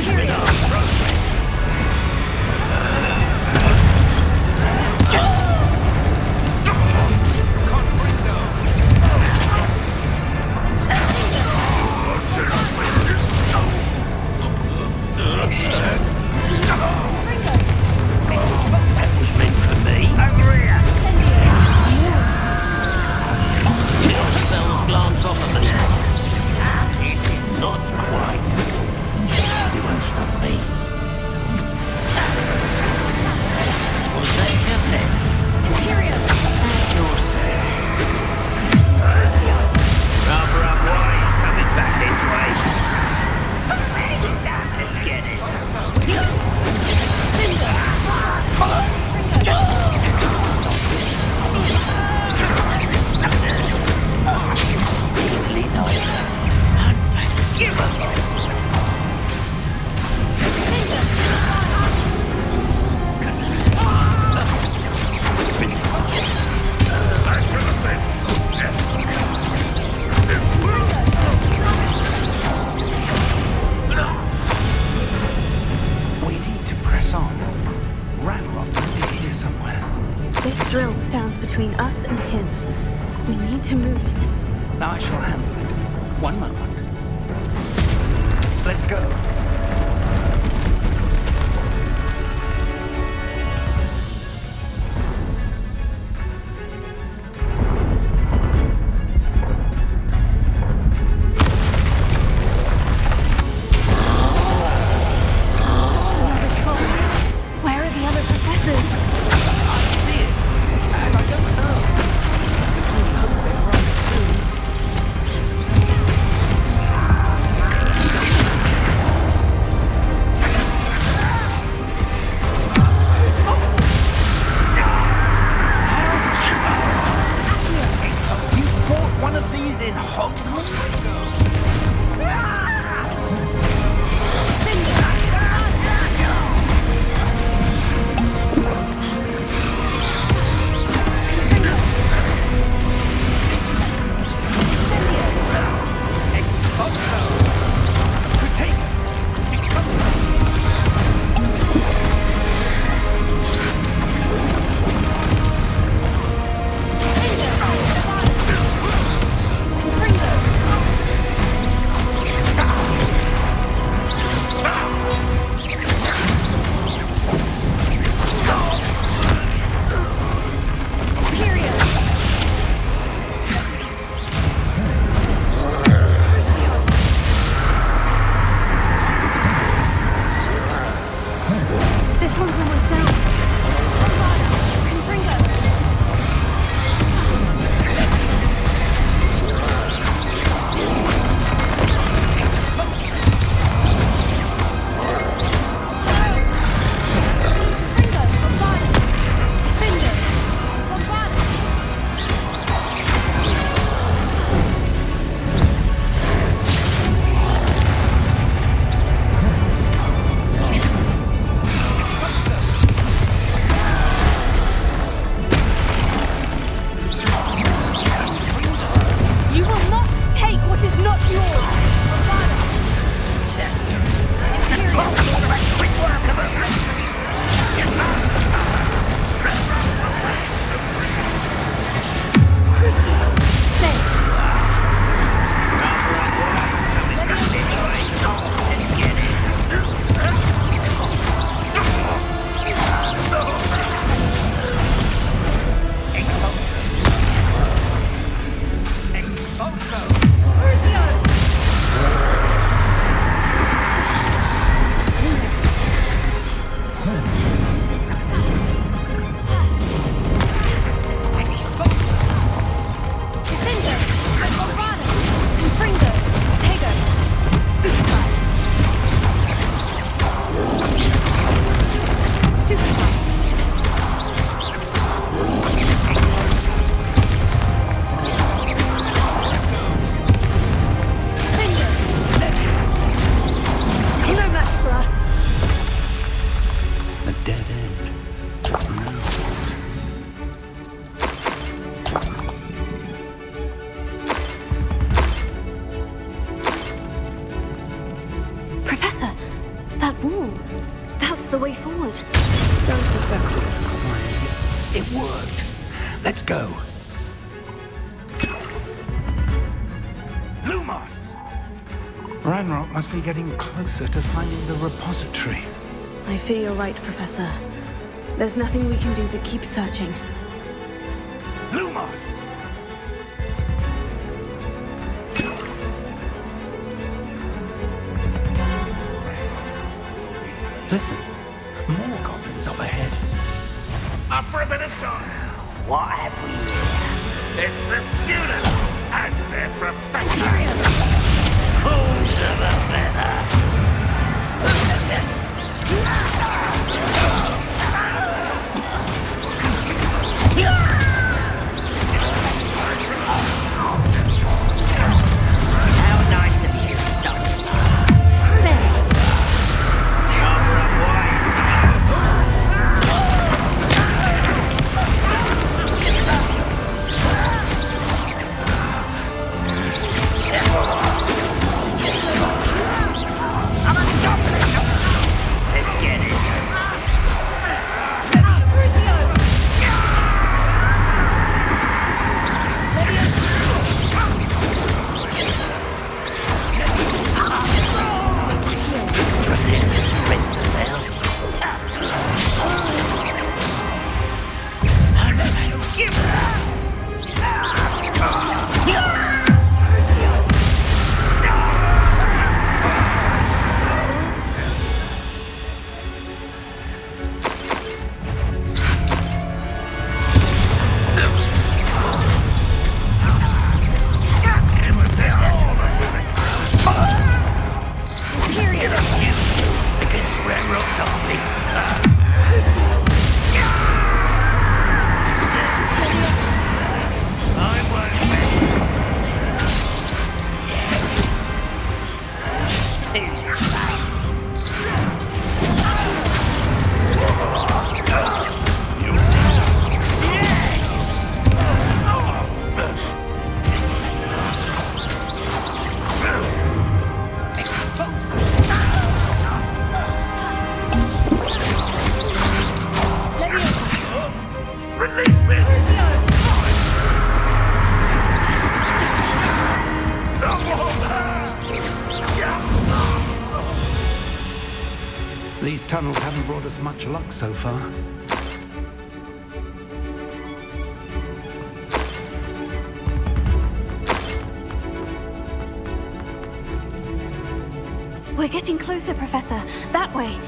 between us and him. We need to move it. I shall handle it. One moment. Let's go. That's the way forward. Don't be so quiet. It worked. Let's go. Lumos! Ranrock must be getting closer to finding the repository. I fear you're right, Professor. There's nothing we can do but keep searching. Lumos! Listen, more goblins up ahead. Up for a bit of time. What have we here? It's the students and their professor. Fools to the feather. How nice of you to stop. Let's get it. tunnels haven't brought us much luck so far. We're getting closer, Professor. That way.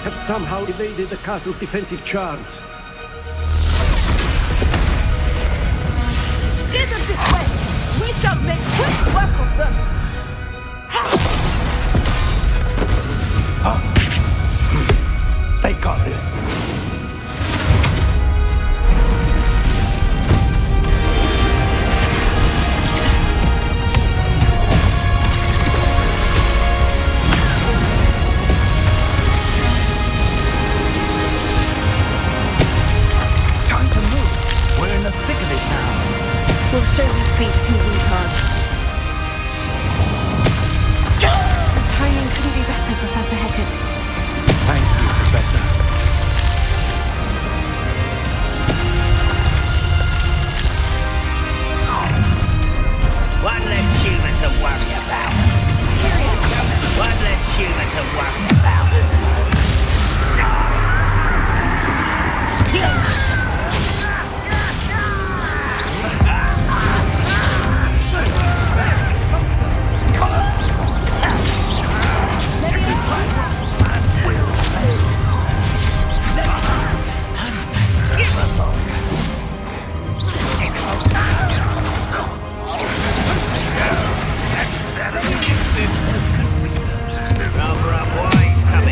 Have somehow evaded the castle's defensive charge. Steer them this way! We shall make quick work of them! They got this. We'll show these beasts who's in charge. The timing couldn't be better, Professor Hecat. Thank you, Professor. One less human to worry about. One less human to worry about. Cover up wise, come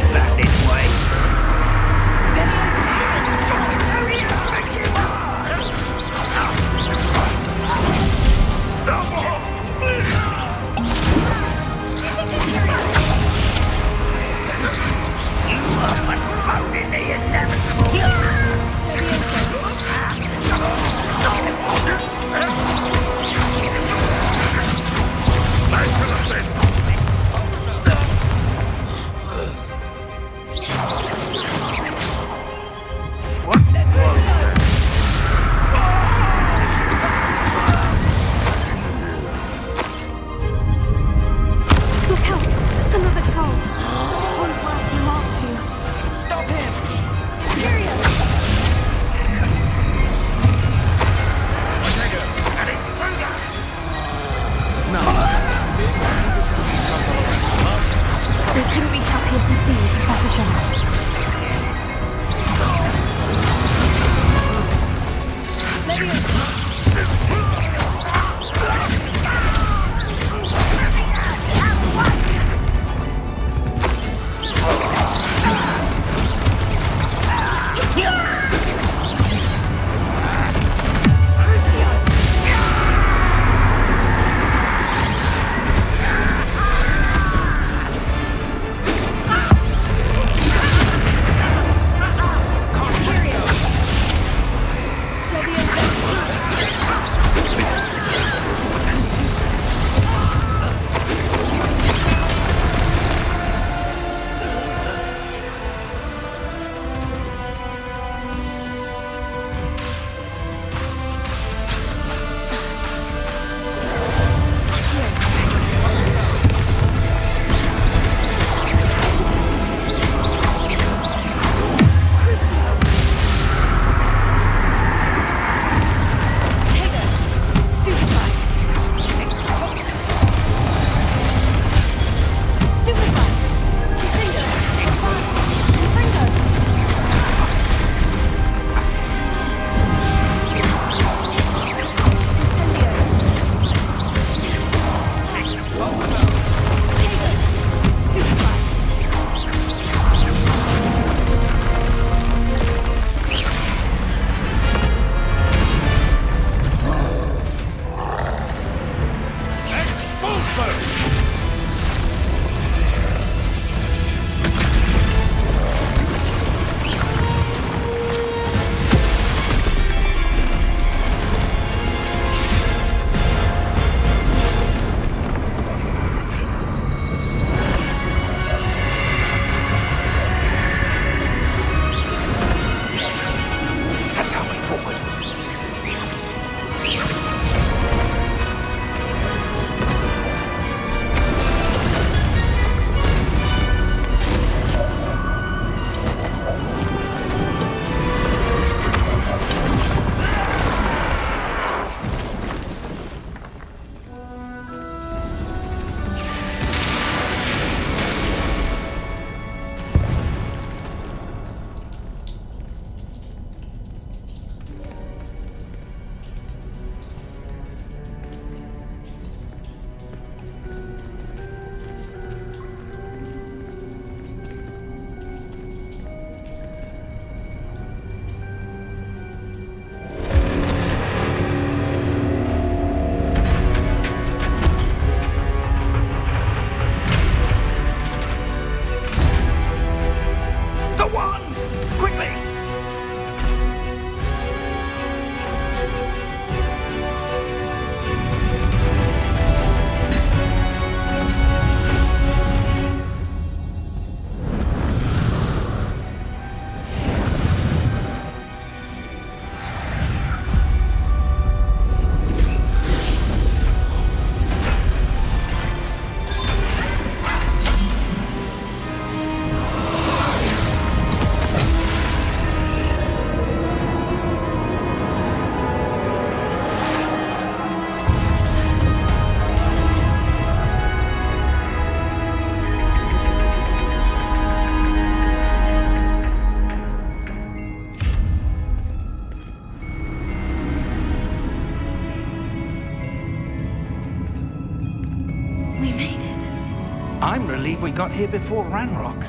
I'm relieved we got here before Ranrock.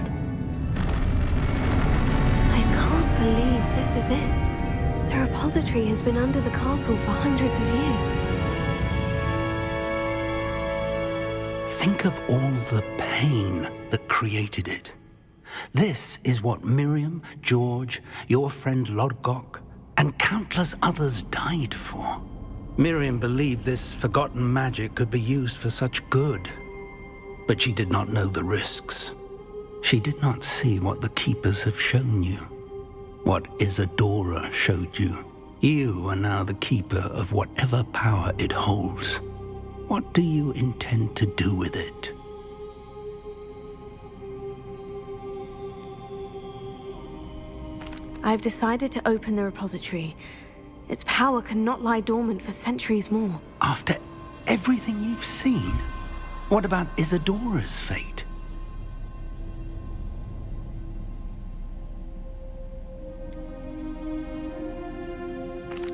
I can't believe this is it. The repository has been under the castle for hundreds of years. Think of all the pain that created it. This is what Miriam, George, your friend Lodgok, and countless others died for. Miriam believed this forgotten magic could be used for such good, but she did not know the risks. She did not see what the Keepers have shown you, what Isadora showed you. You are now the Keeper of whatever power it holds. What do you intend to do with it? I've decided to open the repository. Its power cannot lie dormant for centuries more. After everything you've seen, what about Isadora's fate?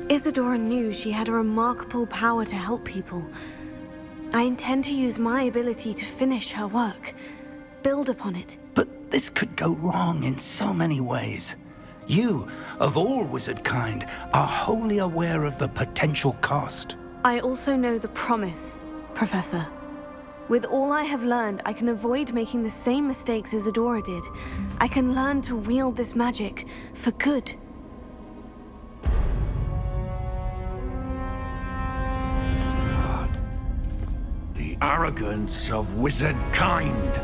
Isadora knew she had a remarkable power to help people. I intend to use my ability to finish her work, build upon it. But this could go wrong in so many ways. You, of all wizard kind, are wholly aware of the potential cost. I also know the promise, Professor. With all I have learned, I can avoid making the same mistakes Isadora did. I can learn to wield this magic for good. The arrogance of wizard kind.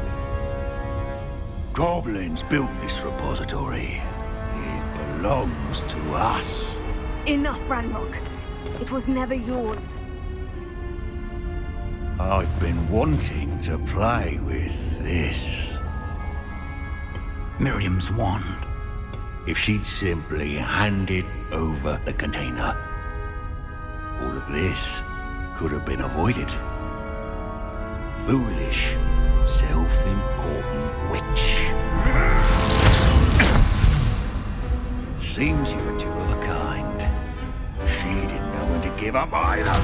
Goblins built this repository. It belongs to us. Enough, Ranrock. It was never yours. I've been wanting to play with this. Miriam's wand. If she'd simply handed over the container, all of this could have been avoided. Foolish, self-important witch. Seems you're two of a kind. She didn't know when to give up either.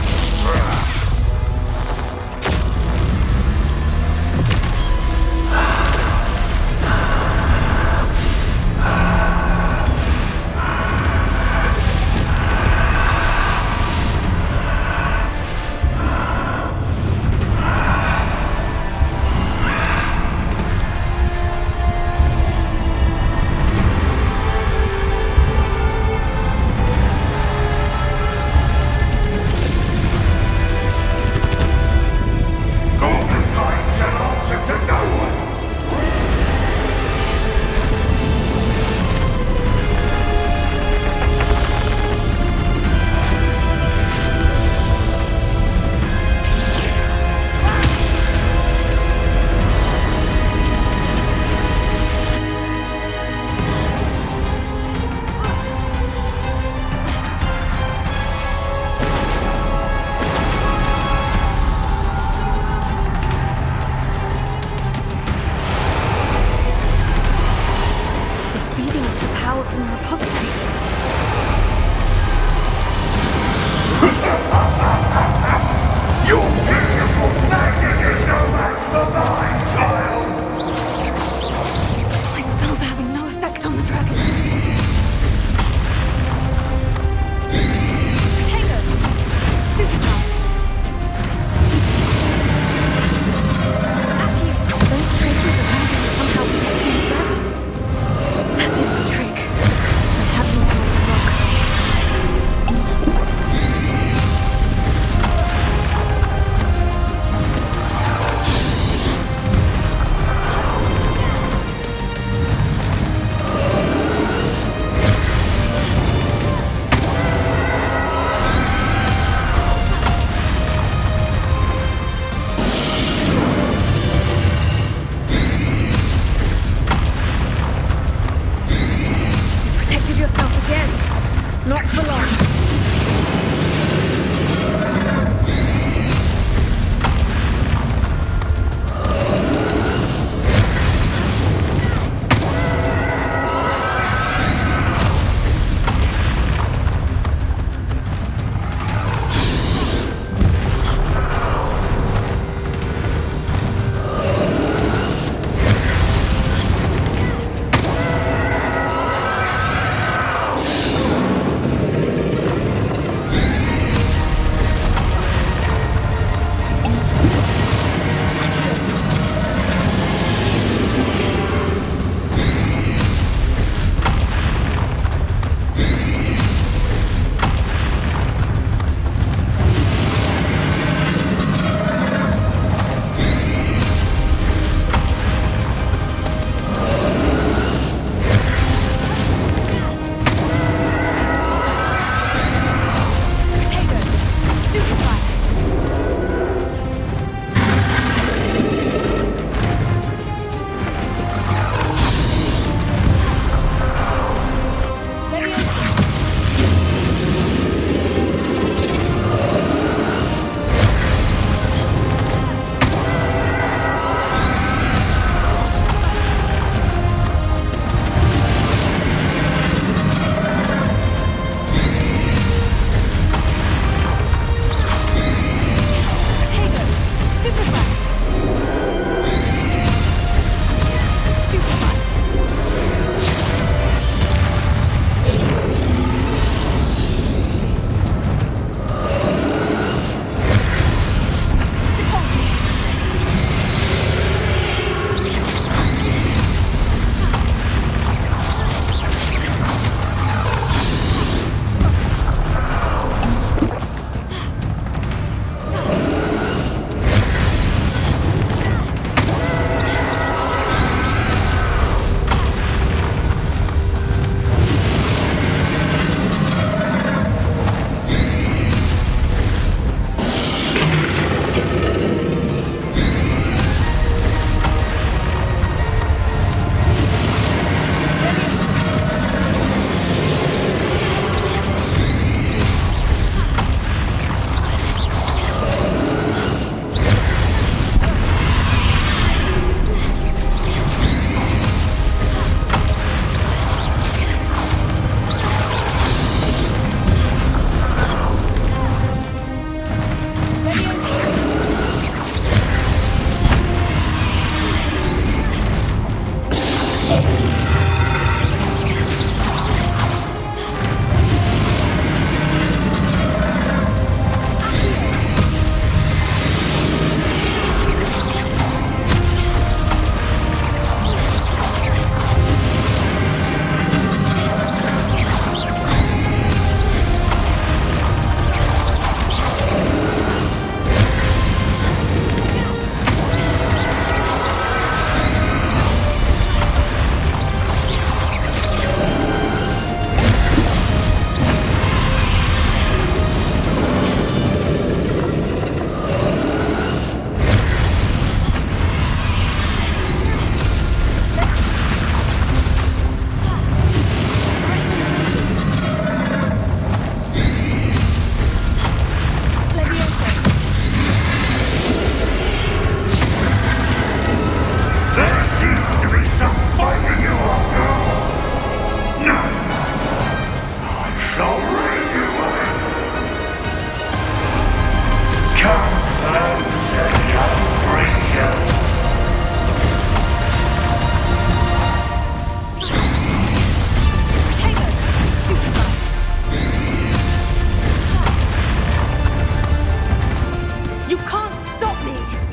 You can't stop me!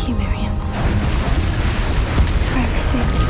Thank you, Miriam. For everything.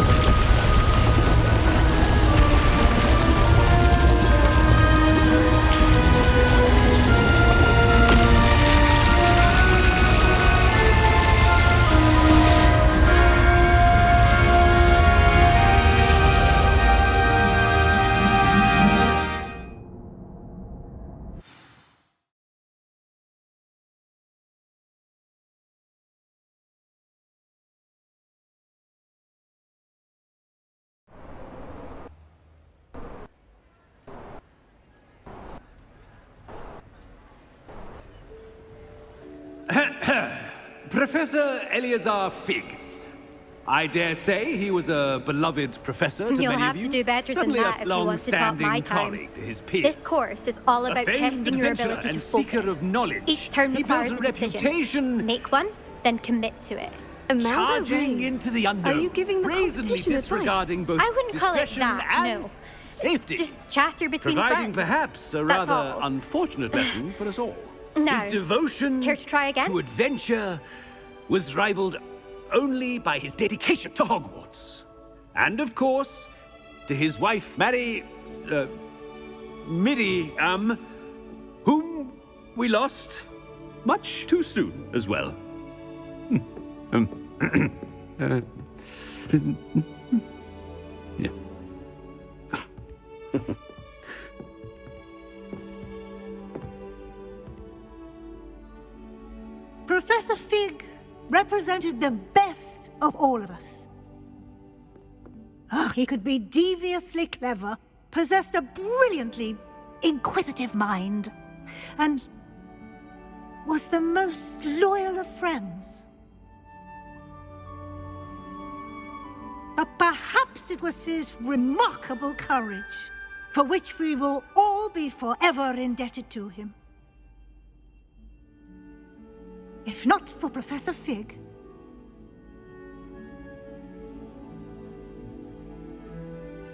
Professor Eleazar Fig. I dare say he was a beloved professor to You'll many have of you. to do better than Certainly that a if you want to top long-standing my time. colleague to his peers. This course is all about a famed testing your adventurer ability and to seeker focus. of knowledge. Each turn He requires built a a decision. reputation. Make one, then commit to it. Charging into the unknown. Are you giving the brazenly competition disregarding advice? both I wouldn't call it discretion that, and no. safety. Just chatter between Providing friends. perhaps a That's rather all. unfortunate lesson for us all. Now, His devotion care to try again? to adventure was rivaled only by his dedication to Hogwarts. And of course, to his wife, Miriam, whom we lost much too soon as well. Yeah. Professor Fig represented the best of all of us. He could be deviously clever, possessed a brilliantly inquisitive mind, and was the most loyal of friends. But perhaps it was his remarkable courage, for which we will all be forever indebted to him. If not for Professor Fig,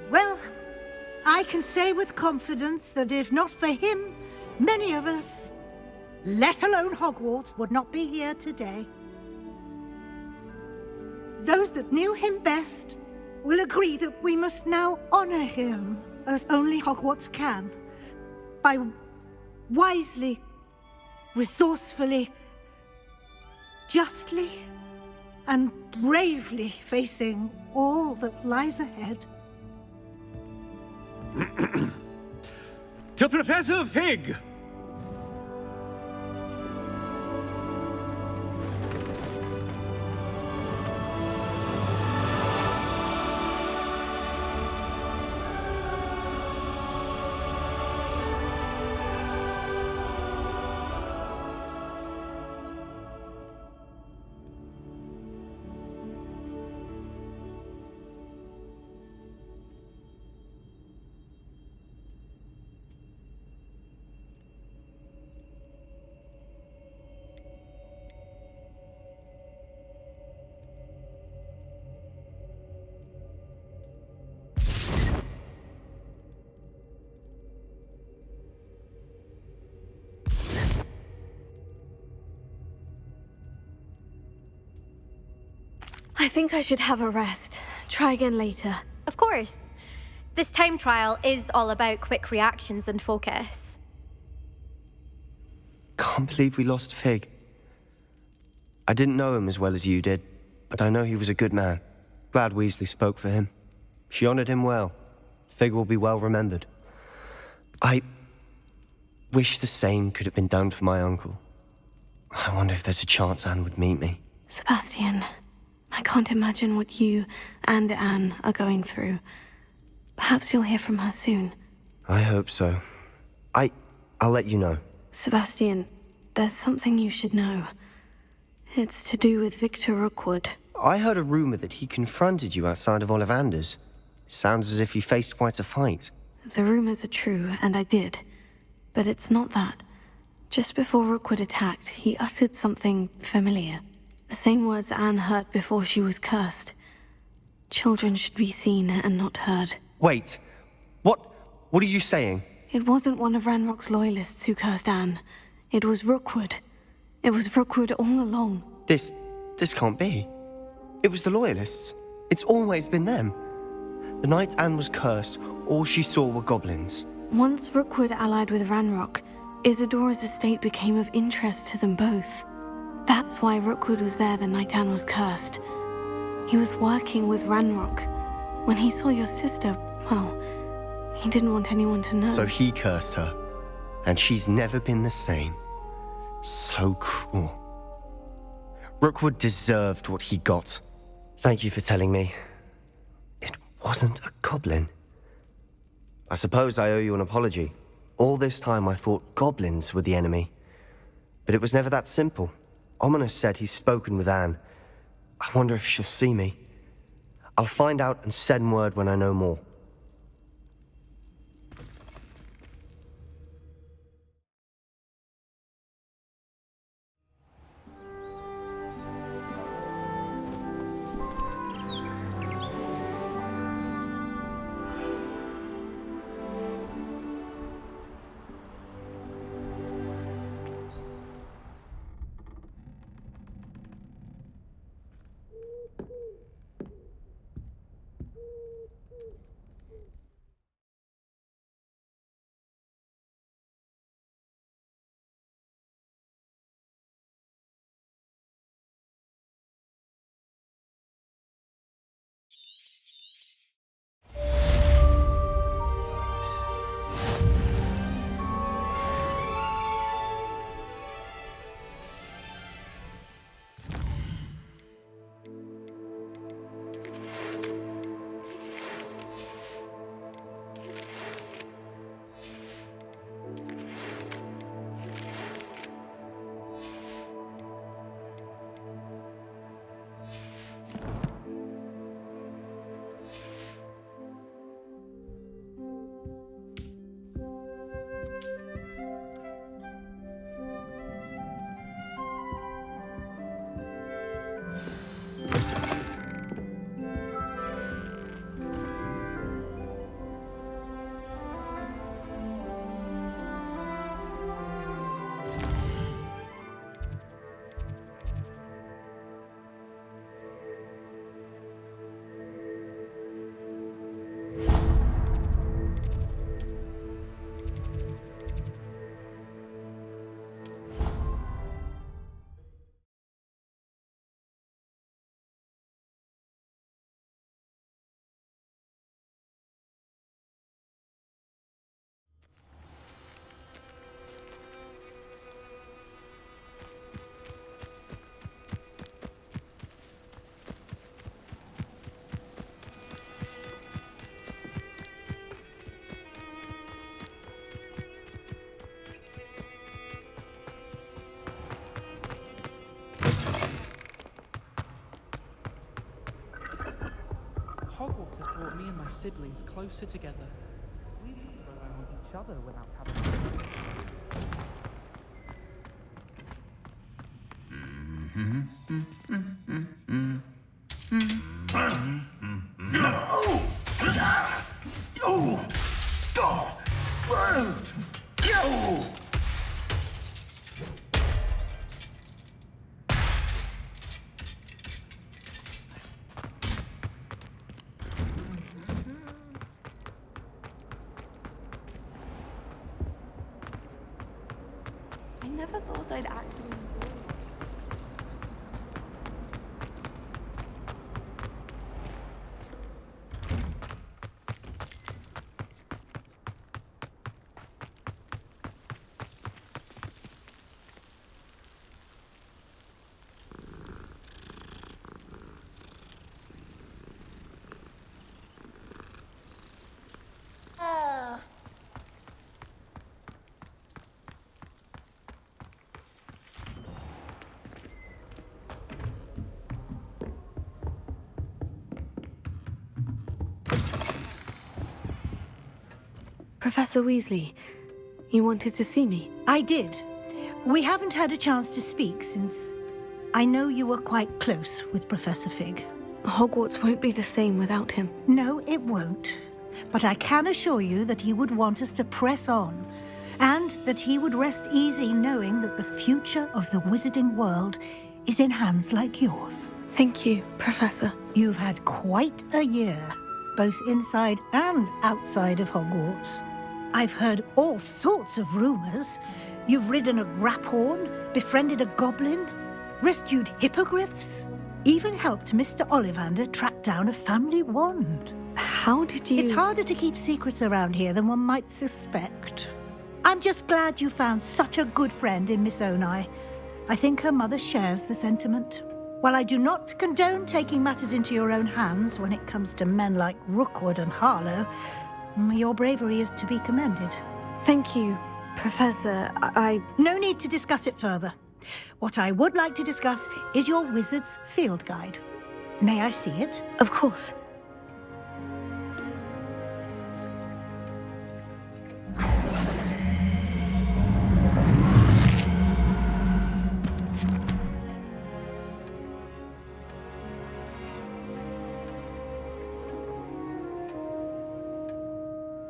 well, I can say with confidence that if not for him, many of us, let alone Hogwarts, would not be here today. Those that knew him best will agree that we must now honor him as only Hogwarts can, by wisely, resourcefully, justly, and bravely facing all that lies ahead. To Professor Fig! I think I should have a rest. Try again later. Of course. This time trial is all about quick reactions and focus. Can't believe we lost Fig. I didn't know him as well as you did, but I know he was a good man. Glad Weasley spoke for him. She honored him well. Fig will be well remembered. I wish the same could have been done for my uncle. I wonder if there's a chance Anne would meet me. Sebastian, I can't imagine what you and Anne are going through. Perhaps you'll hear from her soon. I hope so. I'll let you know. Sebastian, there's something you should know. It's to do with Victor Rookwood. I heard a rumor that he confronted you outside of Ollivander's. Sounds as if you faced quite a fight. The rumors are true, and I did. But it's not that. Just before Rookwood attacked, he uttered something familiar. The same words Anne heard before she was cursed. Children should be seen and not heard. Wait. What are you saying? It wasn't one of Ranrock's loyalists who cursed Anne. It was Rookwood. It was Rookwood all along. This This can't be. It was the Loyalists. It's always been them. The night Anne was cursed, all she saw were goblins. Once Rookwood allied with Ranrock, Isadora's estate became of interest to them both. That's why Rookwood was there the night Anne was cursed. He was working with Ranrock. When he saw your sister, well, he didn't want anyone to know. So he cursed her, and she's never been the same. So cruel. Rookwood deserved what he got. Thank you for telling me. It wasn't a goblin. I suppose I owe you an apology. All this time I thought goblins were the enemy. But it was never that simple. Ominous said he's spoken with Anne. I wonder if she'll see me. I'll find out and send word when I know more. Hogwarts has brought me and my siblings closer together. We can rely on each other without having I never thought I'd actually enjoy it. Professor Weasley, you wanted to see me? I did. We haven't had a chance to speak since I know you were quite close with Professor Fig. Hogwarts won't be the same without him. No, it won't. But I can assure you that he would want us to press on, and that he would rest easy knowing that the future of the wizarding world is in hands like yours. Thank you, Professor. You've had quite a year, both inside and outside of Hogwarts. I've heard all sorts of rumors. You've ridden a graphorn, befriended a goblin, rescued hippogriffs, even helped Mr. Ollivander track down a family wand. How did you... It's harder to keep secrets around here than one might suspect. I'm just glad you found such a good friend in Miss Onai. I think her mother shares the sentiment. While I do not condone taking matters into your own hands when it comes to men like Rookwood and Harlow, your bravery is to be commended. Thank you, Professor. No need to discuss it further. What I would like to discuss is your wizard's field guide. May I see it? Of course.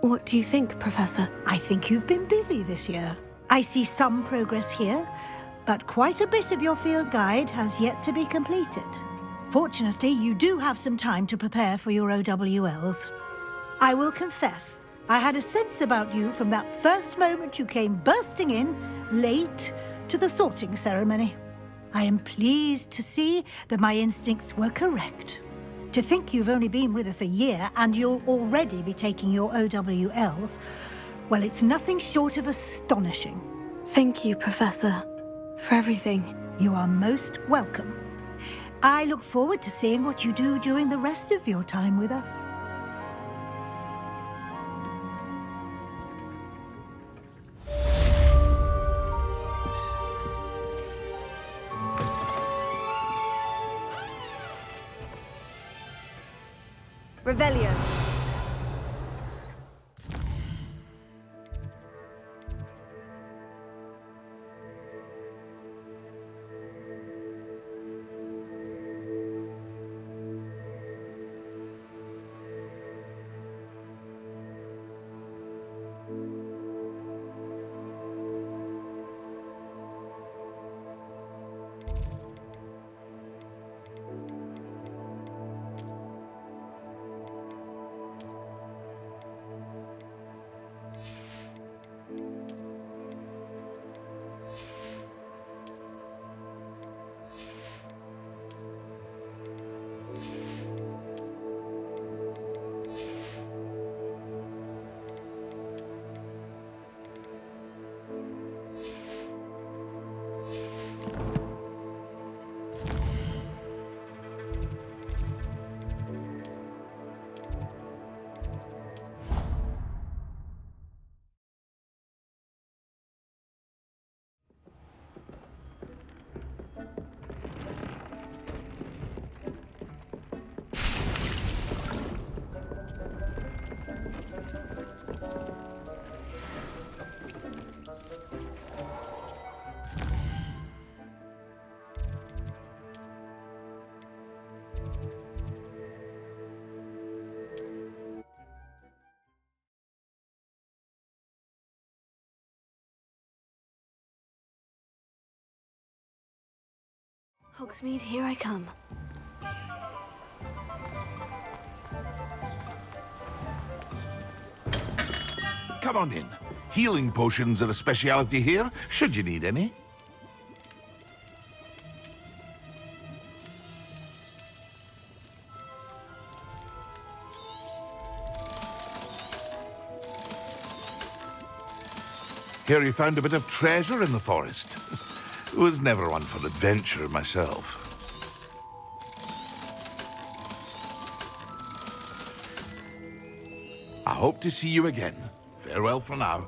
What do you think, Professor? I think you've been busy this year. I see some progress here, but quite a bit of your field guide has yet to be completed. Fortunately, you do have some time to prepare for your OWLs. I will confess, I had a sense about you from that first moment you came bursting in, late, to the sorting ceremony. I am pleased to see that my instincts were correct. To think you've only been with us a year and you'll already be taking your OWLs, well, it's nothing short of astonishing. Thank you, Professor, for everything. You are most welcome. I look forward to seeing what you do during the rest of your time with us. Revelio. Hogsmeade, here I come. Come on in. Healing potions are a speciality here, should you need any. Here you found a bit of treasure in the forest. Was never one for adventure myself. I hope to see you again. Farewell for now.